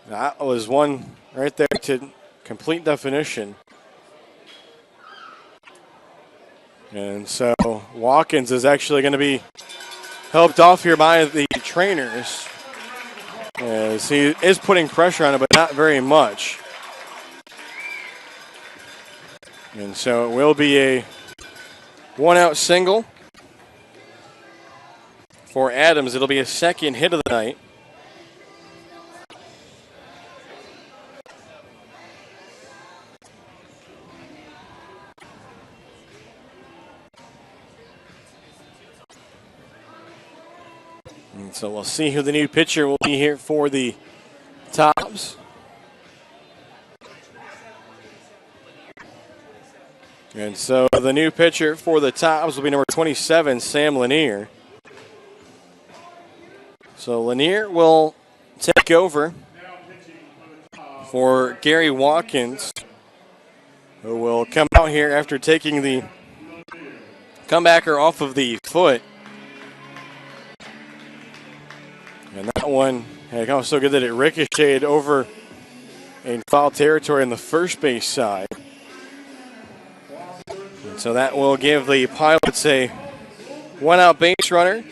That was one right there to complete definition. And so Watkins is actually going to be helped off here by the trainers, as he is putting pressure on it, but not very much. And so it will be a one-out single for Adams. It'll be a second hit of the night. And so we'll see who the new pitcher will be here for the Tobs. And so the new pitcher for the Tobs will be number 27, Sam Lanier. So Lanier will take over for Gary Watkins, who will come out here after taking the comebacker off of the foot. And that one had gone so good that it ricocheted over in foul territory in the first base side. And so that will give the Pilots a one-out base runner.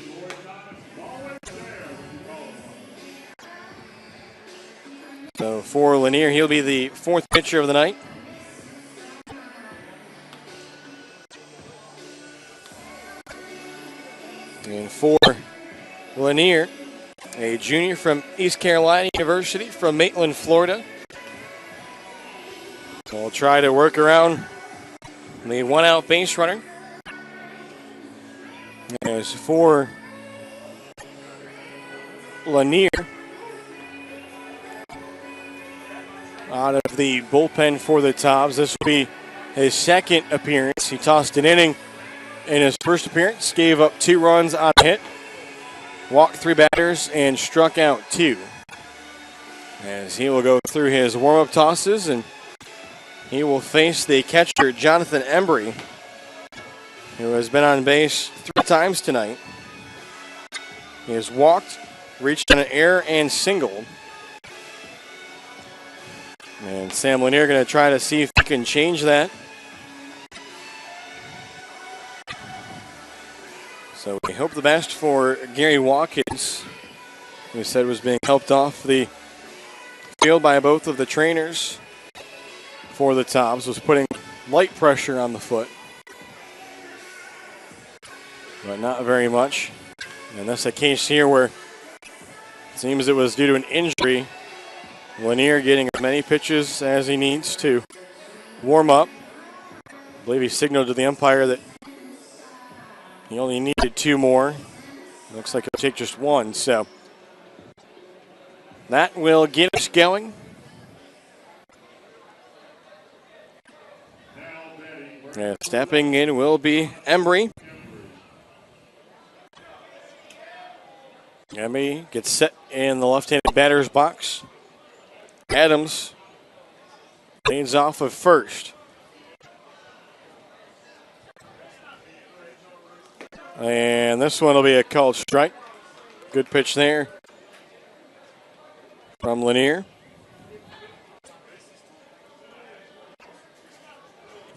So for Lanier, he'll be the fourth pitcher of the night. And for Lanier, a junior from East Carolina University from Maitland, Florida. So we'll try to work around the one-out base runner. As for Lanier, out of the bullpen for the Tobs, this will be his second appearance. He tossed an inning in his first appearance, gave up 2 runs on a hit, walked 3 batters, and struck out 2. As he will go through his warm-up tosses, and he will face the catcher, Jonathan Embry, who has been on base 3 times tonight. He has walked, reached on an error, and singled. And Sam Lanier going to try to see if he can change that. So we hope the best for Gary Watkins, who said was being helped off the field by both of the trainers for the Tobs, was putting light pressure on the foot, but not very much. And that's a case here where it seems it was due to an injury. Lanier getting as many pitches as he needs to warm up. I believe he signaled to the umpire that he only needed 2 more. Looks like he'll take just 1, so that will get us going. And stepping in will be Embry. Embry gets set in the left-handed batter's box. Adams leads off of first. And this one will be a called strike. Good pitch there from Lanier.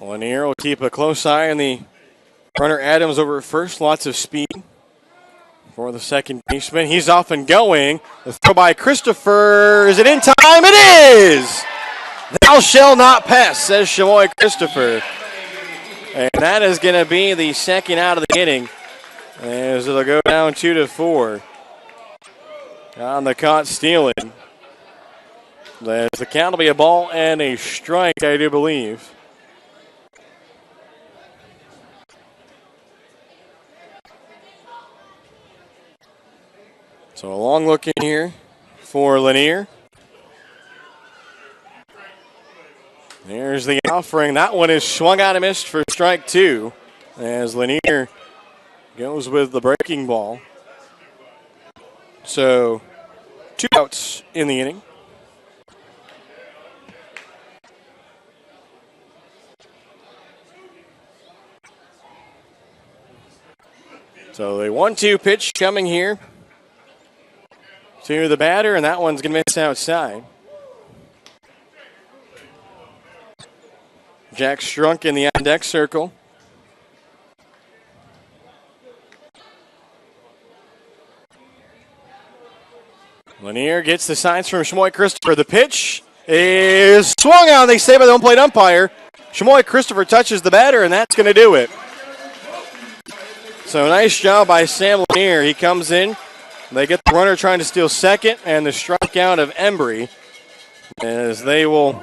Lanier will keep a close eye on the runner Adams over at first. Lots of speed for the second baseman. He's off and going. The throw by Christopher. Is it in time? It is! Thou shall not pass, says Chamoy Christopher. And that is going to be the second out of the inning, as it'll go down 2-4 on the caught stealing. The count will be a ball and a strike, I do believe. So a long look in here for Lanier. There's the offering. That one is swung out and missed for strike 2 as Lanier goes with the breaking ball. So 2 outs in the inning. So the 1-2 pitch coming here to the batter, and that one's going to miss outside. Jack Strunk in the on-deck circle. Lanier gets the signs from Shamoy Christopher. The pitch is swung out. They say by the home plate umpire. Shamoy Christopher touches the batter, and that's going to do it. So nice job by Sam Lanier. He comes in. They get the runner trying to steal second, and the strikeout of Embry as they will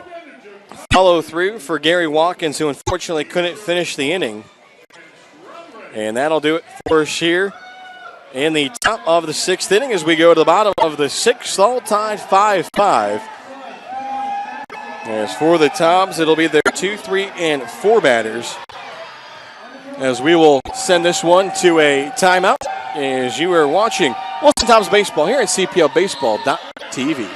follow through for Gary Watkins, who unfortunately couldn't finish the inning. And that'll do it for us here in the top of the 6th inning as we go to the bottom of the 6th, all tied 5-5. As for the Tobs, it'll be their 2, 3, and 4 batters as we will send this one to a timeout as you are watching Wilson Tobs Baseball here at CPLBaseball.tv.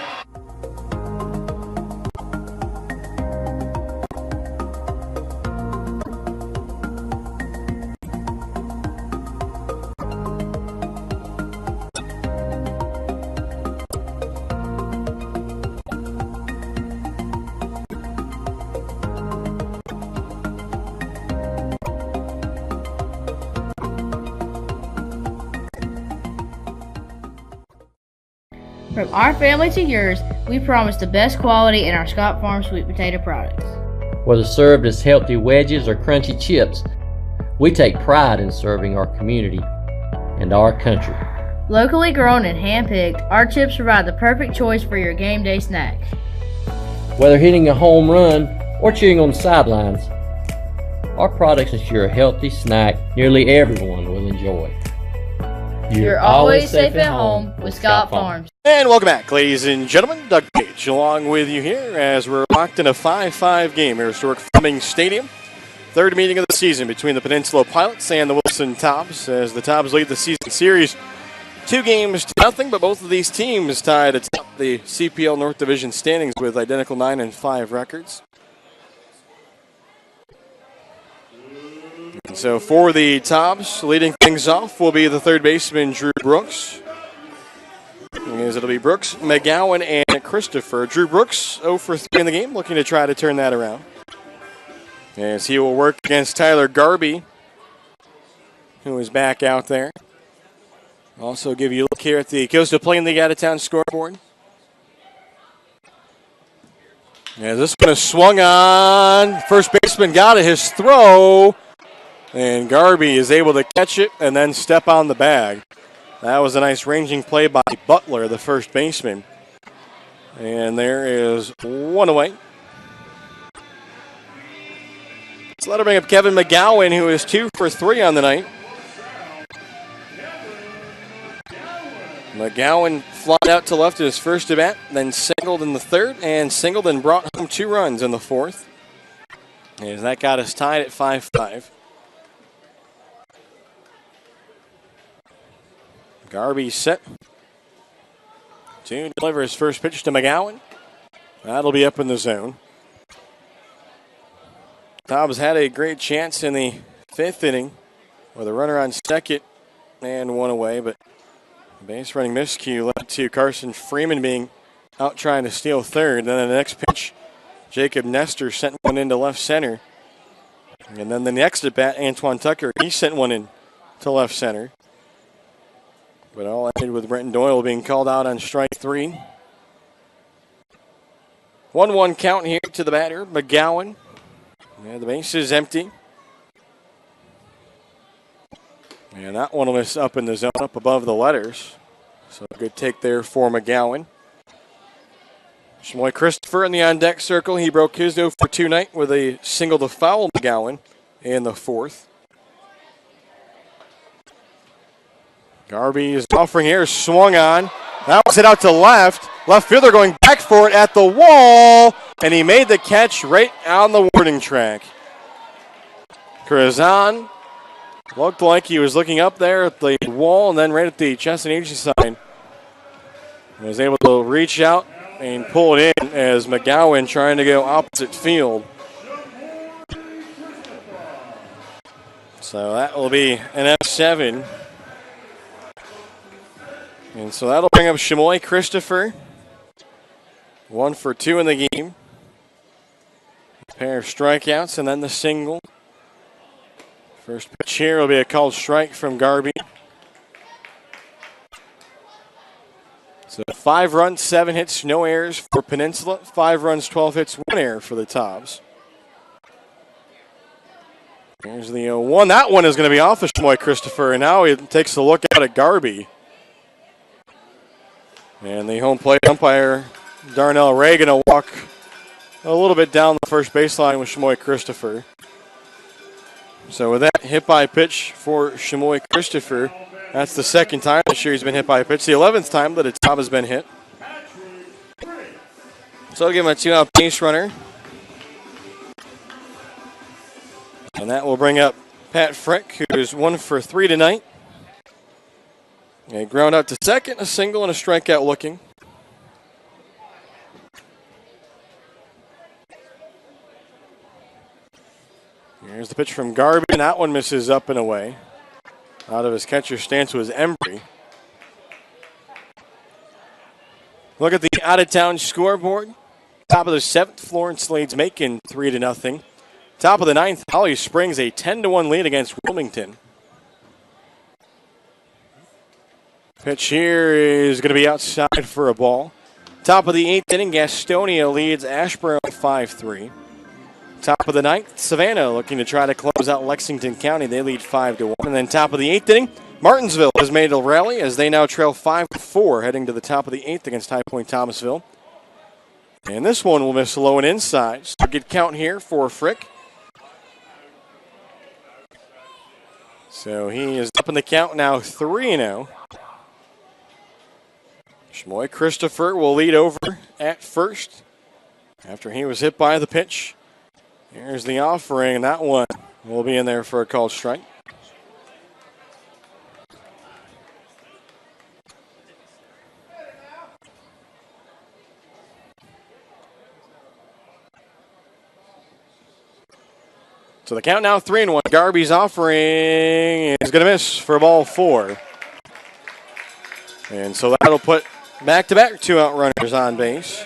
From our family to yours, we promise the best quality in our Scott Farm sweet potato products. Whether served as healthy wedges or crunchy chips, we take pride in serving our community and our country. Locally grown and hand-picked, our chips provide the perfect choice for your game day snack. Whether hitting a home run or cheering on the sidelines, our products ensure a healthy snack nearly everyone will enjoy. You're always safe at home with Scott Farms. And welcome back, ladies and gentlemen. Doug Page along with you here as we're locked in a 5-5 game here at historic Fleming Stadium. Third meeting of the season between the Peninsula Pilots and the Wilson Tobs as the Tobs lead the season series 2-0, but both of these teams tied atop the CPL North Division standings with identical 9-5 records. And so for the Tobs, leading things off will be the third baseman, Drew Brooks. As it'll be Brooks, McGowan, and Christopher. Drew Brooks 0 for 3 in the game, looking to try to turn that around. As he will work against Tyler Garby, who is back out there. Also give you a look here at the Coastal Plain League out-of-town scoreboard. As this one is swung on. First baseman got it, his throw. And Garby is able to catch it and then step on the bag. That was a nice ranging play by Butler, the first baseman. And there is one away. So that'll bring up Kevin McGowan, who is 2 for 3 on the night. McGowan flied out to left in his first at bat, then singled in the third, and singled and brought home 2 runs in the fourth. And that got us tied at 5-5. Garby set to deliver his first pitch to McGowan. That'll be up in the zone. Tobs had a great chance in the 5th inning with a runner on second and one away, but base running miscue led to Carson Freeman being out trying to steal third. Then the next pitch, Jacob Nestor sent one into left center. And then the next at bat, Antoine Tucker, he sent one in to left center. But all ended with Brenton Doyle being called out on strike 3. 1-1 count here to the batter, McGowan. Yeah, the base is empty. And that one was up in the zone, up above the letters. So a good take there for McGowan. Shmoy Christopher in the on-deck circle. He broke his 0 for 2 night with a single to foul McGowan in the fourth. Garby is offering here, swung on. That was hit out to left. Left fielder going back for it at the wall, and he made the catch right on the warning track. Curzon looked like he was looking up there at the wall and then right at the Chesson Agency sign. He was able to reach out and pull it in as McGowan trying to go opposite field. So that will be an F7. And so that'll bring up Shmoy Christopher. 1 for 2 in the game. A pair of strikeouts and then the single. First pitch here will be a called strike from Garby. So 5 runs, 7 hits, no errors for Peninsula. 5 runs, 12 hits, 1 error for the Tobs. Here's the 0-1. That one is going to be off of Shmoy Christopher, and now he takes a look out at Garby. And the home plate umpire, Darnell Ray, going to walk a little bit down the first baseline with Shmoy Christopher. So with that hit by pitch for Shmoy Christopher, that's the second time this year he's been hit by a pitch. The 11th time that a Tob has been hit. So I'll give him a 2-out base runner. And that will bring up Pat Frick, who's 1 for 3 tonight. A ground out to second, a single, and a strikeout looking. Here's the pitch from Garby, and that one misses up and away. Out of his catcher stance was Embry. Look at the out-of-town scoreboard. Top of the 7th, Florence leads Macon 3-0. Top of the 9th, Holly Springs a 10-1 lead against Wilmington. Pitch here is going to be outside for a ball. Top of the 8th inning, Gastonia leads Ashburn 5-3. Top of the 9th, Savannah looking to try to close out Lexington County. They lead 5-1. And then top of the 8th inning, Martinsville has made a rally as they now trail 5-4 heading to the top of the 8th against High Point Thomasville. And this one will miss low and inside. So good count here for Frick. So he is up in the count now 3-0. Shmoy Christopher will lead over at first after he was hit by the pitch. Here's the offering, and that one will be in there for a called strike. So the count now 3-1. Garby's offering is going to miss for ball 4. And so that'll put back-to-back 2-out runners on base.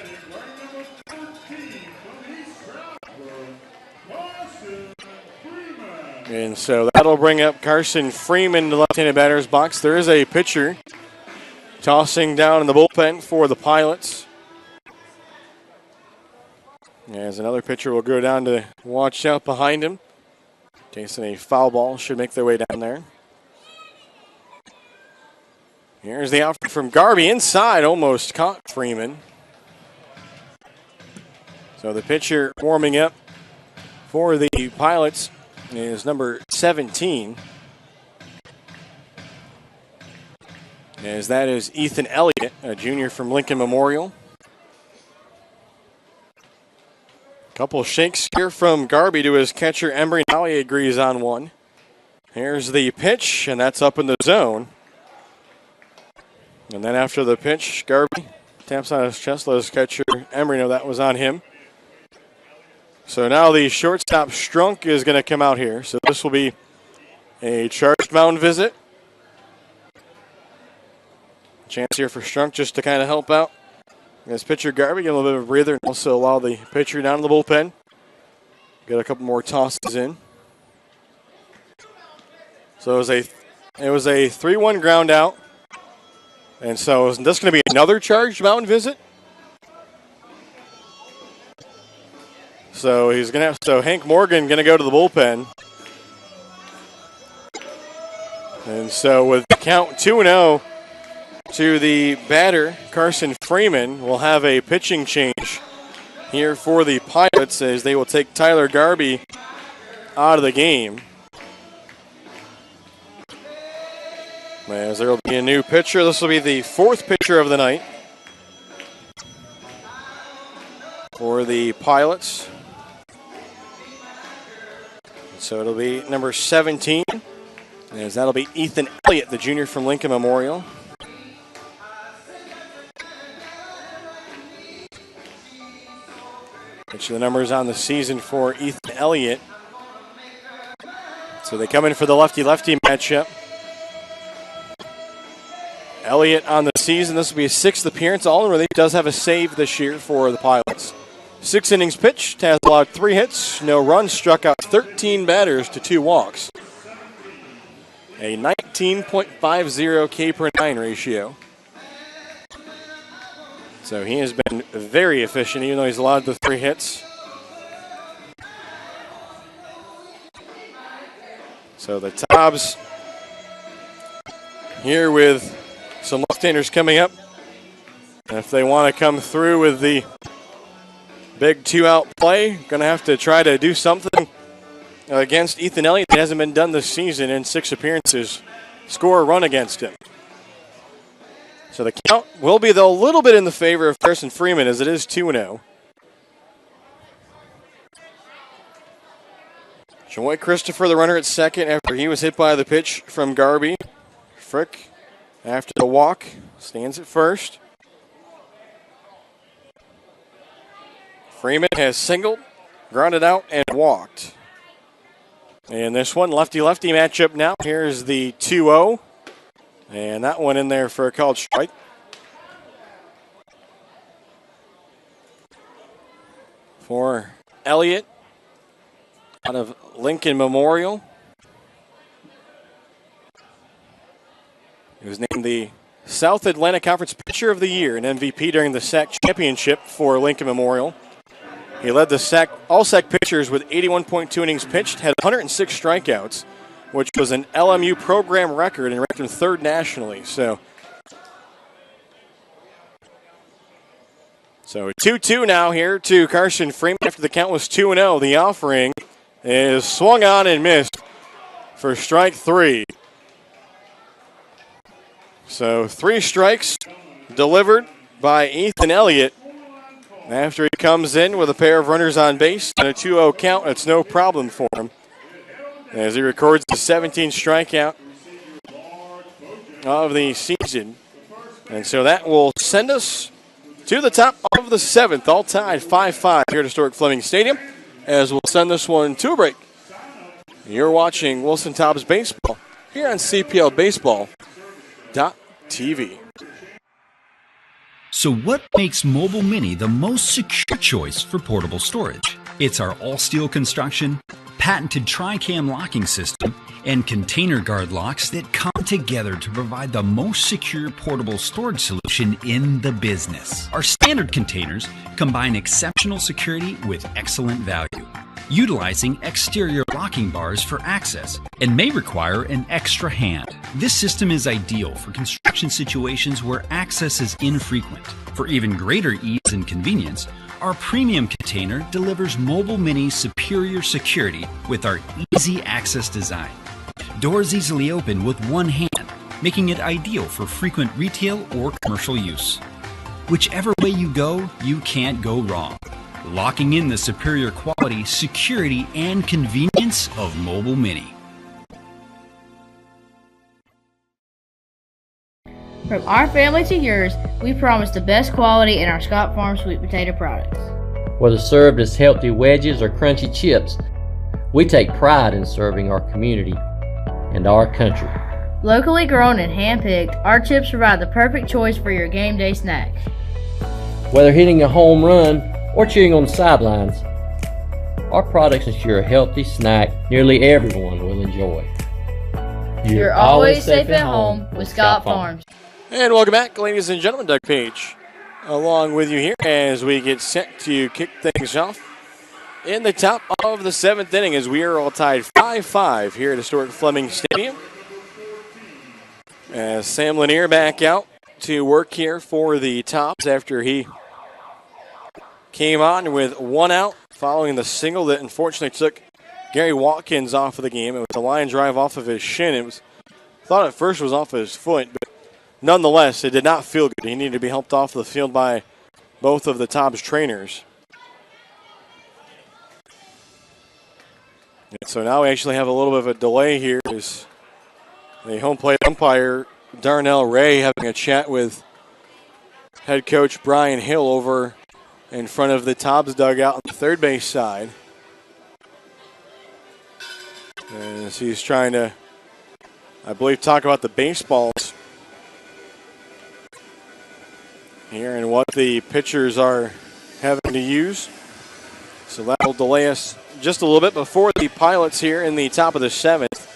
And so that'll bring up Carson Freeman to left-handed batter's box. There is a pitcher tossing down in the bullpen for the Pilots. As another pitcher will go down to watch out behind him. In case any foul ball should make their way down there. Here's the offer from Garby inside, almost caught Freeman. So the pitcher warming up for the Pilots is number 17. As that is Ethan Elliott, a junior from Lincoln Memorial. Couple shakes here from Garby to his catcher, Embry. Now he agrees on one. Here's the pitch, and that's up in the zone. And then after the pitch, Garby taps on his chest, let his catcher, Embry, know that was on him. So now the shortstop, Strunk, is going to come out here. So this will be a charged mound visit. Chance here for Strunk just to kind of help out. As pitcher Garby, get a little bit of a breather and also allow the pitcher down in the bullpen. Get a couple more tosses in. So it was a 3-1 ground out. And so is this going to be another charged mound visit? So he's going to have Hank Morgan going to go to the bullpen. And so with the count 2-0, to the batter, Carson Freeman, will have a pitching change here for the Pilots as they will take Tyler Garby out of the game. As there will be a new pitcher. This will be the fourth pitcher of the night for the Pilots. So it'll be number 17, as that'll be Ethan Elliott, the junior from Lincoln Memorial. Which are the numbers on the season for Ethan Elliott. So they come in for the lefty-lefty matchup. Elliott on the season, this will be his 6th appearance. All in relief, does have a save this year for the Pilots. 6 innings pitched, has allowed 3 hits, no runs, struck out 13 batters to 2 walks. A 19.50 K per 9 ratio. So he has been very efficient, even though he's allowed the 3 hits. So the Tobs here with some left-handers coming up. And if they want to come through with the big 2-out play, going to have to try to do something against Ethan Elliott that hasn't been done this season in 6 appearances. Score a run against him. So the count will be a little bit in the favor of Carson Freeman as it is 2-0. Joy Christopher, the runner at second after he was hit by the pitch from Garby. Frick, after the walk, stands at first. Freeman has singled, grounded out, and walked. And this one, lefty-lefty matchup now. Here's the 2-0. And that one in there for a called strike. For Elliott out of Lincoln Memorial. He was named the South Atlantic Conference Pitcher of the Year and MVP during the SAC Championship for Lincoln Memorial. He led the all-SAC pitchers with 81.2 innings pitched, had 106 strikeouts, which was an LMU program record and ranked him 3rd nationally. So 2-2 now here to Carson Freeman after the count was 2-0. The offering is swung on and missed for strike 3. So 3 strikes delivered by Ethan Elliott. After he comes in with a pair of runners on base and a 2-0 count, it's no problem for him as he records the 17th strikeout of the season. And so that will send us to the top of the 7th, all tied 5-5 here at Historic Fleming Stadium, as we'll send this one to a break. You're watching Wilson Tobs Baseball here on CPLBaseball.tv. So what makes Mobile Mini the most secure choice for portable storage? It's our all-steel construction, patented tri-cam locking system, and container guard locks that come together to provide the most secure portable storage solution in the business. Our standard containers combine exceptional security with excellent value, utilizing exterior locking bars for access and may require an extra hand. This system is ideal for construction situations where access is infrequent. For even greater ease and convenience, our premium container delivers Mobile Mini's superior security with our easy access design. Doors easily open with one hand, making it ideal for frequent retail or commercial use. Whichever way you go, you can't go wrong. Locking in the superior quality, security, and convenience of Mobile Mini. From our family to yours, we promise the best quality in our Scott Farm sweet potato products. Whether served as healthy wedges or crunchy chips, we take pride in serving our community and our country. Locally grown and hand-picked, our chips provide the perfect choice for your game day snack. Whether hitting a home run or cheering on the sidelines, our products ensure a healthy snack nearly everyone will enjoy. You're always safe at home with Scott Farms. And welcome back, ladies and gentlemen. Doug Page along with you here as we get set to kick things off in the top of the 7th inning as we are all tied 5-5 here at Historic Fleming Stadium. As Sam Lanier back out to work here for the Tobs after he came on with one out following the single that unfortunately took Gary Watkins off of the game. It was a line drive off of his shin. It was thought at first was off of his foot, but nonetheless, it did not feel good. He needed to be helped off the field by both of the Tobs trainers. And so now we actually have a little bit of a delay here as the home plate umpire, Darnell Ray, having a chat with head coach Brian Hill over in front of the Tobs dugout on the third base side. As he's trying to, I believe, talk about the baseballs here and what the pitchers are having to use. So that will delay us just a little bit before the Pilots here in the top of the seventh.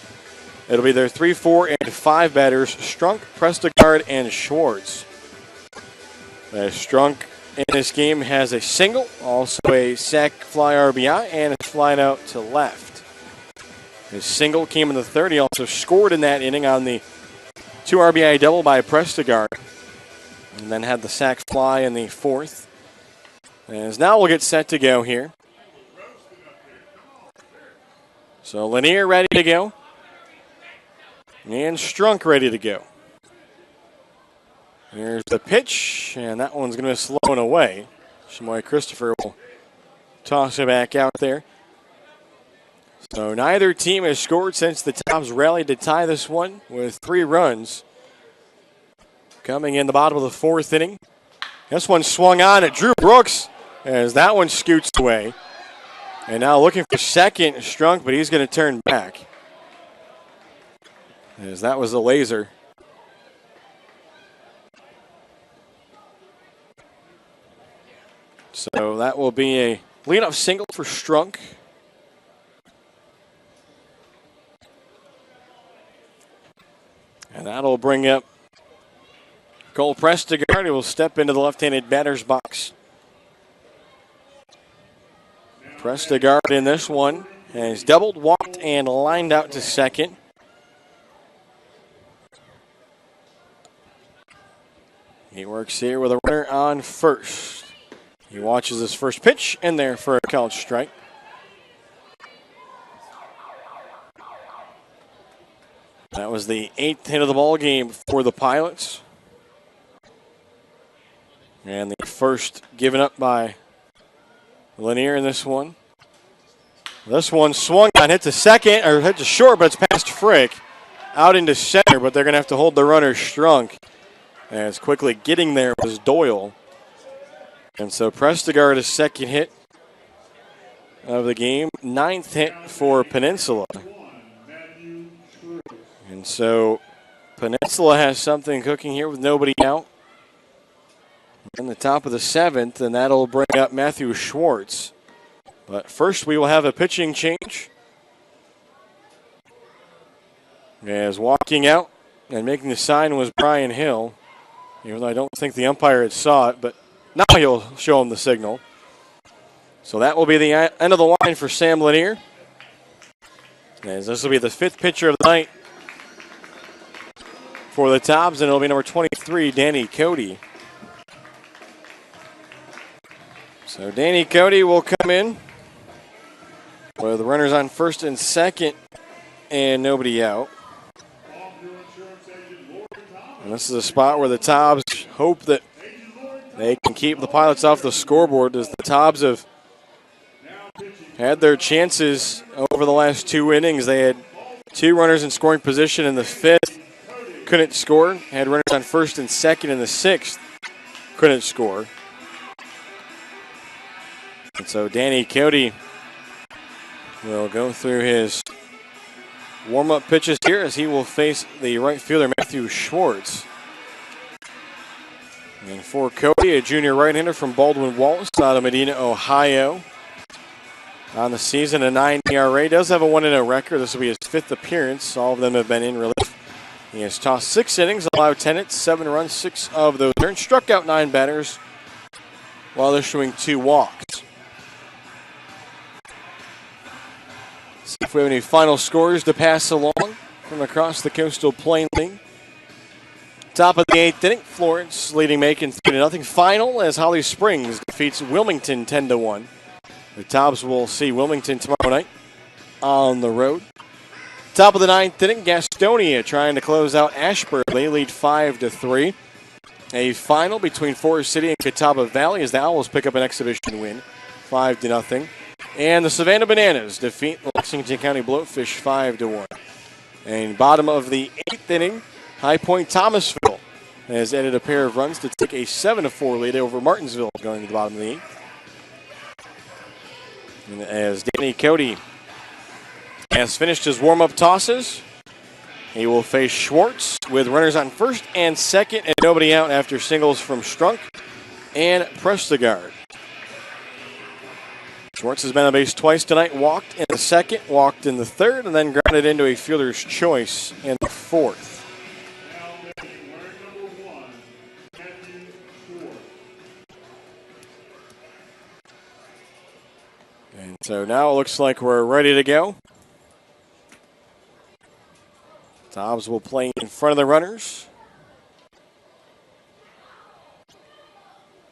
It'll be their 3, 4, and 5 batters, Strunk, Prestegard, and Schwartz. Strunk in this game has a single, also a sac fly RBI, and a fly out to left. His single came in the third. He also scored in that inning on the 2 RBI double by Prestegard, and then had the sac fly in the fourth. As now we'll get set to go here. So Lanier ready to go. And Strunk ready to go. Here's the pitch, and that one's going to be slow and away. Shamoy Christopher will toss it back out there. So neither team has scored since the Tobs rallied to tie this one with 3 runs. Coming in the bottom of the fourth inning. This one swung on at Drew Brooks as that one scoots away. And now looking for second, Strunk, but he's going to turn back. As that was a laser. So that will be a leadoff single for Strunk. And that'll bring up Cole Prestegard, who will step into the left-handed batter's box. Prestegard in this one has doubled, walked, and lined out to second. He works here with a runner on first. He watches his first pitch in there for a called strike. That was the 8th hit of the ball game for the Pilots. And the first given up by Lanier in this one. This one swung on, hit to second, or hit to short, but it's past Frick. Out into center, but they're going to have to hold the runner Strunk. As quickly getting there was Doyle. And so Prestegard, his second hit of the game. 9th hit for Peninsula. And so Peninsula has something cooking here with nobody out. In the top of the 7th, and that'll bring up Matthew Schwartz. But first we will have a pitching change. As walking out and making the sign was Brian Hill. Even though I don't think the umpire had saw it, but now he'll show him the signal. So that will be the end of the line for Sam Lanier. As this will be the 5th pitcher of the night for the Tobs, and it'll be number 23, Danny Cody. So Danny Cody will come in with the runners on first and second and nobody out. And this is a spot where the Tobs hope that they can keep the Pilots off the scoreboard, as the Tobs have had their chances over the last 2 innings. They had 2 runners in scoring position in the 5th, couldn't score. Had runners on first and second in the 6th, couldn't score. And so Danny Cody will go through his warm-up pitches here as he will face the right fielder, Matthew Schwartz. And for Cody, a junior right-hander from Baldwin Wallace out of Medina, Ohio. On the season, a 9 ERA. Does have a 1-0 record. This will be his 5th appearance. All of them have been in relief. He has tossed 6 innings, allowed 10 hits, 7 runs, 6 of those earned. Struck out 9 batters while issuing 2 walks. See if we have any final scores to pass along from across the Coastal Plain League. Top of the 8th inning, Florence leading Macon 3-0. Final as Holly Springs defeats Wilmington 10-1. The Tobs will see Wilmington tomorrow night on the road. Top of the 9th inning, Gastonia trying to close out Ashburn. They lead 5-3. A final between Forest City and Catawba Valley as the Owls pick up an exhibition win, 5-0. And the Savannah Bananas defeat the Lexington County Bloatfish 5-1. And bottom of the 8th inning, High Point Thomasville has added a pair of runs to take a 7-4 lead over Martinsville going to the bottom of the 8th. And as Danny Cody has finished his warm-up tosses, he will face Schwartz with runners on first and second and nobody out after singles from Strunk and Prestegard. Schwartz has been on base twice tonight, walked in the second, walked in the third, and then grounded into a fielder's choice in the fourth. And so now it looks like we're ready to go. Tobs will play in front of the runners.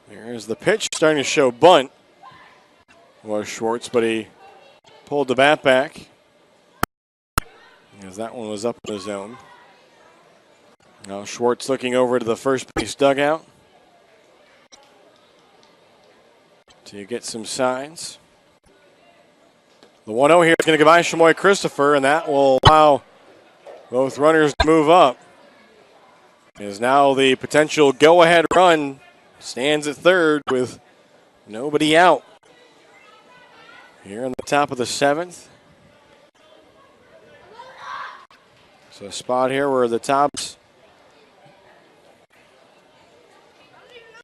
Here's the pitch, starting to show bunt. Was Schwartz, but he pulled the bat back as that one was up in the zone. Now Schwartz looking over to the first base dugout to get some signs. The 1-0 here is going to go by Shamoy Christopher, and that will allow both runners to move up. As now the potential go-ahead run stands at third with nobody out. Here on the top of the 7th. So a spot here where the Tobs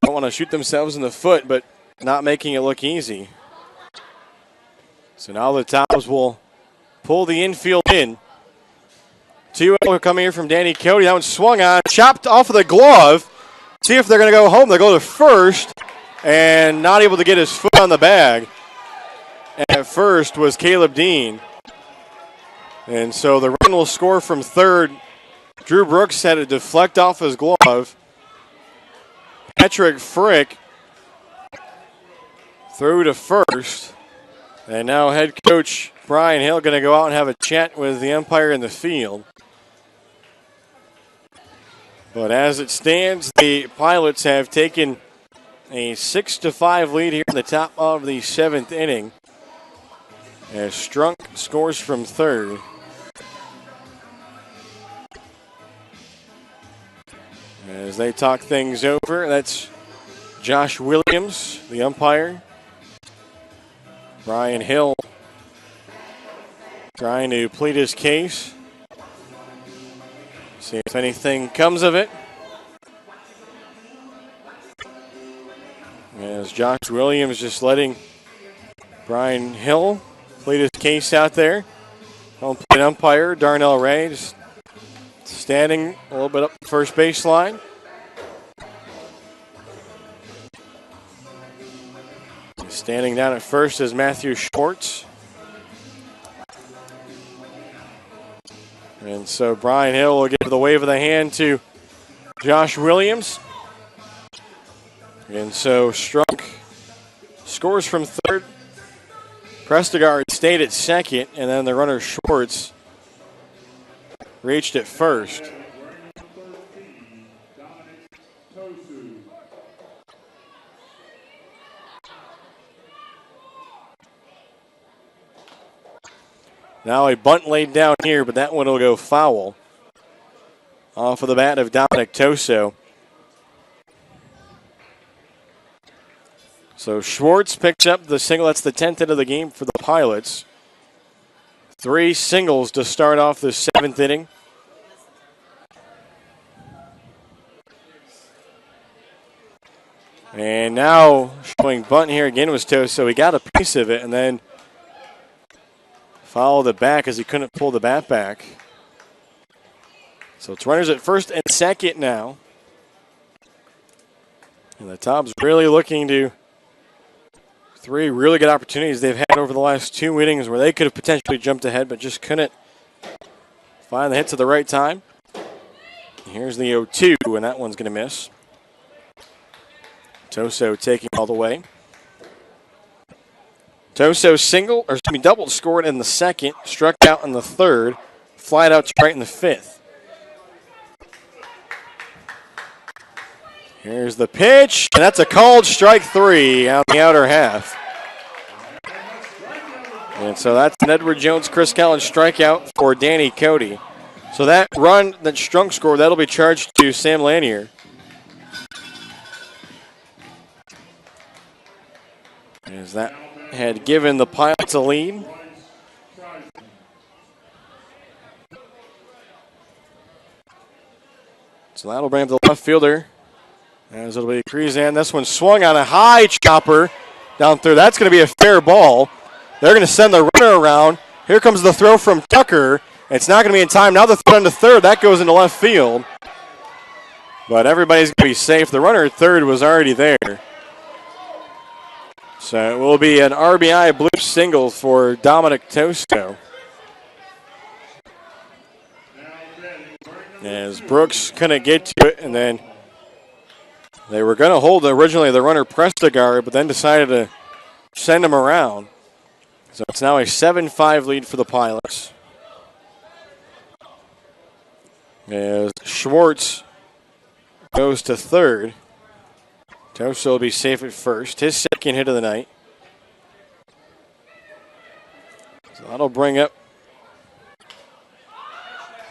don't want to shoot themselves in the foot, but not making it look easy. So now the Tobs will pull the infield in. 2-0 coming here from Danny Cody. That one swung on, chopped off of the glove. See if they're going to go home. They go to first and not able to get his foot on the bag. At first was Caleb Dean. And so the run will score from third. Drew Brooks had it deflect off his glove. Patrick Frick threw to first. And now head coach Brian Hill going to go out and have a chat with the umpire in the field. But as it stands, the Pilots have taken a 6-5 lead here in the top of the 7th inning. As Strunk scores from third. As they talk things over, that's Josh Williams, the umpire. Brian Hill trying to plead his case. See if anything comes of it. As Josh Williams just letting Brian Hill plead his case out there. Home plate umpire Darnell Ray just standing a little bit up the first baseline. Standing down at first is Matthew Schwartz. And so Brian Hill will give the wave of the hand to Josh Williams. And so Strunk scores from third. Prestegard stayed at second, and then the runner Schwartz reached at first. Now a bunt laid down here, but that one will go foul. Off of the bat of Dominic Toso. So Schwartz picks up the single. That's the 10th hit of the game for the Pilots. 3 singles to start off the 7th inning. And now showing bunt here again was Toso. He got a piece of it and then followed it back as he couldn't pull the bat back. So it's runners at first and second now. And the Tobs really looking to 3 really good opportunities they've had over the last 2 innings where they could have potentially jumped ahead but just couldn't find the hits at the right time. Here's the 0-2, and that one's going to miss. Toso taking all the way. Toso double scored in the second, struck out in the third, flied out straight in the fifth. Here's the pitch, and that's a called strike 3 out the outer half. And so that's an Edward Jones, Chris Collins strikeout for Danny Cody. So that run, that Strunk scored, that'll be charged to Sam Lanier. As that had given the Pilots a lead. So that'll bring up the left fielder. As it'll be Cruzan. This one swung on a high chopper down through. That's going to be a fair ball. They're going to send the runner around. Here comes the throw from Tucker. It's not going to be in time. Now the throw into third. That goes into left field. But everybody's going to be safe. The runner at third was already there. So it will be an RBI bloop single for Dominic Tosto. As Brooks couldn't get to it, and then they were going to hold originally the runner Prestigar, but then decided to send him around. So it's now a 7-5 lead for the Pilots. As Schwartz goes to third. Toso will be safe at first. His second hit of the night. So that'll bring up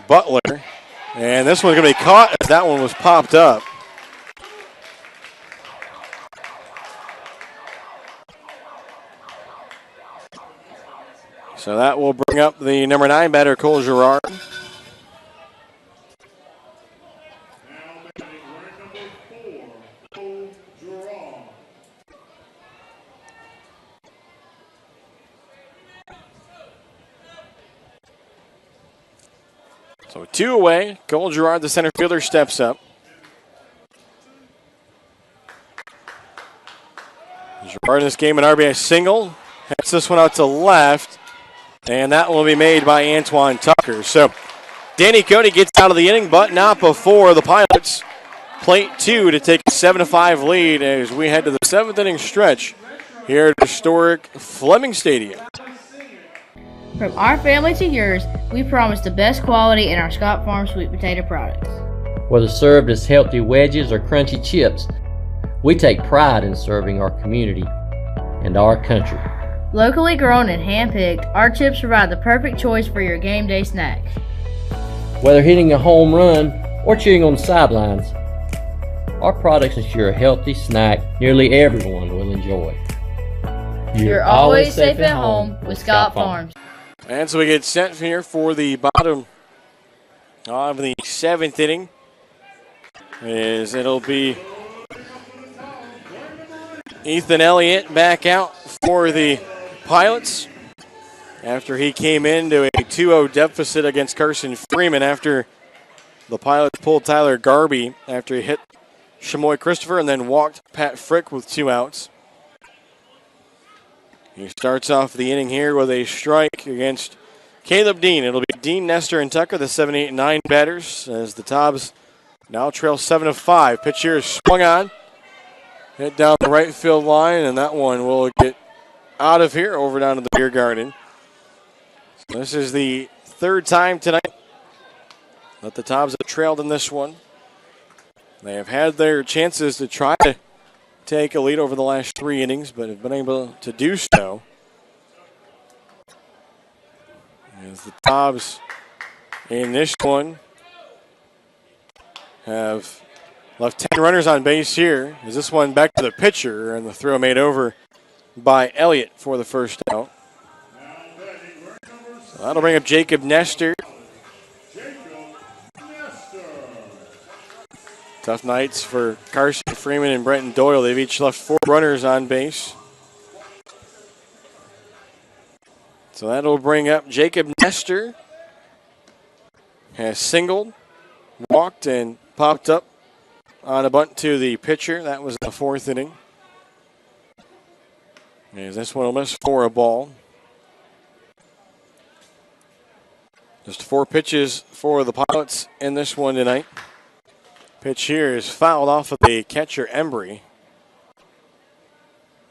Butler. And this one's going to be caught as that one was popped up. So that will bring up the number 9 batter, Cole Girard. So 2 away. Cole Girard, the center fielder, steps up. Girard in this game, an RBI single. Hits this one out to left. And that will be made by Antoine Tucker. So Danny Cody gets out of the inning, but not before the Pilots plate 2 to take a 7-5 lead as we head to the 7th inning stretch here at historic Fleming Stadium. From our family to yours, we promise the best quality in our Scott Farm sweet potato products. Whether served as healthy wedges or crunchy chips, we take pride in serving our community and our country. Locally grown and hand-picked, our chips provide the perfect choice for your game day snack. Whether hitting a home run or cheering on the sidelines, our products ensure a healthy snack nearly everyone will enjoy. You're always safe at home with Scott Farms. And so we get set here for the bottom of the 7th inning. As it'll be Ethan Elliott back out for the Pilots after he came into a 2-0 deficit against Carson Freeman after the Pilots pulled Tyler Garby after he hit Shamoy Christopher and then walked Pat Frick with 2 outs. He starts off the inning here with a strike against Caleb Dean. It'll be Dean, Nestor, and Tucker, the 7, 8, 9 batters, as the Tobs now trail 7-5. Pitch here is swung on. Hit down the right field line, and that one will get out of here over down to the beer garden. So this is the 3rd time tonight that the Tobs have trailed in this one. They have had their chances to try to take a lead over the last 3 innings, but have been able to do so. As the Tobs in this one have left 10 runners on base here. Is this one back to the pitcher, and the throw made over by Elliott for the first out. So that'll bring up Jacob Nestor. Tough nights for Carson Freeman and Brenton Doyle. They've each left 4 runners on base. So that'll bring up Jacob Nestor. Has singled, walked, and popped up on a bunt to the pitcher. That was the 4th inning. As this one will miss for a ball. Just 4 pitches for the Pilots in this one tonight. Pitch here is fouled off of the catcher, Embry.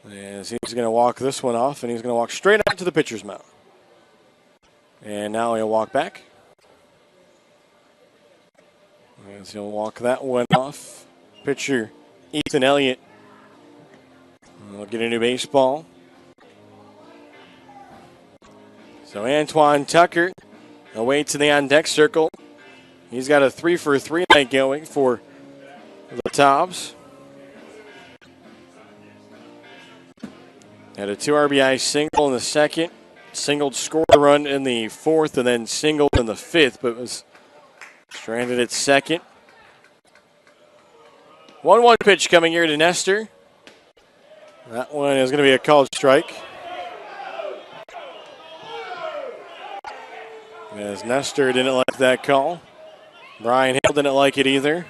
As he's going to walk this one off, and he's going to walk straight out to the pitcher's mound. And now he'll walk back. As he'll walk that one off. Pitcher Ethan Elliott will get a new baseball. So Antoine Tucker awaits in the on-deck circle. He's got a 3-for-3 night going for the Tobs. Had a 2 RBI single in the second, singled, scored a run in the fourth, and then singled in the fifth, but was stranded at second. 1-1 pitch coming here to Nestor. That one is going to be a called strike. As Nestor didn't like that call. Brian Hill didn't like it either.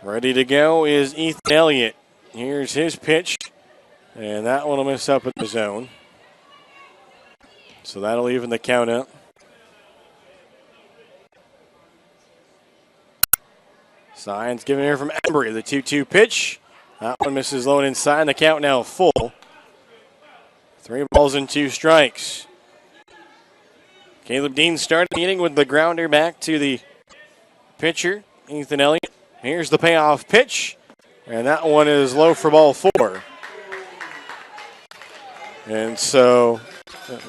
Ready to go is Ethan Elliott. Here's his pitch. And that one will miss up in the zone. So that'll even the count up. Signs given here from Embry. The 2-2 pitch. That one misses low and inside. And the count now full. 3 balls and 2 strikes. Caleb Dean started the inning with the grounder back to the pitcher, Ethan Elliott. Here's the payoff pitch, and that one is low for ball 4. And so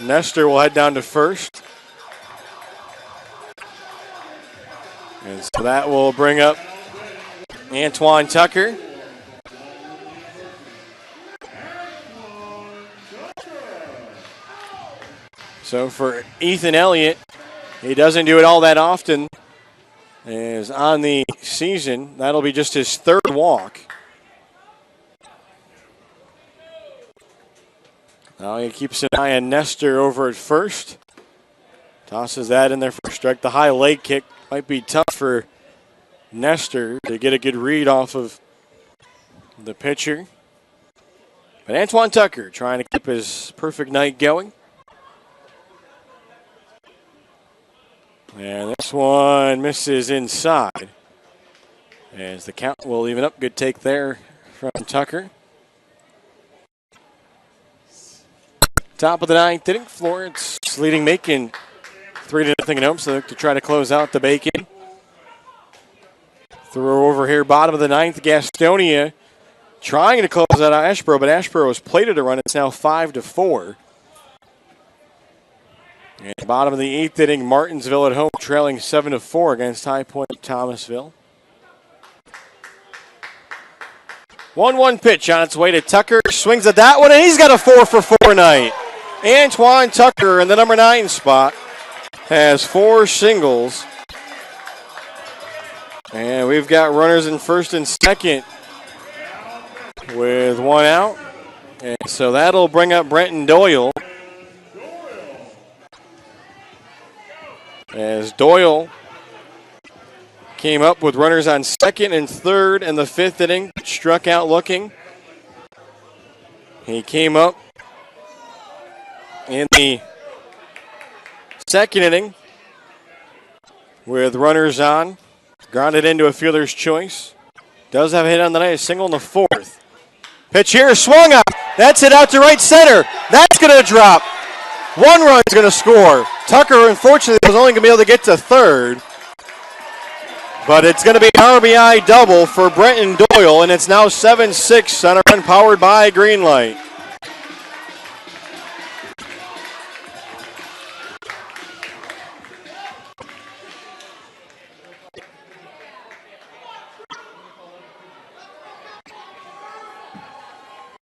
Nestor will head down to first. And so that will bring up Antoine Tucker. So for Ethan Elliott, he doesn't do it all that often. As on the season, that'll be just his 3rd walk. Now he keeps an eye on Nestor over at first. Tosses that in there for a strike. The high leg kick might be tough for Nestor to get a good read off of the pitcher. But Antoine Tucker trying to keep his perfect night going. And this one misses inside. As the count will even up. Good take there from Tucker. Top of the 9th inning. Florence leading Macon 3-0 at home. So to try to close out the Bacon. Throw over here, bottom of the 9th. Gastonia trying to close out Ashboro, but Ashboro has plated a run. It's now 5-4. And bottom of the 8th inning, Martinsville at home trailing 7-4 against High Point Thomasville. 1-1 pitch on its way to Tucker. Swings at that one, and he's got a 4-for-4 night. Antoine Tucker in the number 9 spot has 4 singles. And we've got runners in first and second with 1 out. And so that'll bring up Brenton Doyle. As Doyle came up with runners on second and third in the 5th inning, struck out looking. He came up in the 2nd inning with runners on, grounded into a fielder's choice. Does have a hit on the night, a single in the 4th. Pitch here, swung up. That's it out to right center. That's going to drop. 1 run is going to score. Tucker, unfortunately, was only going to be able to get to 3rd. But it's going to be an RBI double for Brenton Doyle, and it's now 7-6 on a run powered by Greenlight.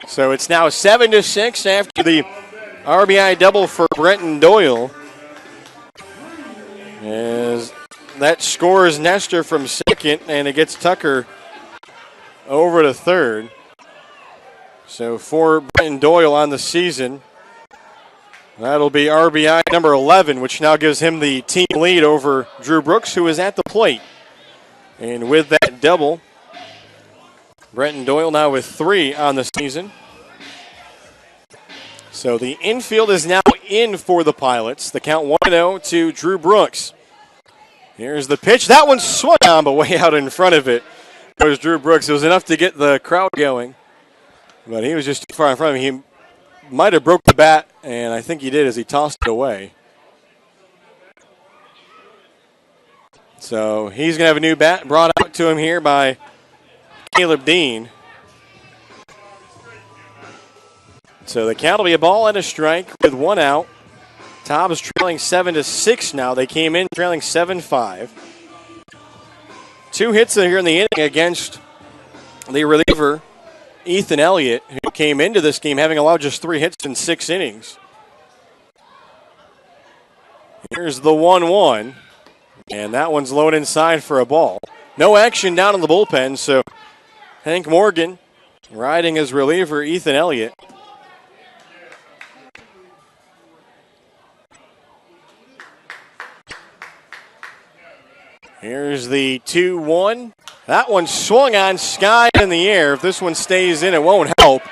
So it's now 7-6 after the RBI double for Brenton Doyle. As that scores Nestor from second, and it gets Tucker over to 3rd. So for Brenton Doyle on the season, that'll be RBI number 11, which now gives him the team lead over Drew Brooks, who is at the plate. And with that double, Brenton Doyle now with 3 on the season. So the infield is now in for the Pilots. The count 1-0 to Drew Brooks. Here's the pitch. That one swung on, but way out in front of it goes Drew Brooks. It was enough to get the crowd going, but he was just too far in front of him. He might have broke the bat, and I think he did as he tossed it away. So he's going to have a new bat brought out to him here by Caleb Dean. So the count will be a ball and a strike with 1 out. Tobs trailing 7-6 now. They came in trailing 7-5. 2 hits here in the inning against the reliever, Ethan Elliott, who came into this game having allowed just 3 hits in 6 innings. Here's the 1-1, and that one's low inside for a ball. No action down in the bullpen, so Hank Morgan riding his reliever, Ethan Elliott. Here's the 2-1. That one swung on, skied in the air. If this one stays in, it won't help.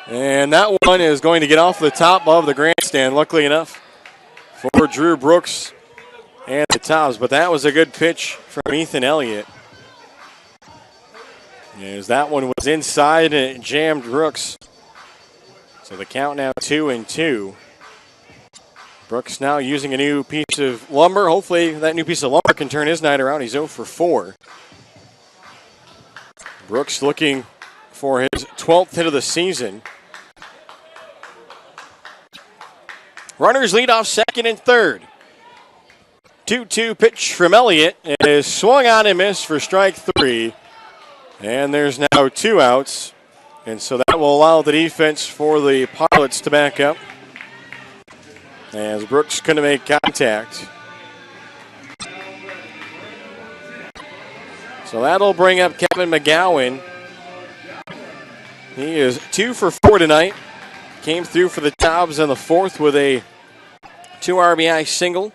And that one is going to get off the top of the grandstand, luckily enough for Drew Brooks and the Tobs. But that was a good pitch from Ethan Elliott. As that one was inside and it jammed Brooks. So the count now 2-2. Brooks now using a new piece of lumber. Hopefully that new piece of lumber can turn his night around. He's 0 for 4. Brooks looking for his 12th hit of the season. Runners lead off second and third. 2-2 pitch from Elliott. It is swung on and missed for strike 3. And there's now 2 outs. And so that will allow the defense for the Pilots to back up, as Brooks couldn't make contact. So that'll bring up Kevin McGowan. He is 2 for 4 tonight. Came through for the Tobs in the 4th with a 2 RBI single.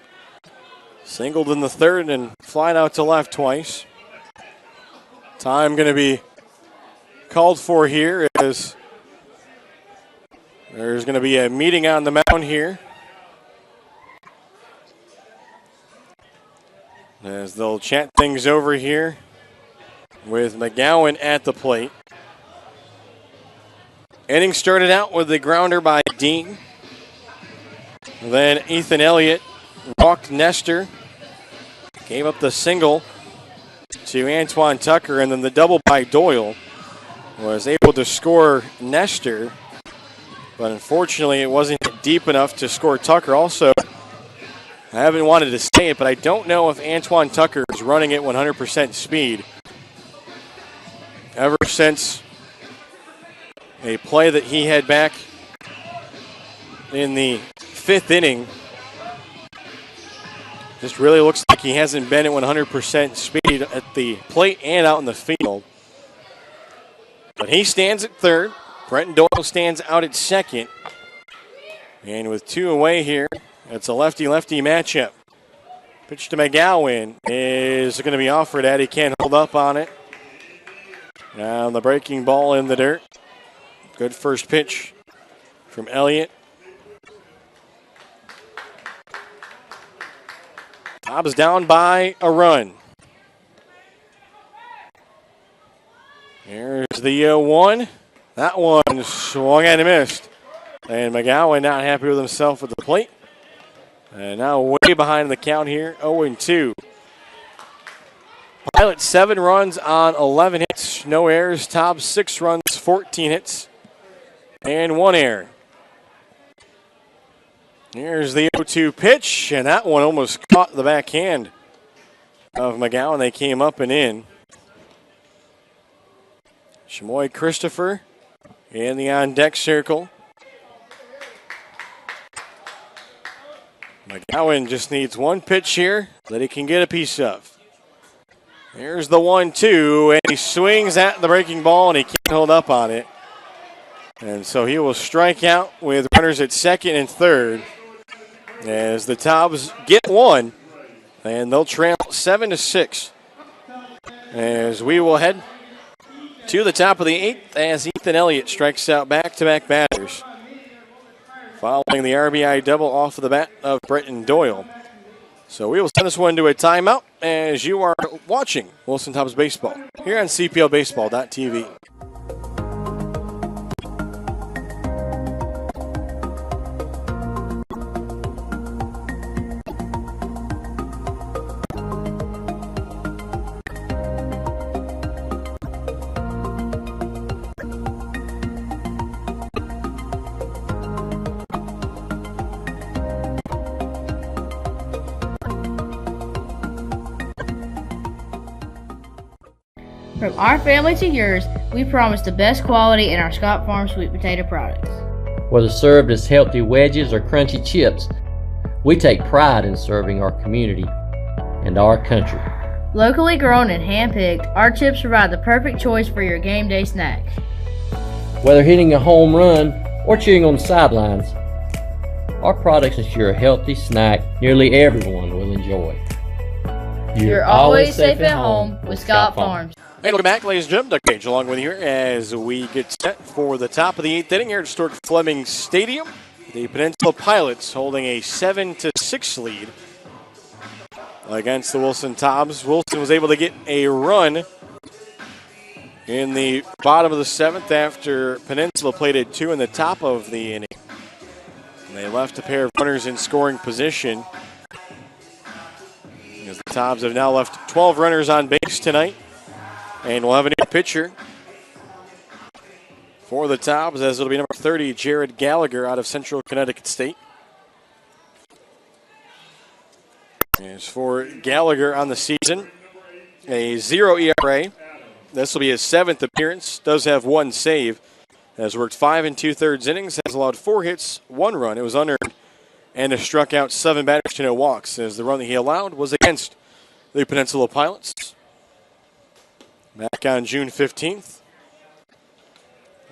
Singled in the 3rd and flying out to left twice. Time going to be called for here as there's going to be a meeting on the mound here, as they'll chat things over here with McGowan at the plate. Inning started out with the grounder by Dean. Then Ethan Elliott walked Nestor, gave up the single to Antoine Tucker, and then the double by Doyle was able to score Nestor, but unfortunately it wasn't deep enough to score Tucker. Also, I haven't wanted to say it, but I don't know if Antoine Tucker is running at 100% speed. Ever since a play that he had back in the 5th inning, just really looks like he hasn't been at 100% speed at the plate and out in the field. But he stands at third. Brenton Doyle stands out at second. And with 2 away here, it's a lefty-lefty matchup. Pitch to McGowan is going to be offered at. He can't hold up on it. Now the breaking ball in the dirt. Good first pitch from Elliott. Tobs down by a run. Here's the 1. That one swung and missed. And McGowan not happy with himself at the plate. And now way behind the count here, 0-2. Pilot 7 runs on 11 hits, no errors. Tobs 6 runs, 14 hits, and 1 error. Here's the 0-2 pitch, and that one almost caught the backhand of McGowan. They came up and in. Chamoy Christopher in the on-deck circle. McGowan just needs 1 pitch here that he can get a piece of. Here's the 1-2, and he swings at the breaking ball, and he can't hold up on it. And so he will strike out with runners at second and third as the Tobs get 1, and they'll trail 7-6. As we will head to the top of the 8th as Ethan Elliott strikes out back-to-back batters. following the RBI double off of the bat of Bretton Doyle. So we will send this one to a timeout as you are watching Wilson Tobs Baseball here on CPLBaseball.tv. From our family to yours, we promise the best quality in our Scott Farm sweet potato products. Whether served as healthy wedges or crunchy chips, we take pride in serving our community and our country. Locally grown and hand-picked, our chips provide the perfect choice for your game day snack. Whether hitting a home run or cheering on the sidelines, our products ensure a healthy snack nearly everyone will enjoy. You're always safe at home with Scott Farms. Hey, welcome back, ladies and gentlemen. Doug Page along with you here as we get set for the top of the 8th inning here at Stuart Fleming Stadium. The Peninsula Pilots holding a 7-6 lead against the Wilson Tobs. Wilson was able to get a run in the bottom of the 7th after Peninsula plated 2 in the top of the inning. And they left a pair of runners in scoring position. As the Tobs have now left 12 runners on base tonight. And we'll have a new pitcher for the Tobs, as it'll be number 30, Jared Gallagher out of Central Connecticut State. As for Gallagher on the season, a 0 ERA. This will be his 7th appearance. Does have 1 save. Has worked 5 2/3 innings. Has allowed 4 hits, 1 run. It was unearned. And has struck out 7 batters to no walks, as the run that he allowed was against the Peninsula Pilots back on June 15th.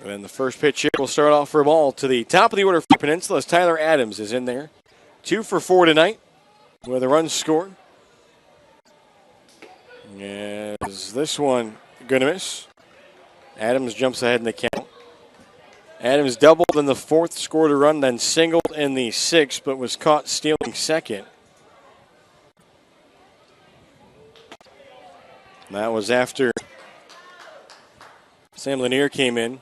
And the first pitch here will start off for a ball to the top of the order for Peninsula as Tyler Adams is in there. 2 for 4 tonight with a run scored. Is this one going to miss? Adams jumps ahead in the count. Adams doubled in the 4th, scored a run, then singled in the 6th, but was caught stealing second. That was after Sam Lanier came in.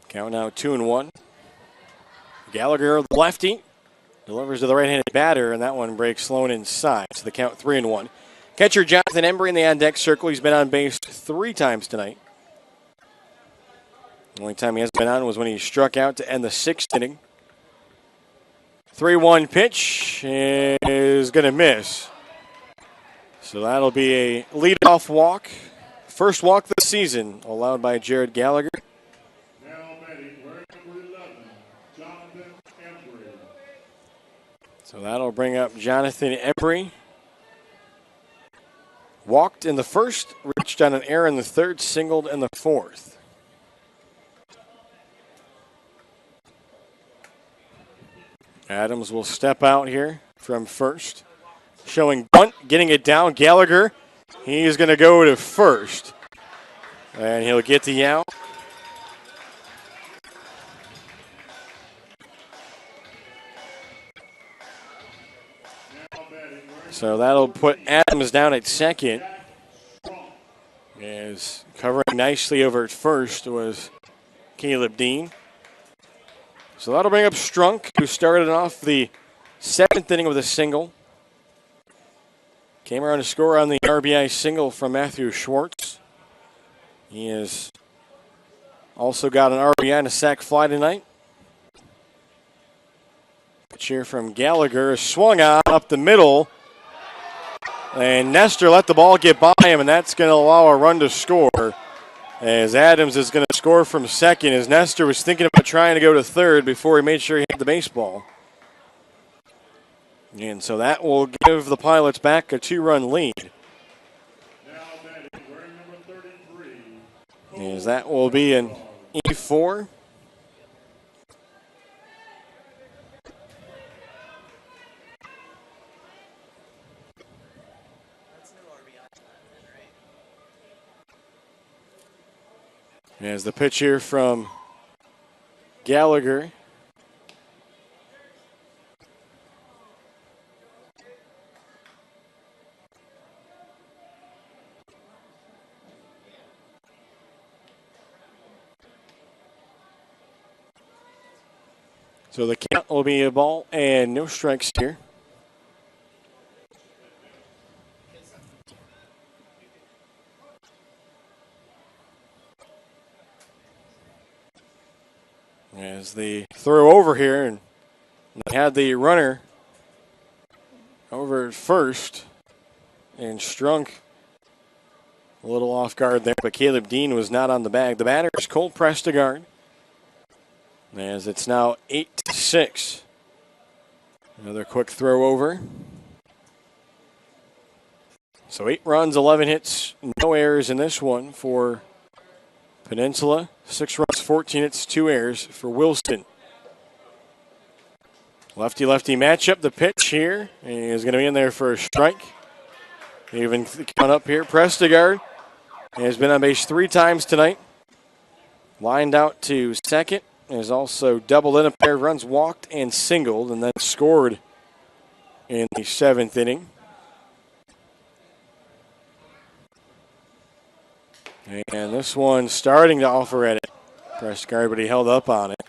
Count now 2-1. Gallagher, the lefty, delivers to the right-handed batter, and that one breaks Sloan inside. So the count 3-1. Catcher Jonathan Embry in the on-deck circle. He's been on base 3 times tonight. The only time he hasn't been on was when he struck out to end the 6th inning. 3-1 pitch is going to miss. So that'll be a leadoff walk. First walk this season allowed by Jared Gallagher. Now batting, wearing number 11, Jonathan Embry. So that'll bring up Jonathan Embry. Walked in the 1st, reached on an error in the 3rd, singled in the 4th. Adams will step out here from first. Showing bunt, getting it down. Gallagher, he's going to go to first. And he'll get the out. So that'll put Adams down at second. As covering nicely over at first was Caleb Dean. So that'll bring up Strunk, who started off the 7th inning with a single. Came around to score on the RBI single from Matthew Schwartz. He has also got an RBI and a sac fly tonight. Pitch here from Gallagher is swung on up the middle. And Nestor let the ball get by him, and that's going to allow a run to score. As Adams is going to score from second, as Nestor was thinking about trying to go to third before he made sure he had the baseball. And so that will give the Pilots back a 2-run lead. As that will be an E4. As the pitch here from Gallagher. So the count will be a ball and no strikes here. As the throw over here, and they had the runner over at first, and Strunk a little off guard there, but Caleb Dean was not on the bag. The batter is Cole Prestegard, as it's now 8-6. Another quick throw over. So 8 runs, 11 hits, no errors in this one for Peninsula. 6 runs, 14 hits, 2 errors for Wilson. Lefty-lefty matchup. The pitch here is going to be in there for a strike. Even coming up here, Prestegard has been on base 3 times tonight. Lined out to second. Has also doubled in a pair of runs, walked and singled, and then scored in the 7th inning. And this one starting to offer at it. Prestegard, but he held up on it.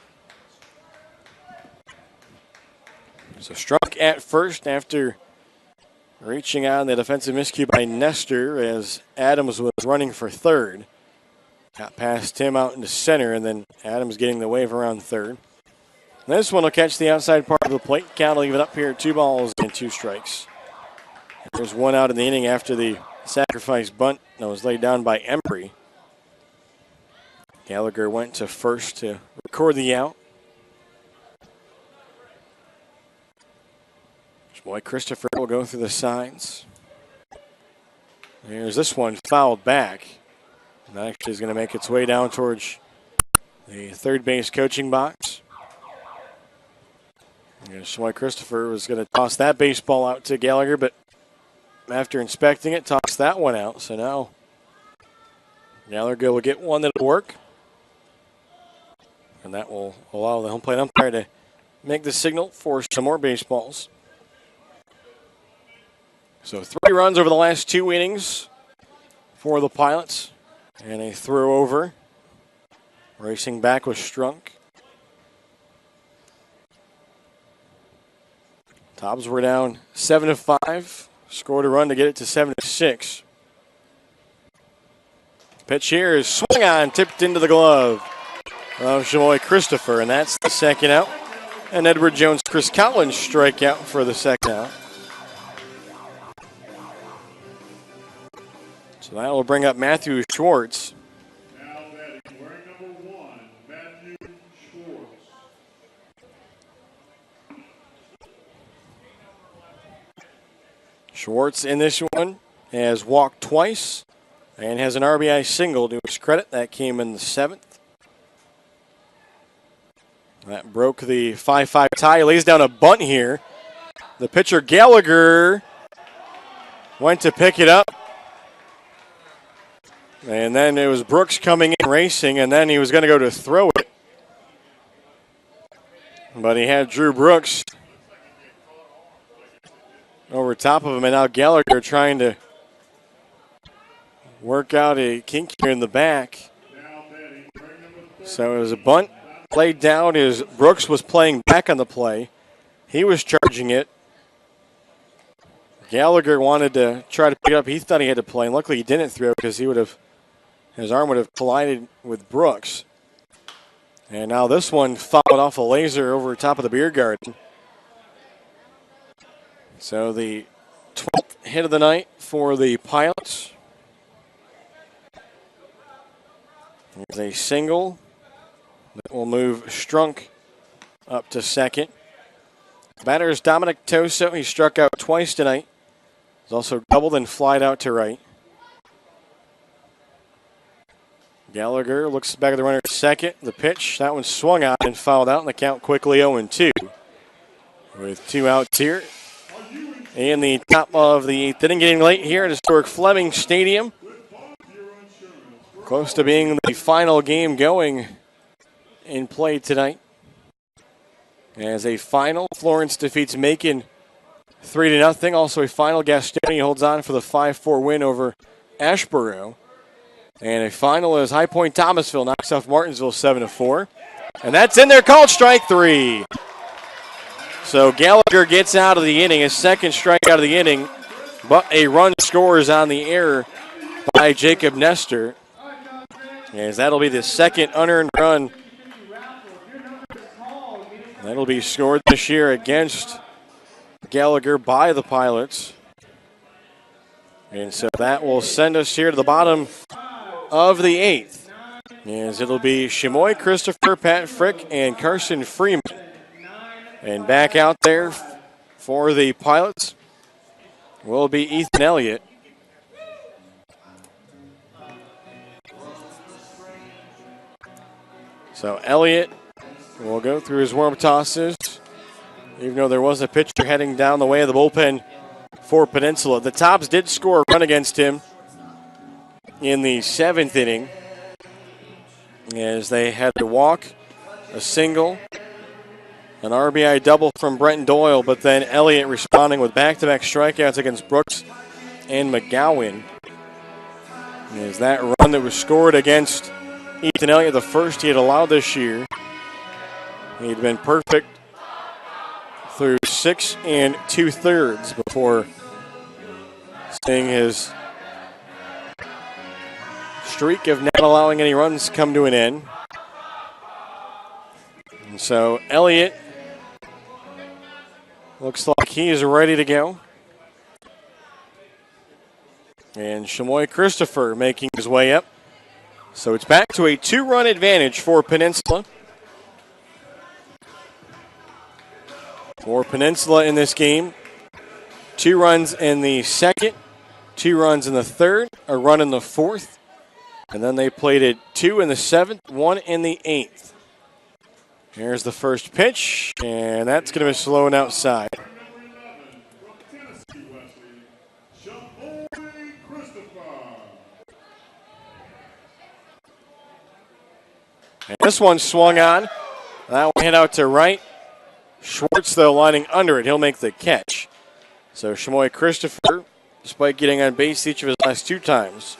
So Strunk at first after reaching on the defensive miscue by Nestor as Adams was running for third. Got past him out into center, and then Adams getting the wave around third. This one will catch the outside part of the plate. Count will leave it up here at 2 balls and 2 strikes. There's 1 out in the inning after the sacrifice bunt that was laid down by Embry. Gallagher went to first to record the out. Boy, Christopher will go through the signs. There's this one fouled back. And that actually is going to make its way down towards the third base coaching box. Shmoy Christopher was going to toss that baseball out to Gallagher, but after inspecting it, tossed that one out. So now Gallagher will get one that'll work. And that will allow the home plate umpire to make the signal for some more baseballs. So 3 runs over the last 2 innings for the Pilots. And a throw over. Racing back with Strunk. Tobs were down 7-5. Scored a run to get it to 7-6. Pitch here is swung on, tipped into the glove of Shmoy Christopher, and that's the second out. And Edward Jones, Chris Collins strike out for the second out. So that will bring up Matthew Schwartz. Now batting wearing number 1, Matthew Schwartz. Schwartz in this one has walked twice and has an RBI single to his credit. That came in the 7th. That broke the 5-5 tie. He lays down a bunt here. The pitcher Gallagher went to pick it up. And then it was Brooks coming in racing, and then he was going to go to throw it. But he had Drew Brooks over top of him, and now Gallagher trying to work out a kink here in the back. So it was a bunt laid down as Brooks was playing back on the play. He was charging it. Gallagher wanted to try to pick it up. He thought he had to play, and luckily he didn't throw because he would have. His arm would have collided with Brooks. And now this one fouled off a laser over top of the beer garden. So the 12th hit of the night for the Pilots. There's a single that will move Strunk up to second. Batter is Dominic Toso. He struck out twice tonight. He's also doubled and flied out to right. Gallagher looks back at the runner at second. The pitch, that one swung out and fouled out, and the count quickly 0-2. With 2 outs here in the top of the 8th inning, getting late here at historic Fleming Stadium. Close to being the final game going in play tonight As a final, Florence defeats Macon 3-0. Also a final, Gastonia holds on for the 5-4 win over Ashboro. And a final is High Point Thomasville knocks off Martinsville 7-4. And that's in there, called strike 3. So Gallagher gets out of the inning, his second strikeout of the inning, but a run scores on the error by Jacob Nestor. As that'll be the second unearned run that'll be scored this year against Gallagher by the Pilots. And so that will send us here to the bottom of the 8th. As it'll be Shamoy Christopher, Pat Frick, and Carson Freeman. And back out there for the Pilots will be Ethan Elliott. So Elliott will go through his warm tosses, even though there was a pitcher heading down the way of the bullpen for Peninsula. The Tobs did score a run against him in the 7th inning, as they had to walk, a single, an RBI double from Brenton Doyle, but then Elliott responding with back-to-back strikeouts against Brooks and McGowan. As that run that was scored against Ethan Elliott, the first he had allowed this year, he'd been perfect through 6 2/3 before seeing his streak of not allowing any runs come to an end. And so Elliott looks like he is ready to go. And Shamoy Christopher making his way up. So it's back to a 2-run advantage for Peninsula. For Peninsula in this game, 2 runs in the 2nd, 2 runs in the 3rd, a run in the 4th, and then they plated 2 in the 7th, 1 in the 8th. Here's the first pitch, and that's going to be slow and outside. And this one swung on. That one hit out to right. Schwartz, though, lining under it. He'll make the catch. So Shamoy Christopher, despite getting on base each of his last 2 times,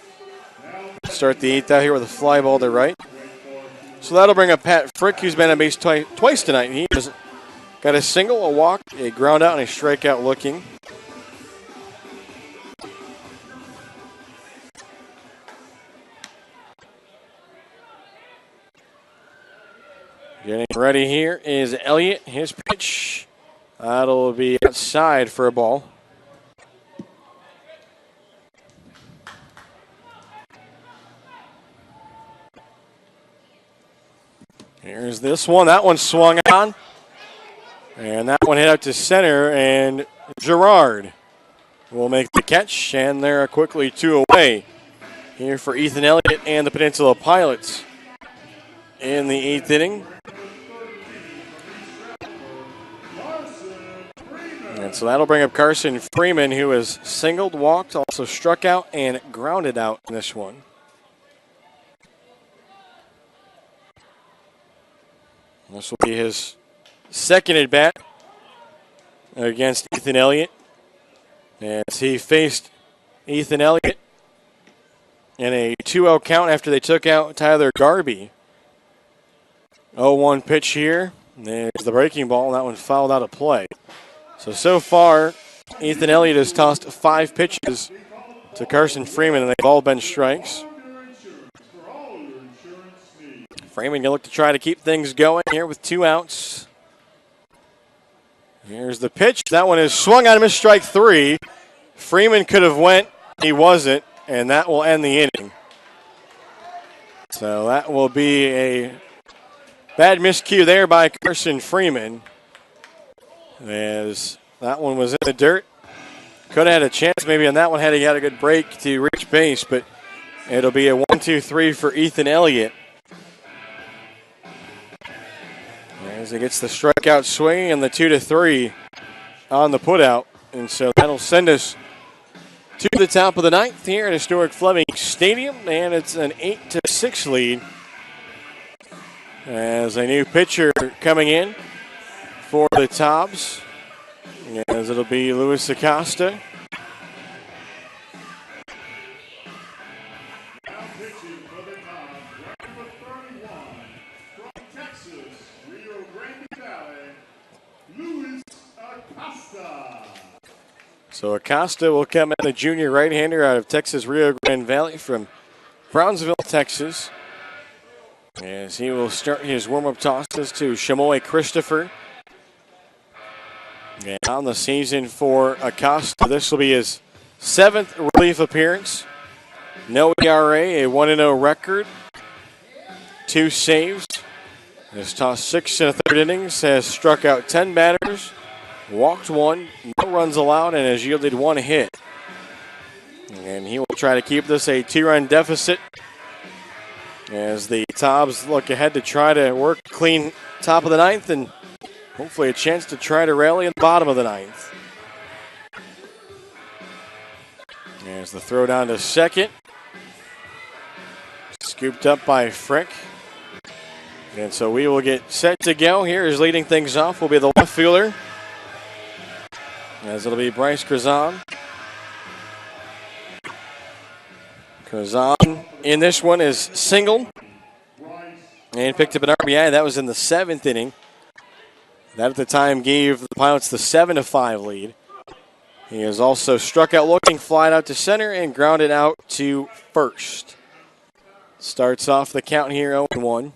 start the 8th out here with a fly ball to right. So that'll bring up Pat Frick, who's been on base twice tonight. He has got a single, a walk, a ground out, and a strikeout looking. Getting ready here is Elliott. His pitch. That'll be outside for a ball. Here's this one. That one swung on. And that one hit out to center. And Gerard will make the catch. And they're quickly 2 away here for Ethan Elliott and the Peninsula Pilots in the 8th inning. And so that'll bring up Carson Freeman, who has singled, walked, also struck out, and grounded out in this one. This will be his second at-bat against Ethan Elliott, as he faced Ethan Elliott in a 2-0 count after they took out Tyler Garby. 0-1 pitch here. There's the breaking ball, and that one fouled out of play. So far, Ethan Elliott has tossed 5 pitches to Carson Freeman, and they've all been strikes. Freeman going to look to try to keep things going here with 2 outs. Here's the pitch. That one is swung on, missed strike 3. Freeman could have went. He wasn't, and that will end the inning. So that will be a bad miscue there by Carson Freeman, as that one was in the dirt. Could have had a chance maybe on that one had he had a good break to reach base, but it'll be a 1-2-3 for Ethan Elliott, as he gets the strikeout swing and the 2-3 on the putout. And so that'll send us to the top of the 9th here at historic Fleming Stadium, and it's an 8-6 lead as a new pitcher coming in for the Tobs, as it'll be Luis Acosta. Now pitching for the Tobs, number 31, from Texas, Rio Grande Valley, Luis Acosta. So Acosta will come in, the junior right-hander out of Texas Rio Grande Valley from Brownsville, Texas, as he will start his warm-up tosses to Shamoy Christopher. And on the season for Acosta, this will be his 7th relief appearance. No ERA, a 1-0 record, 2 saves. Has tossed 6 1/3 innings, has struck out 10 batters, walked 1, no runs allowed, and has yielded 1 hit. And he will try to keep this a 2-run deficit as the Tobs look ahead to try to work clean top of the 9th and hopefully a chance to try to rally in the bottom of the 9th. There's the throw down to second. Scooped up by Frick. And so we will get set to go. Here is leading things off will be the left fielder, as it'll be Bryce Krazan. Krazan in this one is singled and picked up an RBI. That was in the 7th inning. That at the time gave the Pilots the 7-5 lead. He has also struck out looking, flied out to center, and grounded out to first. Starts off the count here 0-1.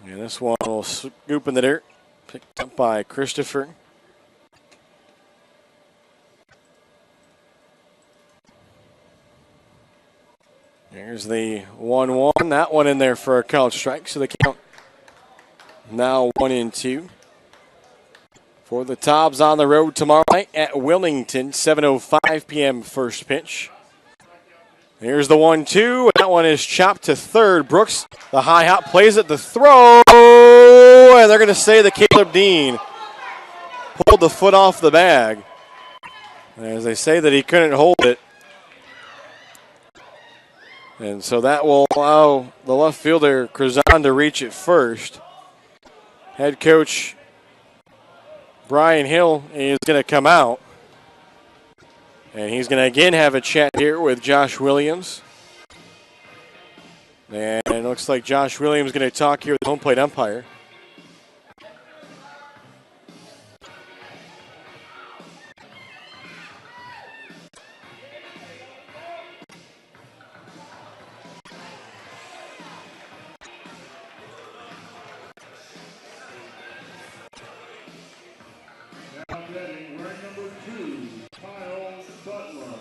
And this one will scoop in the dirt. Picked up by Christopher. Here's the 1-1. That one in there for a called strike. So the count now 1-2. For the Tobs on the road tomorrow night at Wilmington, 7:05 p.m. first pitch. Here's the 1-2. That one is chopped to third. Brooks, the high hop, plays it, the throw, and they're going to say that Caleb Dean pulled the foot off the bag. As they say that he couldn't hold it. And so that will allow the left fielder, Krazan, to reach it first. Head coach Brian Hill is going to come out. And he's going to again have a chat here with Josh Williams. And it looks like Josh Williams is going to talk here with the home plate umpire. Now batting ring number 2, Kyle Butler.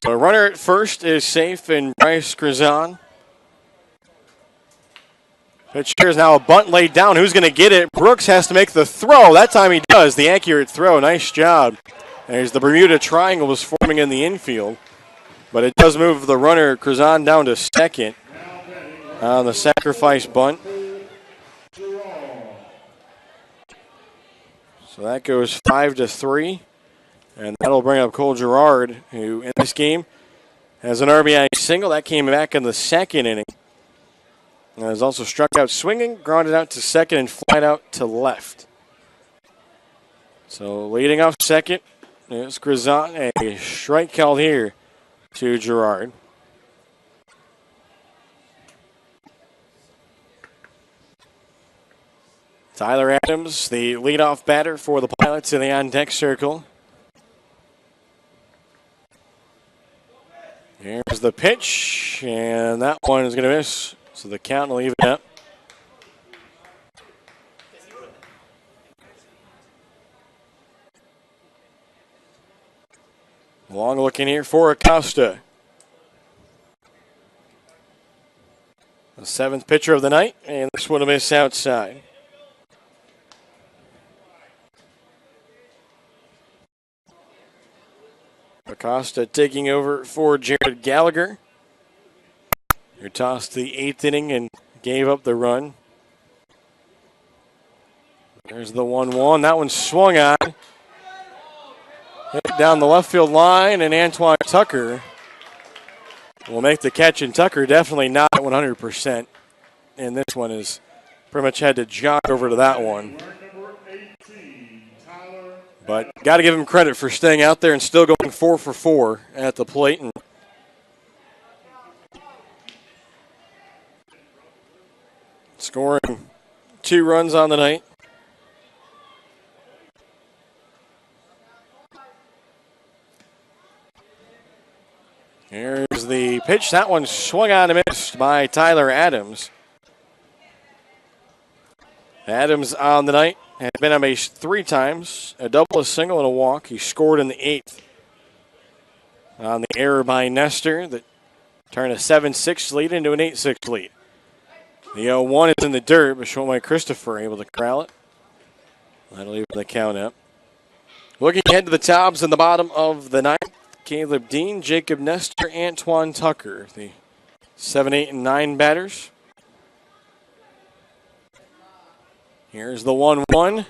So a runner at first is safe in Bryce Krazan. Pitch here is now a bunt laid down. Who's going to get it? Brooks has to make the throw. That time he does. The accurate throw. Nice job. There's the Bermuda Triangle was forming in the infield. But it does move the runner, Krazan, down to second on the sacrifice bunt. So that goes 5-3. And that'll bring up Cole Girard, who in this game has an RBI single. That came back in the 2nd inning. And has also struck out swinging, grounded out to second, and flied out to left. So leading off second is Krazan. A strike called here to Girard. Tyler Adams, the leadoff batter for the Pilots in the on-deck circle. Here's the pitch, and that one is going to miss, so the count will even up. Long looking here for Acosta. The 7th pitcher of the night, and this one will miss outside. Acosta taking over for Jared Gallagher, who tossed the 8th inning and gave up the run. There's the 1-1. That one swung on. Hit down the left field line, and Antoine Tucker will make the catch, and Tucker definitely not at 100%. And this one is pretty much had to jog over to that one. But got to give him credit for staying out there and still going 4 for 4 at the plate. And scoring 2 runs on the night. Here's the pitch. That one swung on and missed by Tyler Adams. Adams on the night has been on base 3 times, a double, a single, and a walk. He scored in the 8th on the error by Nestor that turned a 7-6 lead into an 8-6 lead. The 0-1 is in the dirt, but Showman Christopher able to corral it. That'll leave the count up. Looking ahead to the Tobs in the bottom of the 9th. Caleb Dean, Jacob Nestor, Antoine Tucker, the 7, 8, and 9 batters. Here's the 1-1,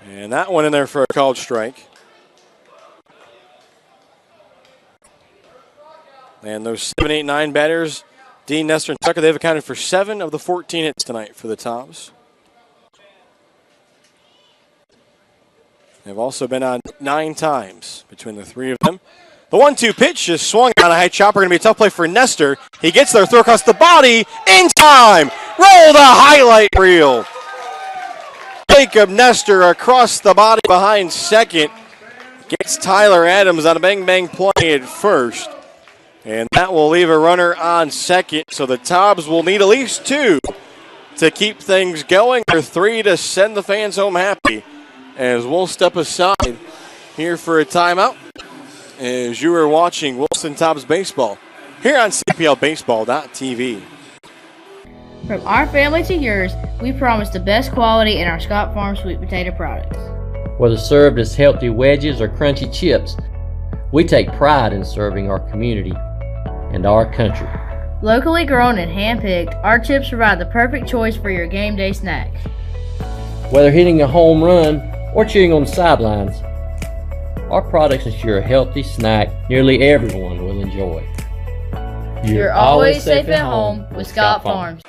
and that one in there for a called strike. And those 7, 8, 9 batters, Dean, Nestor, and Tucker, they've accounted for 7 of the 14 hits tonight for the Tobs. They've also been on 9 times between the 3 of them. The 1-2 pitch just swung on a high chopper. Going to be a tough play for Nestor. He gets there, throw across the body, in time. Roll the highlight reel. Jacob Nestor across the body behind second. Gets Tyler Adams on a bang-bang play at first. And that will leave a runner on second. So the Tobs will need at least 2 to keep things going, or 3 to send the fans home happy. As we'll step aside here for a timeout, as you are watching Wilson Tobs Baseball here on CPLBaseball.tv. From our family to yours, we promise the best quality in our Scott Farm sweet potato products. Whether served as healthy wedges or crunchy chips, we take pride in serving our community and our country. Locally grown and hand-picked, our chips provide the perfect choice for your game day snack. Whether hitting a home run or cheering on the sidelines, our products ensure a healthy snack nearly everyone will enjoy. You're always safe at home with Scott Farms.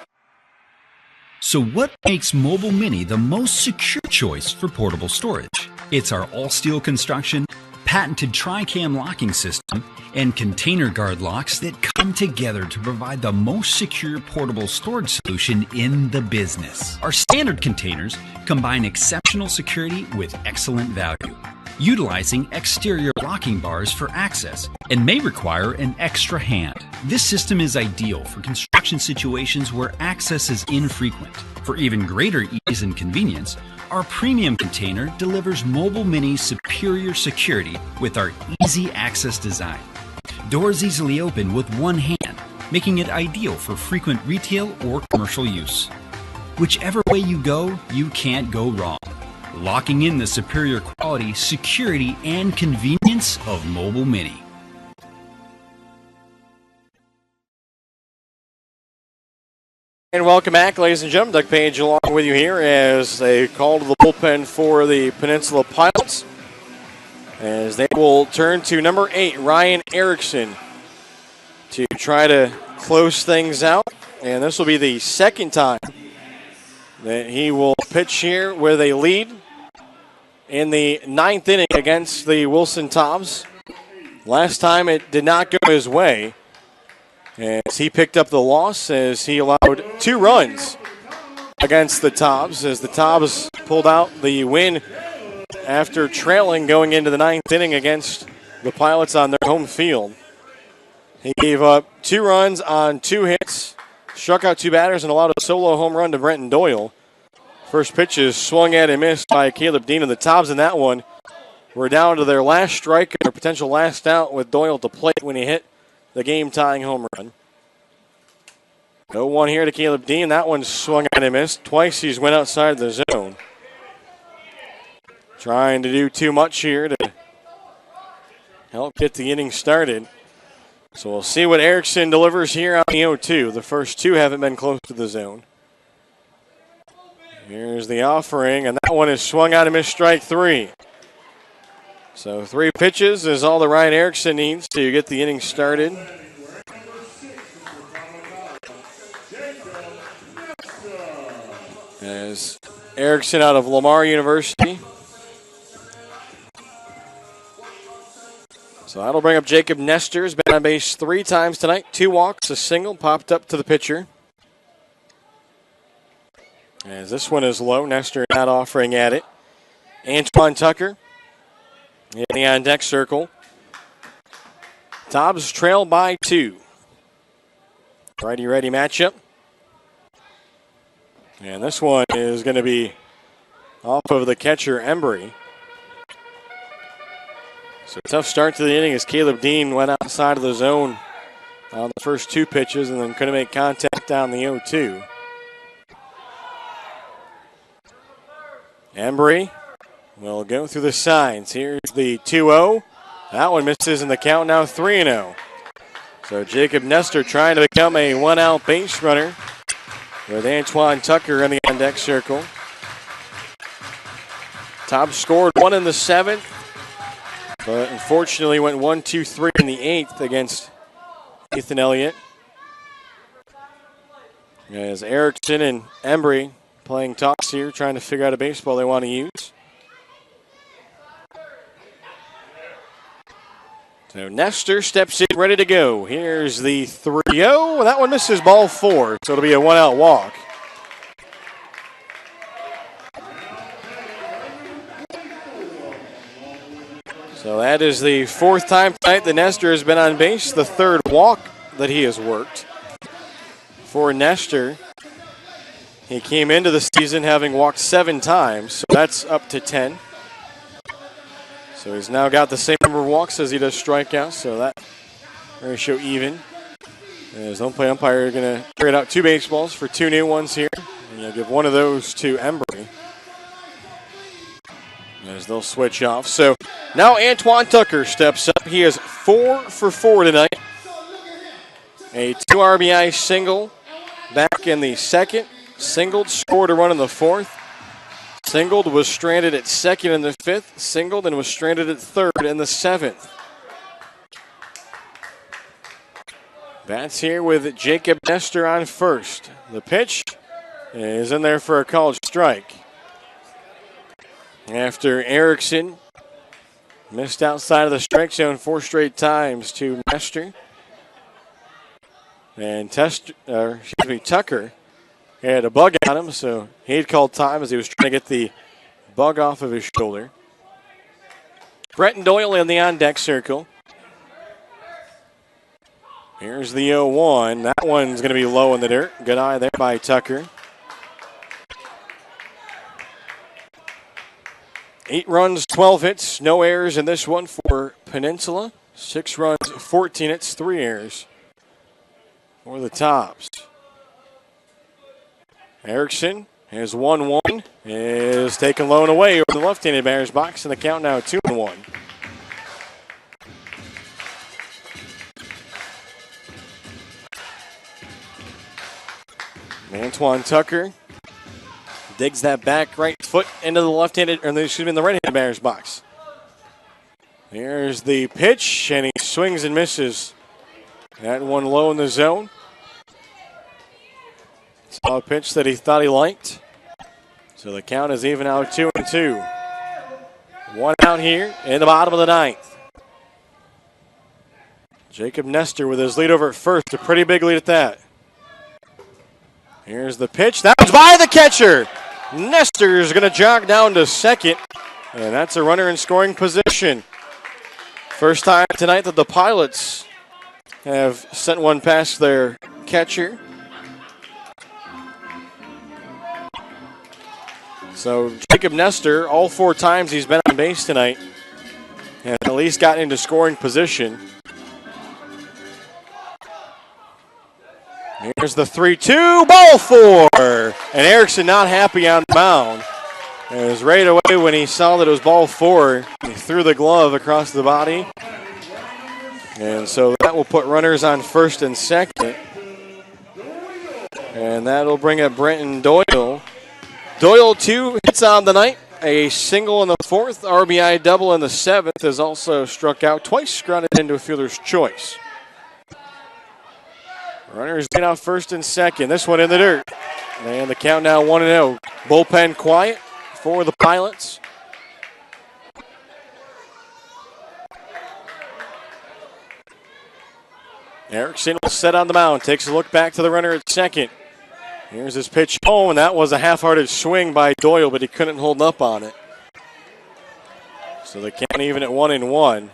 So what makes Mobile Mini the most secure choice for portable storage? It's our all-steel construction, patented tri-cam locking system, and container guard locks that come together to provide the most secure portable storage solution in the business. Our standard containers combine exceptional security with excellent value, utilizing exterior locking bars for access and may require an extra hand. This system is ideal for construction situations where access is infrequent. For even greater ease and convenience, our premium container delivers Mobile Mini's superior security with our easy access design. Doors easily open with one hand, making it ideal for frequent retail or commercial use. Whichever way you go, you can't go wrong. Locking in the superior quality, security, and convenience of Mobile Mini. And welcome back, ladies and gentlemen. Doug Page along with you here as they call to the bullpen for the Peninsula Pilots, as they will turn to number 8, Ryan Erickson, to try to close things out. And this will be the second time that he will pitch here with a lead in the 9th inning against the Wilson Tobs. Last time it did not go his way, as he picked up the loss as he allowed 2 runs against the Tobs, as the Tobs pulled out the win after trailing going into the 9th inning against the Pilots on their home field. He gave up 2 runs on 2 hits, struck out 2 batters, and allowed a solo home run to Brenton Doyle. First pitch is swung at and missed by Caleb Dean, and the Tobs in that one were down to their last strike and their potential last out with Doyle at the plate when he hit the game-tying home run. 0-1 here to Caleb Dean. That one swung at and missed. Twice he's went outside the zone. Trying to do too much here to help get the inning started. So we'll see what Erickson delivers here on the 0-2. The first 2 haven't been close to the zone. Here's the offering, and that one is swung out and missed, strike 3. So 3 pitches is all that Ryan Erickson needs to get the inning started. As Erickson out of Lamar University. So that'll bring up Jacob Nestor. Has been on base 3 times tonight. 2 walks, a single, popped up to the pitcher. As this one is low, Nestor not offering at it. Antoine Tucker in the on-deck circle. Tobs trail by 2. Righty-ready matchup. And this one is going to be off of the catcher, Embry. So tough start to the inning as Caleb Dean went outside of the zone on the first 2 pitches and then couldn't make contact on the 0-2. Embry will go through the signs. Here's the 2-0. That one misses in the count, now 3-0. So Jacob Nestor trying to become a 1-out base runner with Antoine Tucker in the on-deck circle. Tobs scored 1 in the 7th, but unfortunately went 1-2-3 in the 8th against Ethan Elliott. As Erickson and Embry playing toss here, trying to figure out a baseball they want to use. So Nestor steps in, ready to go. Here's the 3-0. That one misses, ball 4, so it'll be a 1-out walk. So that is the 4th time tonight that Nestor has been on base, the 3rd walk that he has worked. For Nestor, he came into the season having walked 7 times, so that's up to 10. So he's now got the same number of walks as he does strikeouts, so that ratio even. As the home umpire are going to trade out 2 baseballs for 2 new ones here. And you'll give one of those to Embry as they'll switch off. So now Antoine Tucker steps up. He is 4 for 4 tonight. A 2 RBI single back in the 2nd. Singled, scored a run in the 4th. Singled, was stranded at 2nd in the 5th. Singled and was stranded at 3rd in the 7th. Bats here with Jacob Nestor on first. The pitch is in there for a called strike. After Erickson missed outside of the strike zone 4 straight times to Nestor. And Tucker had a bug on him, so he had called time as he was trying to get the bug off of his shoulder. Brenton Doyle in the on-deck circle. Here's the 0-1. That one's going to be low in the dirt. Good eye there by Tucker. 8 runs, 12 hits, no errors in this one for Peninsula. 6 runs, 14 hits, 3 errors for the Tobs. Erickson has 1-1, is taken low and away over the left-handed batter's box, and the count now 2-1. Antoine Tucker digs that back right foot into the left-handed, or excuse me, in the right-handed batter's box. Here's the pitch, and he swings and misses. That one low in the zone. Saw a pitch that he thought he liked. So the count is even out 2-2. 1 out here in the bottom of the 9th. Jacob Nestor with his lead over at first, a pretty big lead at that. Here's the pitch. That was by the catcher. Nestor is going to jog down to 2nd, and that's a runner in scoring position. First time tonight that the Pilots have sent one past their catcher. So Jacob Nestor, all 4 times he's been on base tonight, and at least gotten into scoring position. Here's the 3-2, ball 4. And Erickson not happy on the mound. It was right away when he saw that it was ball 4, he threw the glove across the body. And so that will put runners on 1st and 2nd. And that'll bring up Brenton Doyle. Doyle 2 hits on the night a single in the fourth, RBI double in the seventh, has also struck out twice, grounded into a fielder's choice. Runners get off first and second. This one in the dirt. And the count now 1-0. Bullpen quiet for the Pilots. Erickson will set on the mound. Takes a look back to the runner at second. Here's his pitch home, and that was a half-hearted swing by Doyle, but he couldn't hold up on it. So the count even at 1-1.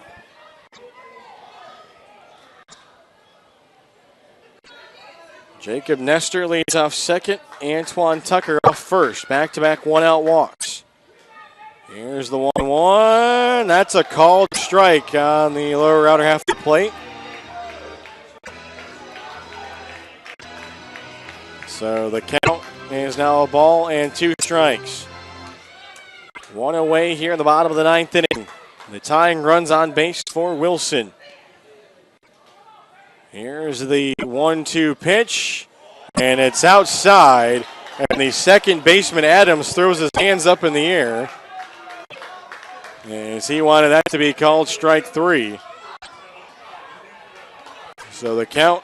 Jacob Nestor leads off second. Antoine Tucker off first. Back-to-back one-out walks. Here's the 1-1. That's a called strike on the lower outer half of the plate. So the count is now a ball and 2 strikes. One away here in the bottom of the ninth inning. The tying runs on base for Wilson. Here's the 1-2 pitch, and it's outside. And the second baseman, Adams, throws his hands up in the air as he wanted that to be called strike 3. So the count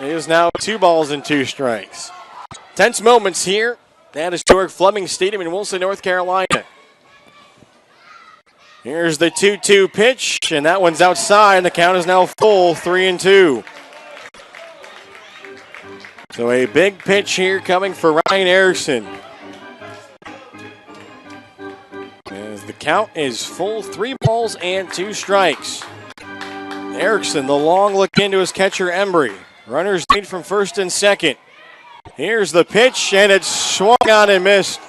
is now 2 balls and 2 strikes. Tense moments here at historic Fleming Stadium in Wilson, North Carolina. Here's the 2-2 pitch, and that one's outside. The count is now full, 3-2. So a big pitch here coming for Ryan Erickson. As the count is full, 3 balls and 2 strikes. Erickson, the long look into his catcher, Embry. Runners lead from first and second. Here's the pitch, and it's swung on and missed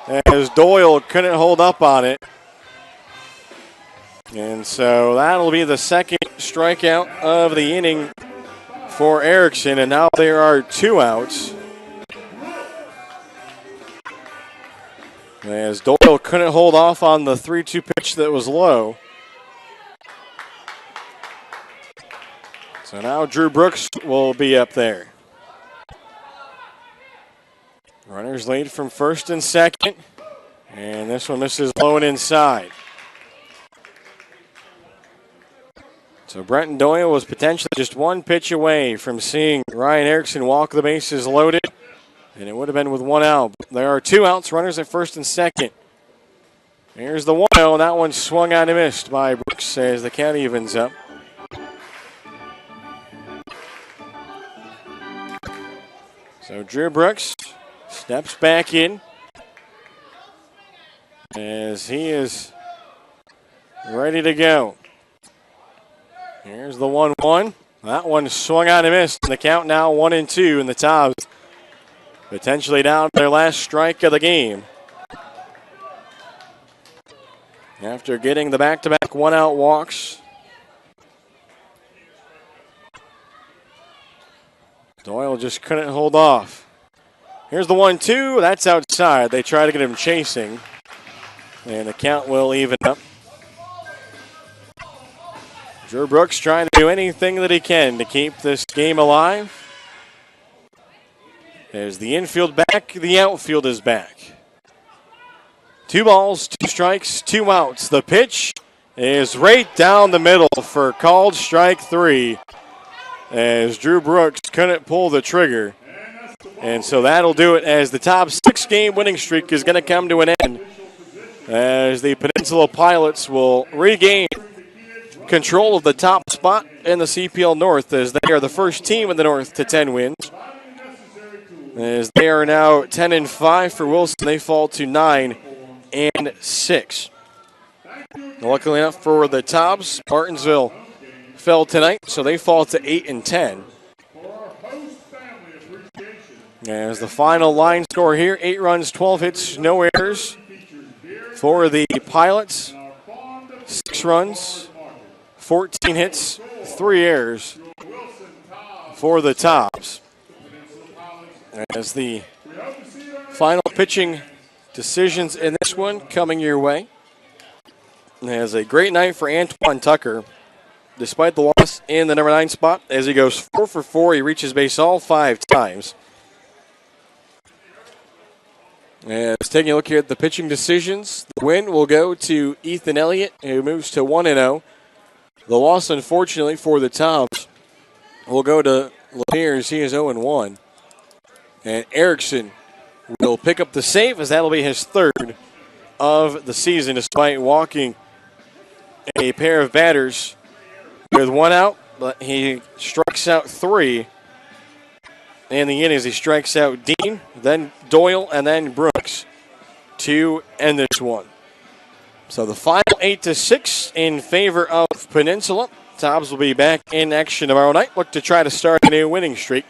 as Doyle couldn't hold up on it. And so that'll be the second strikeout of the inning for Erickson, and now there are 2 outs. As Doyle couldn't hold off on the 3-2 pitch that was low. So now Drew Brooks will be up there. Runners lead from first and second, and this one misses low and inside. So Brenton Doyle was potentially just 1 pitch away from seeing Ryan Erickson walk the bases loaded, and it would have been with 1 out. There are 2 outs, runners at first and second. Here's the 1-0, and that one swung on and missed by Brooks as the count evens up. So Drew Brooks steps back in as he is ready to go. Here's the 1-1. That one swung on and missed. And the count now 1-2, and the Tobs potentially down their last strike of the game. After getting the back-to-back one-out walks, Doyle just couldn't hold off. Here's the 1-2. That's outside. They try to get him chasing, and the count will even up. Drew Brooks trying to do anything that he can to keep this game alive. There's the infield back, the outfield is back. 2 balls, 2 strikes, 2 outs. The pitch is right down the middle for called strike 3 as Drew Brooks couldn't pull the trigger. And so that'll do it as the top 6-game winning streak is going to come to an end as the Peninsula Pilots will regain control of the top spot in the CPL North as they are the first team in the North to 10 wins. As they are now 10-5 for Wilson, they fall to 9-6. Luckily enough for the Tobs, Martinsville fell tonight, so they fall to 8-10. As the final line score here, 8 runs, 12 hits, no errors for the Pilots. 6 runs, 14 hits, 3 errors for the Tobs. As the final pitching decisions in this one coming your way. It has a great night for Antoine Tucker, despite the loss in the number 9 spot. As he goes 4 for 4, he reaches base all 5 times. And taking a look here at the pitching decisions, the win will go to Ethan Elliott, who moves to 1-0. The loss, unfortunately, for the Tobs will go to Lemires. He is 0-1. And Erickson will pick up the save, as that'll be his third of the season, despite walking a pair of batters with one out. But he strikes out 3 in the innings. He strikes out Dean, then Doyle, and then Brooks to end this one. So the final 8-6 in favor of Peninsula. Tobs will be back in action tomorrow night. Look to try to start a new winning streak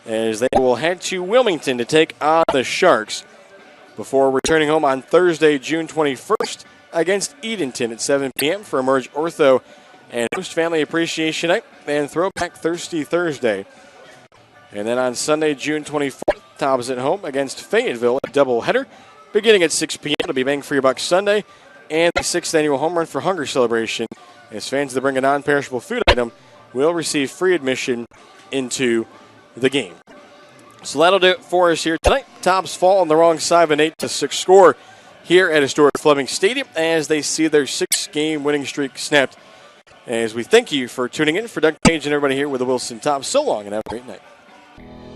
as they will head to Wilmington to take on the Sharks before returning home on Thursday, June 21st against Edenton at 7 p.m. for Emerge Ortho and Host Family Appreciation Night and Throwback Thirsty Thursday. And then on Sunday, June 24th, Tobs at home against Fayetteville, a doubleheader beginning at 6 p.m. It'll be Bang for Your Buck Sunday and the 6th annual Home Run for Hunger celebration, as fans that bring a non-perishable food item will receive free admission into the game. So that'll do it for us here tonight. Tobs fall on the wrong side of an 8-6 score here at historic Fleming Stadium as they see their 6-game winning streak snapped. As we thank you for tuning in, for Doug Page and everybody here with the Wilson Tobs, so long and have a great night.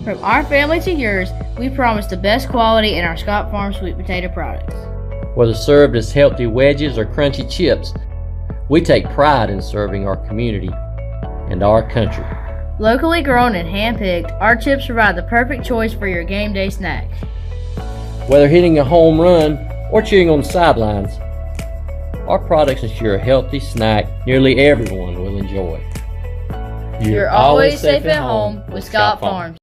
From our family to yours, we promise the best quality in our Scott Farm sweet potato products. Whether served as healthy wedges or crunchy chips, we take pride in serving our community and our country. Locally grown and hand-picked, our chips provide the perfect choice for your game day snack. Whether hitting a home run or cheering on the sidelines, our products ensure a healthy snack nearly everyone will enjoy. You're always safe at home with Scott Farms.